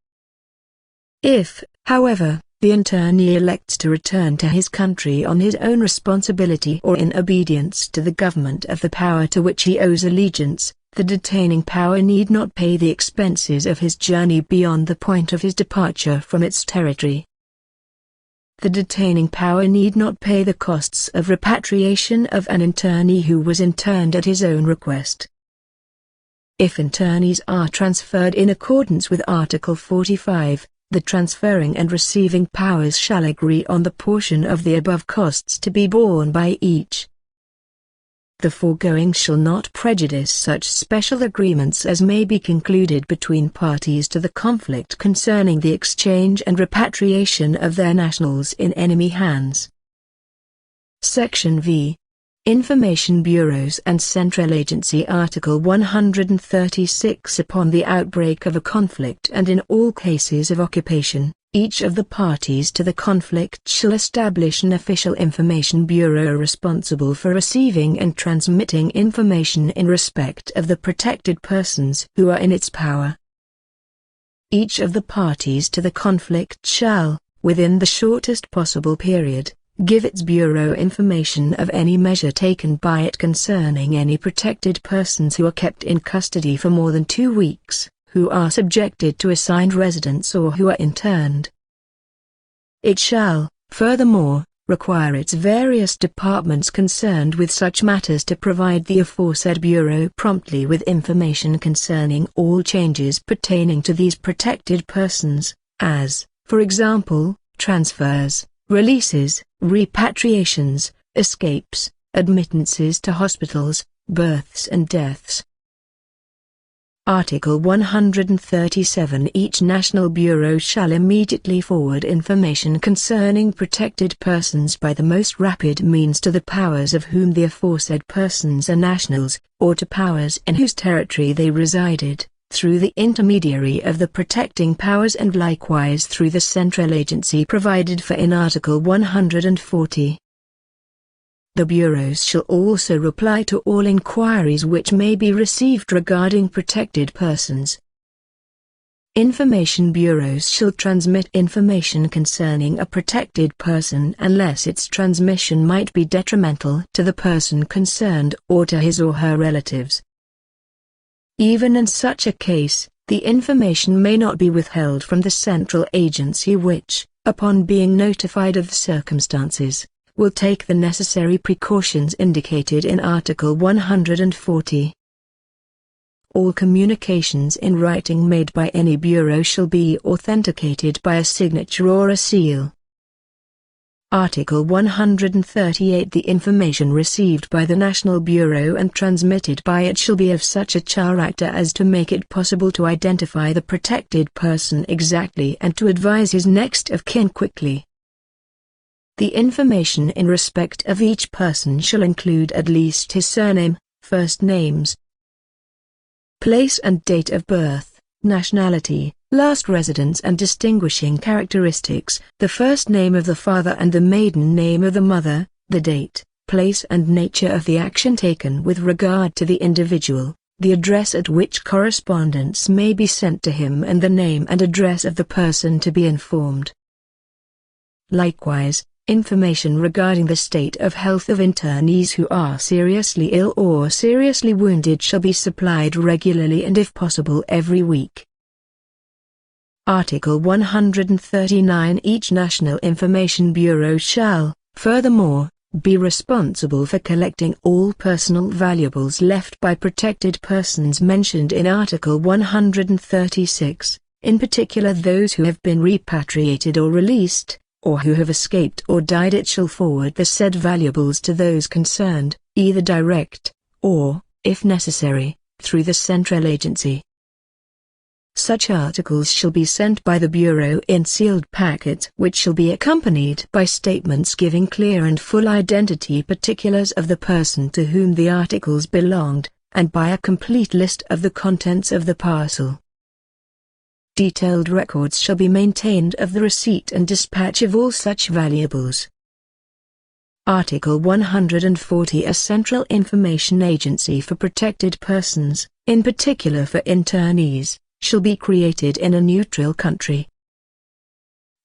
If, however, the internee elects to return to his country on his own responsibility or in obedience to the government of the power to which he owes allegiance, the detaining power need not pay the expenses of his journey beyond the point of his departure from its territory. The detaining power need not pay the costs of repatriation of an internee who was interned at his own request. If internees are transferred in accordance with Article 45, the transferring and receiving powers shall agree on the portion of the above costs to be borne by each. The foregoing shall not prejudice such special agreements as may be concluded between parties to the conflict concerning the exchange and repatriation of their nationals in enemy hands. Section V. Information Bureaus and Central Agency Article 136 Upon the outbreak of a conflict and in all cases of occupation, each of the parties to the conflict shall establish an official information bureau responsible for receiving and transmitting information in respect of the protected persons who are in its power. Each of the parties to the conflict shall, within the shortest possible period, give its bureau information of any measure taken by it concerning any protected persons who are kept in custody for more than 2 weeks, who are subjected to assigned residence or who are interned. It shall, furthermore, require its various departments concerned with such matters to provide the aforesaid Bureau promptly with information concerning all changes pertaining to these protected persons, as, for example, transfers, releases, repatriations, escapes, admittances to hospitals, births and deaths. Article 137 Each national bureau shall immediately forward information concerning protected persons by the most rapid means to the powers of whom the aforesaid persons are nationals, or to powers in whose territory they resided, through the intermediary of the protecting powers and likewise through the central agency provided for in Article 140. The bureaus shall also reply to all inquiries which may be received regarding protected persons. Information bureaus shall transmit information concerning a protected person unless its transmission might be detrimental to the person concerned or to his or her relatives. Even in such a case, the information may not be withheld from the central agency which, upon being notified of the circumstances, will take the necessary precautions indicated in Article 140. All communications in writing made by any bureau shall be authenticated by a signature or a seal. Article 138. The information received by the National Bureau and transmitted by it shall be of such a character as to make it possible to identify the protected person exactly and to advise his next of kin quickly. The information in respect of each person shall include at least his surname, first names, place and date of birth, nationality, last residence and distinguishing characteristics, the first name of the father and the maiden name of the mother, the date, place and nature of the action taken with regard to the individual, the address at which correspondence may be sent to him and the name and address of the person to be informed. Likewise, information regarding the state of health of internees who are seriously ill or seriously wounded shall be supplied regularly and if possible every week. Article 139. Each National Information Bureau shall, furthermore, be responsible for collecting all personal valuables left by protected persons mentioned in Article 136, in particular those who have been repatriated or released, or who have escaped or died. It shall forward the said valuables to those concerned, either direct, or, if necessary, through the central agency. Such articles shall be sent by the Bureau in sealed packets which shall be accompanied by statements giving clear and full identity particulars of the person to whom the articles belonged, and by a complete list of the contents of the parcel. Detailed records shall be maintained of the receipt and dispatch of all such valuables. Article 140. A central information agency for protected persons, in particular for internees, shall be created in a neutral country.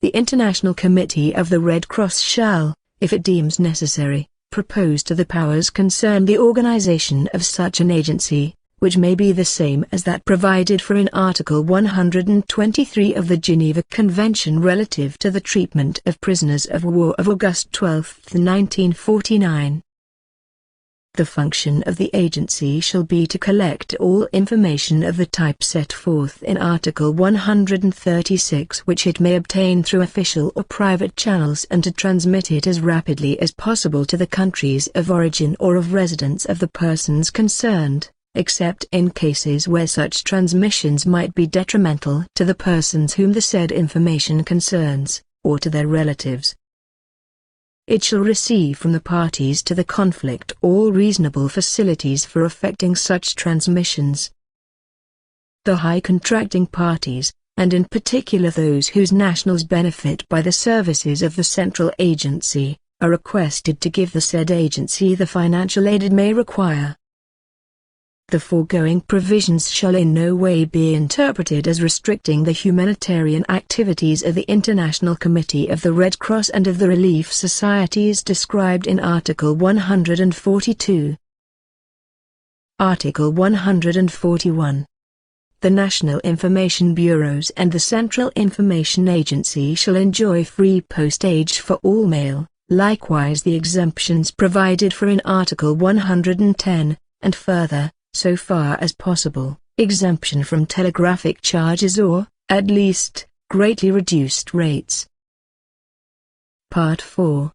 The International Committee of the Red Cross shall, if it deems necessary, propose to the powers concerned the organization of such an agency, which may be the same as that provided for in Article 123 of the Geneva Convention relative to the treatment of prisoners of war of August 12, 1949. The function of the agency shall be to collect all information of the type set forth in Article 136 which it may obtain through official or private channels and to transmit it as rapidly as possible to the countries of origin or of residence of the persons concerned, except in cases where such transmissions might be detrimental to the persons whom the said information concerns, or to their relatives. It shall receive from the parties to the conflict all reasonable facilities for effecting such transmissions. The high contracting parties, and in particular those whose nationals benefit by the services of the central agency, are requested to give the said agency the financial aid it may require. The foregoing provisions shall in no way be interpreted as restricting the humanitarian activities of the International Committee of the Red Cross and of the relief societies described in Article 142. Article 141. The National Information Bureaus and the Central Information Agency shall enjoy free postage for all mail, likewise the exemptions provided for in Article 110, and further, so far as possible, exemption from telegraphic charges or, at least, greatly reduced rates. Part 4.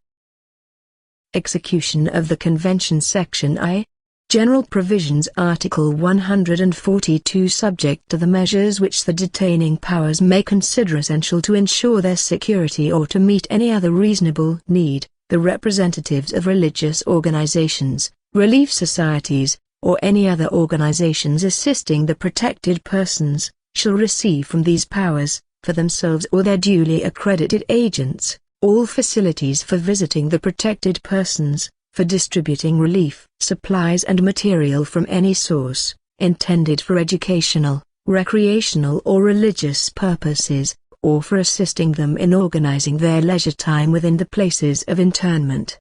Execution of the Convention. Section I. General Provisions. Article 142. Subject to the measures which the detaining powers may consider essential to ensure their security or to meet any other reasonable need, the representatives of religious organizations, relief societies, or any other organizations assisting the protected persons, shall receive from these powers, for themselves or their duly accredited agents, all facilities for visiting the protected persons, for distributing relief, supplies and material from any source, intended for educational, recreational or religious purposes, or for assisting them in organizing their leisure time within the places of internment.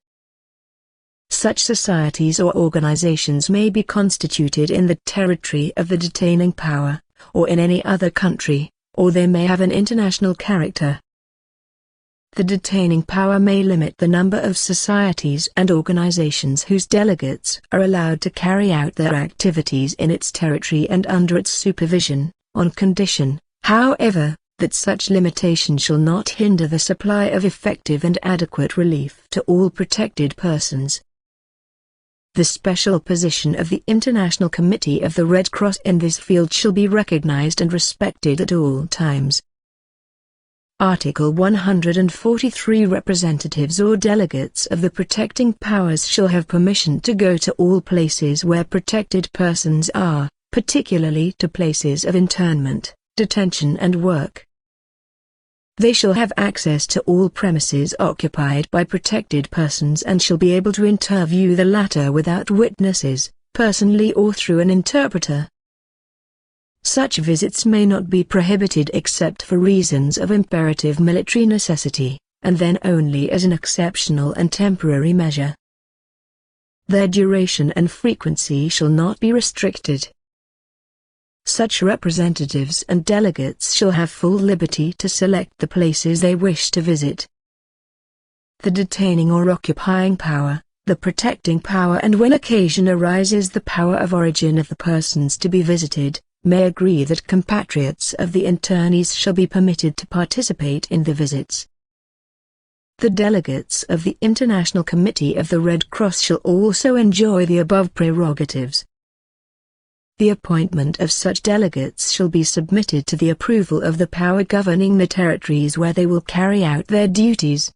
Such societies or organizations may be constituted in the territory of the detaining power, or in any other country, or they may have an international character. The detaining power may limit the number of societies and organizations whose delegates are allowed to carry out their activities in its territory and under its supervision, on condition, however, that such limitation shall not hinder the supply of effective and adequate relief to all protected persons. The special position of the International Committee of the Red Cross in this field shall be recognized and respected at all times. Article 143 Representatives or delegates of the protecting powers shall have permission to go to all places where protected persons are, particularly to places of internment, detention and work. They shall have access to all premises occupied by protected persons and shall be able to interview the latter without witnesses, personally or through an interpreter. Such visits may not be prohibited except for reasons of imperative military necessity, and then only as an exceptional and temporary measure. Their duration and frequency shall not be restricted. Such representatives and delegates shall have full liberty to select the places they wish to visit. The detaining or occupying power, the protecting power and when occasion arises the power of origin of the persons to be visited, may agree that compatriots of the internees shall be permitted to participate in the visits. The delegates of the International Committee of the Red Cross shall also enjoy the above prerogatives. The appointment of such delegates shall be submitted to the approval of the power governing the territories where they will carry out their duties.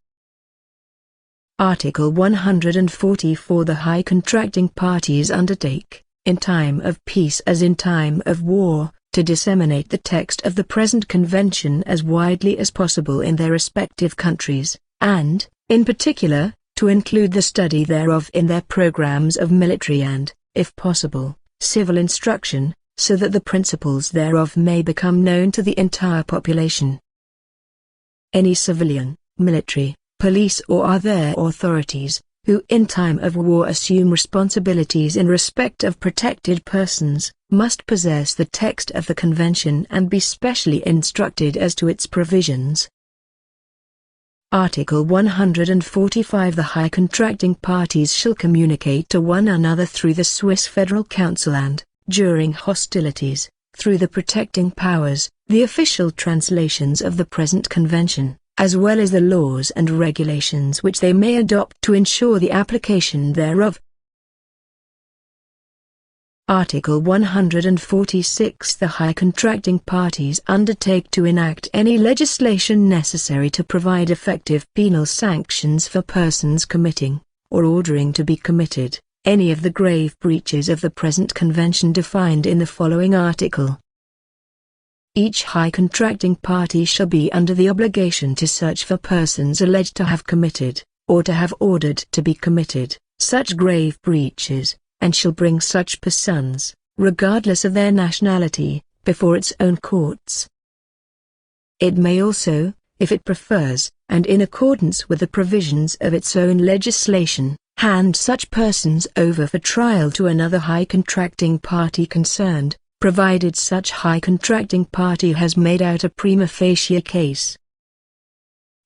Article 144 The high contracting parties undertake, in time of peace as in time of war, to disseminate the text of the present convention as widely as possible in their respective countries, and, in particular, to include the study thereof in their programs of military and, if possible, civil instruction, so that the principles thereof may become known to the entire population. Any civilian, military, police or other authorities, who in time of war assume responsibilities in respect of protected persons, must possess the text of the convention and be specially instructed as to its provisions. Article 145 The high contracting parties shall communicate to one another through the Swiss Federal Council and, during hostilities, through the protecting powers, the official translations of the present convention, as well as the laws and regulations which they may adopt to ensure the application thereof. Article 146 The high contracting parties undertake to enact any legislation necessary to provide effective penal sanctions for persons committing, or ordering to be committed, any of the grave breaches of the present convention defined in the following article. Each high contracting party shall be under the obligation to search for persons alleged to have committed, or to have ordered to be committed, such grave breaches, and shall bring such persons, regardless of their nationality, before its own courts. It may also, if it prefers, and in accordance with the provisions of its own legislation, hand such persons over for trial to another high contracting party concerned, provided such high contracting party has made out a prima facie case.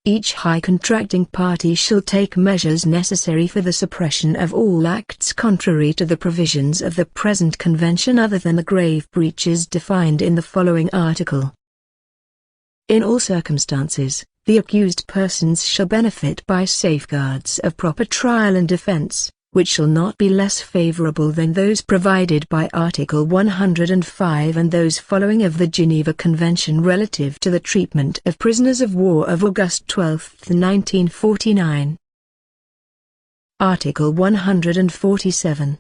Each high contracting party shall take measures necessary for the suppression of all acts contrary to the provisions of the present convention other than the grave breaches defined in the following article. In all circumstances, the accused persons shall benefit by safeguards of proper trial and defense, which shall not be less favorable than those provided by Article 105 and those following of the Geneva Convention relative to the treatment of prisoners of war of August 12, 1949. Article 147.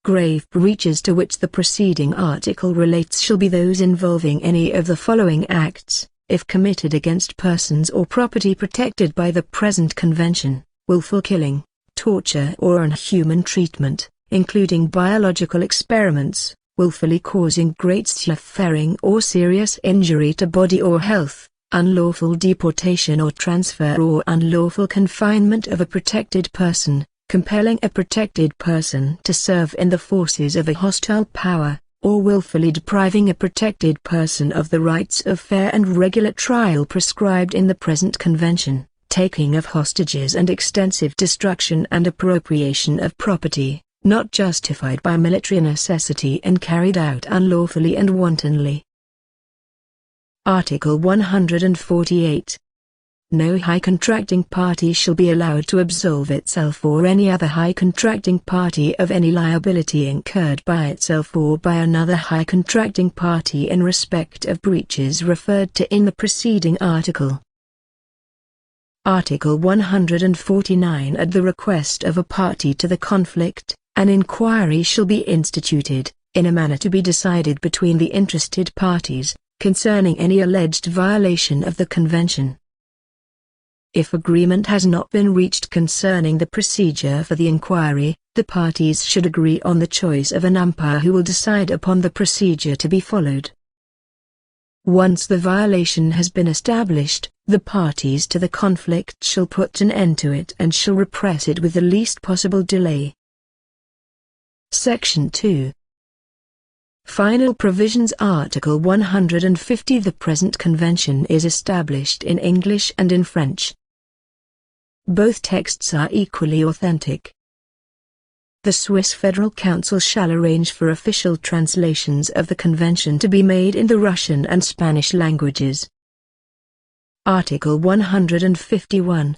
Grave breaches to which the preceding article relates shall be those involving any of the following acts, if committed against persons or property protected by the present convention: willful killing, torture or inhuman treatment, including biological experiments, willfully causing great suffering or serious injury to body or health, unlawful deportation or transfer or unlawful confinement of a protected person, compelling a protected person to serve in the forces of a hostile power, or willfully depriving a protected person of the rights of fair and regular trial prescribed in the present convention, taking of hostages and extensive destruction and appropriation of property, not justified by military necessity and carried out unlawfully and wantonly. Article 148. No high contracting party shall be allowed to absolve itself or any other high contracting party of any liability incurred by itself or by another high contracting party in respect of breaches referred to in the preceding article. Article 149. At the request of a party to the conflict, an inquiry shall be instituted, in a manner to be decided between the interested parties, concerning any alleged violation of the Convention. If agreement has not been reached concerning the procedure for the inquiry, the parties should agree on the choice of an umpire who will decide upon the procedure to be followed. Once the violation has been established, the parties to the conflict shall put an end to it and shall repress it with the least possible delay. Section 2. Final provisions. Article 150. The present convention is established in English and in French. Both texts are equally authentic. The Swiss Federal Council shall arrange for official translations of the convention to be made in the Russian and Spanish languages. Article 151.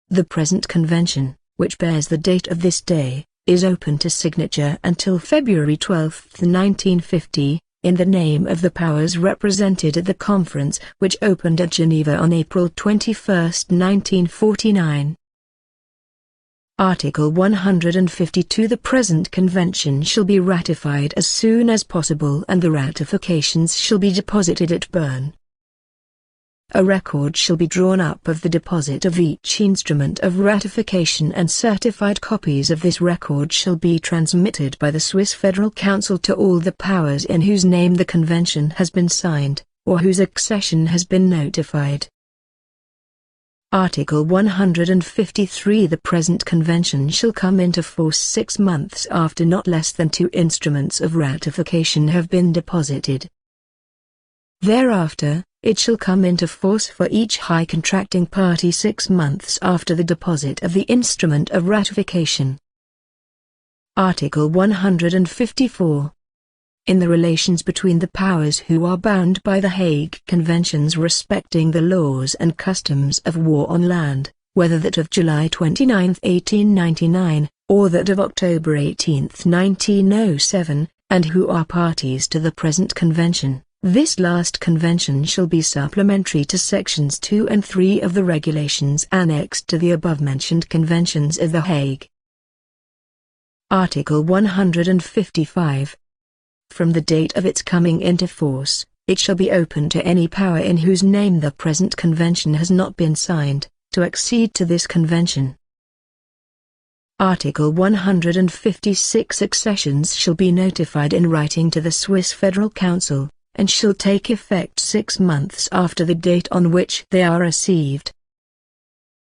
The present convention, which bears the date of this day, is open to signature until February 12, 1950, in the name of the powers represented at the conference which opened at Geneva on April 21, 1949. Article 152. The present convention shall be ratified as soon as possible and the ratifications shall be deposited at Bern. A record shall be drawn up of the deposit of each instrument of ratification and certified copies of this record shall be transmitted by the Swiss Federal Council to all the powers in whose name the convention has been signed, or whose accession has been notified. Article 153. The present convention shall come into force 6 months after not less than 2 instruments of ratification have been deposited. Thereafter, it shall come into force for each high contracting party 6 months after the deposit of the instrument of ratification. Article 154. In the relations between the powers who are bound by the Hague Conventions respecting the laws and customs of war on land, whether that of July 29, 1899, or that of October 18, 1907, and who are parties to the present convention, this last convention shall be supplementary to sections 2 and 3 of the regulations annexed to the above-mentioned conventions of The Hague. Article 155. From the date of its coming into force, it shall be open to any power in whose name the present convention has not been signed, to accede to this convention. Article 156. Accessions shall be notified in writing to the Swiss Federal Council, and shall take effect 6 months after the date on which they are received.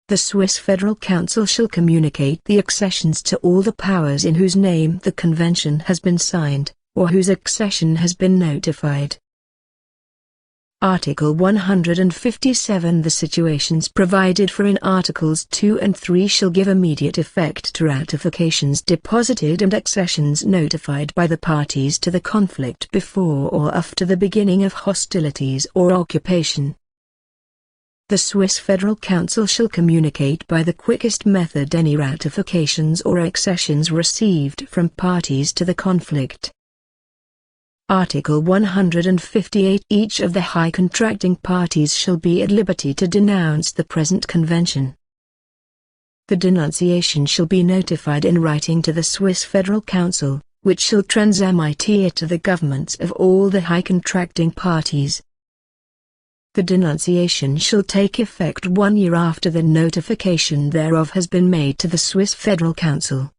The Swiss Federal Council shall communicate the accessions to all the powers in whose name the convention has been signed, or whose accession has been notified. Article 157. The situations provided for in Articles 2 and 3 shall give immediate effect to ratifications deposited and accessions notified by the parties to the conflict before or after the beginning of hostilities or occupation. The Swiss Federal Council shall communicate by the quickest method any ratifications or accessions received from parties to the conflict. Article 158. Each of the high contracting parties shall be at liberty to denounce the present convention. The denunciation shall be notified in writing to the Swiss Federal Council, which shall transmit it to the governments of all the high contracting parties. The denunciation shall take effect 1 year after the notification thereof has been made to the Swiss Federal Council.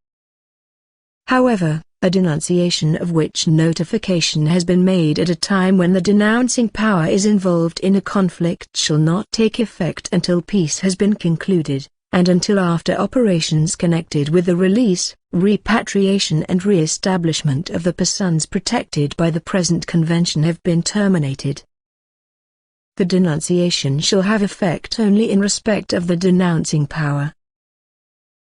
However, a denunciation of which notification has been made at a time when the denouncing power is involved in a conflict shall not take effect until peace has been concluded, and until after operations connected with the release, repatriation and re-establishment of the persons protected by the present convention have been terminated. The denunciation shall have effect only in respect of the denouncing power.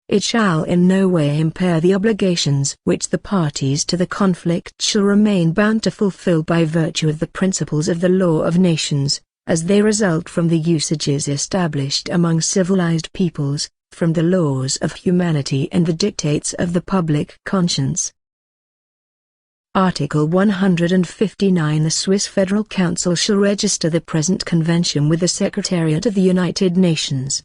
It shall in no way impair the obligations which the parties to the conflict shall remain bound to fulfill by virtue of the principles of the law of nations, as they result from the usages established among civilized peoples, from the laws of humanity and the dictates of the public conscience. Article 159. The Swiss Federal Council shall register the present convention with the Secretariat of the United Nations.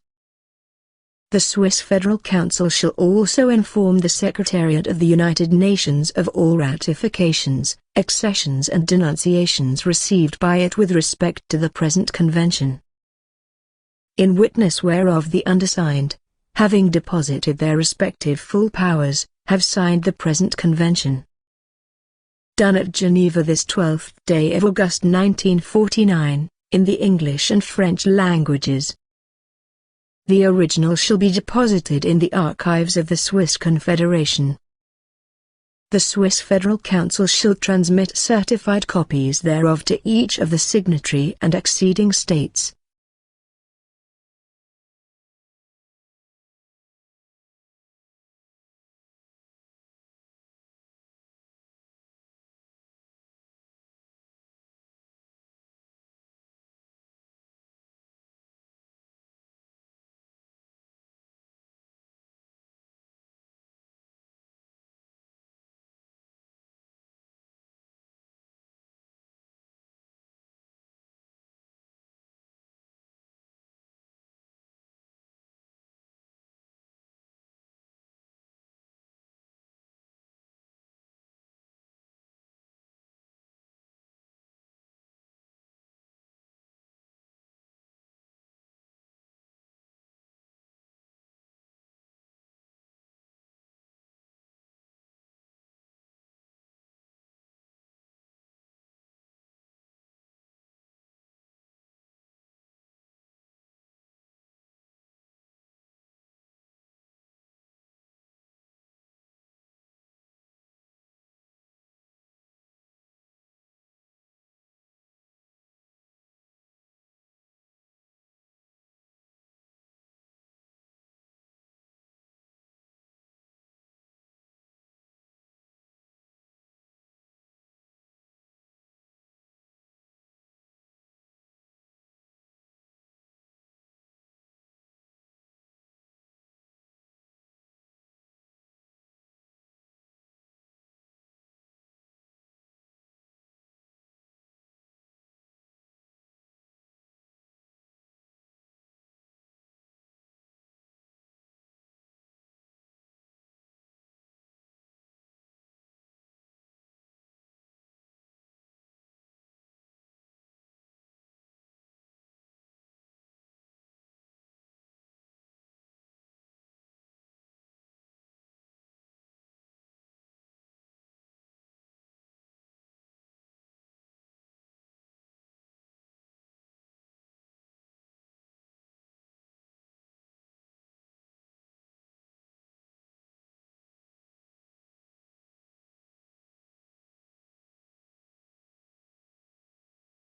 The Swiss Federal Council shall also inform the Secretariat of the United Nations of all ratifications, accessions and denunciations received by it with respect to the present convention. In witness whereof the undersigned, having deposited their respective full powers, have signed the present convention. Done at Geneva this 12th day of August 1949, in the English and French languages. The original shall be deposited in the archives of the Swiss Confederation. The Swiss Federal Council shall transmit certified copies thereof to each of the signatory and acceding states.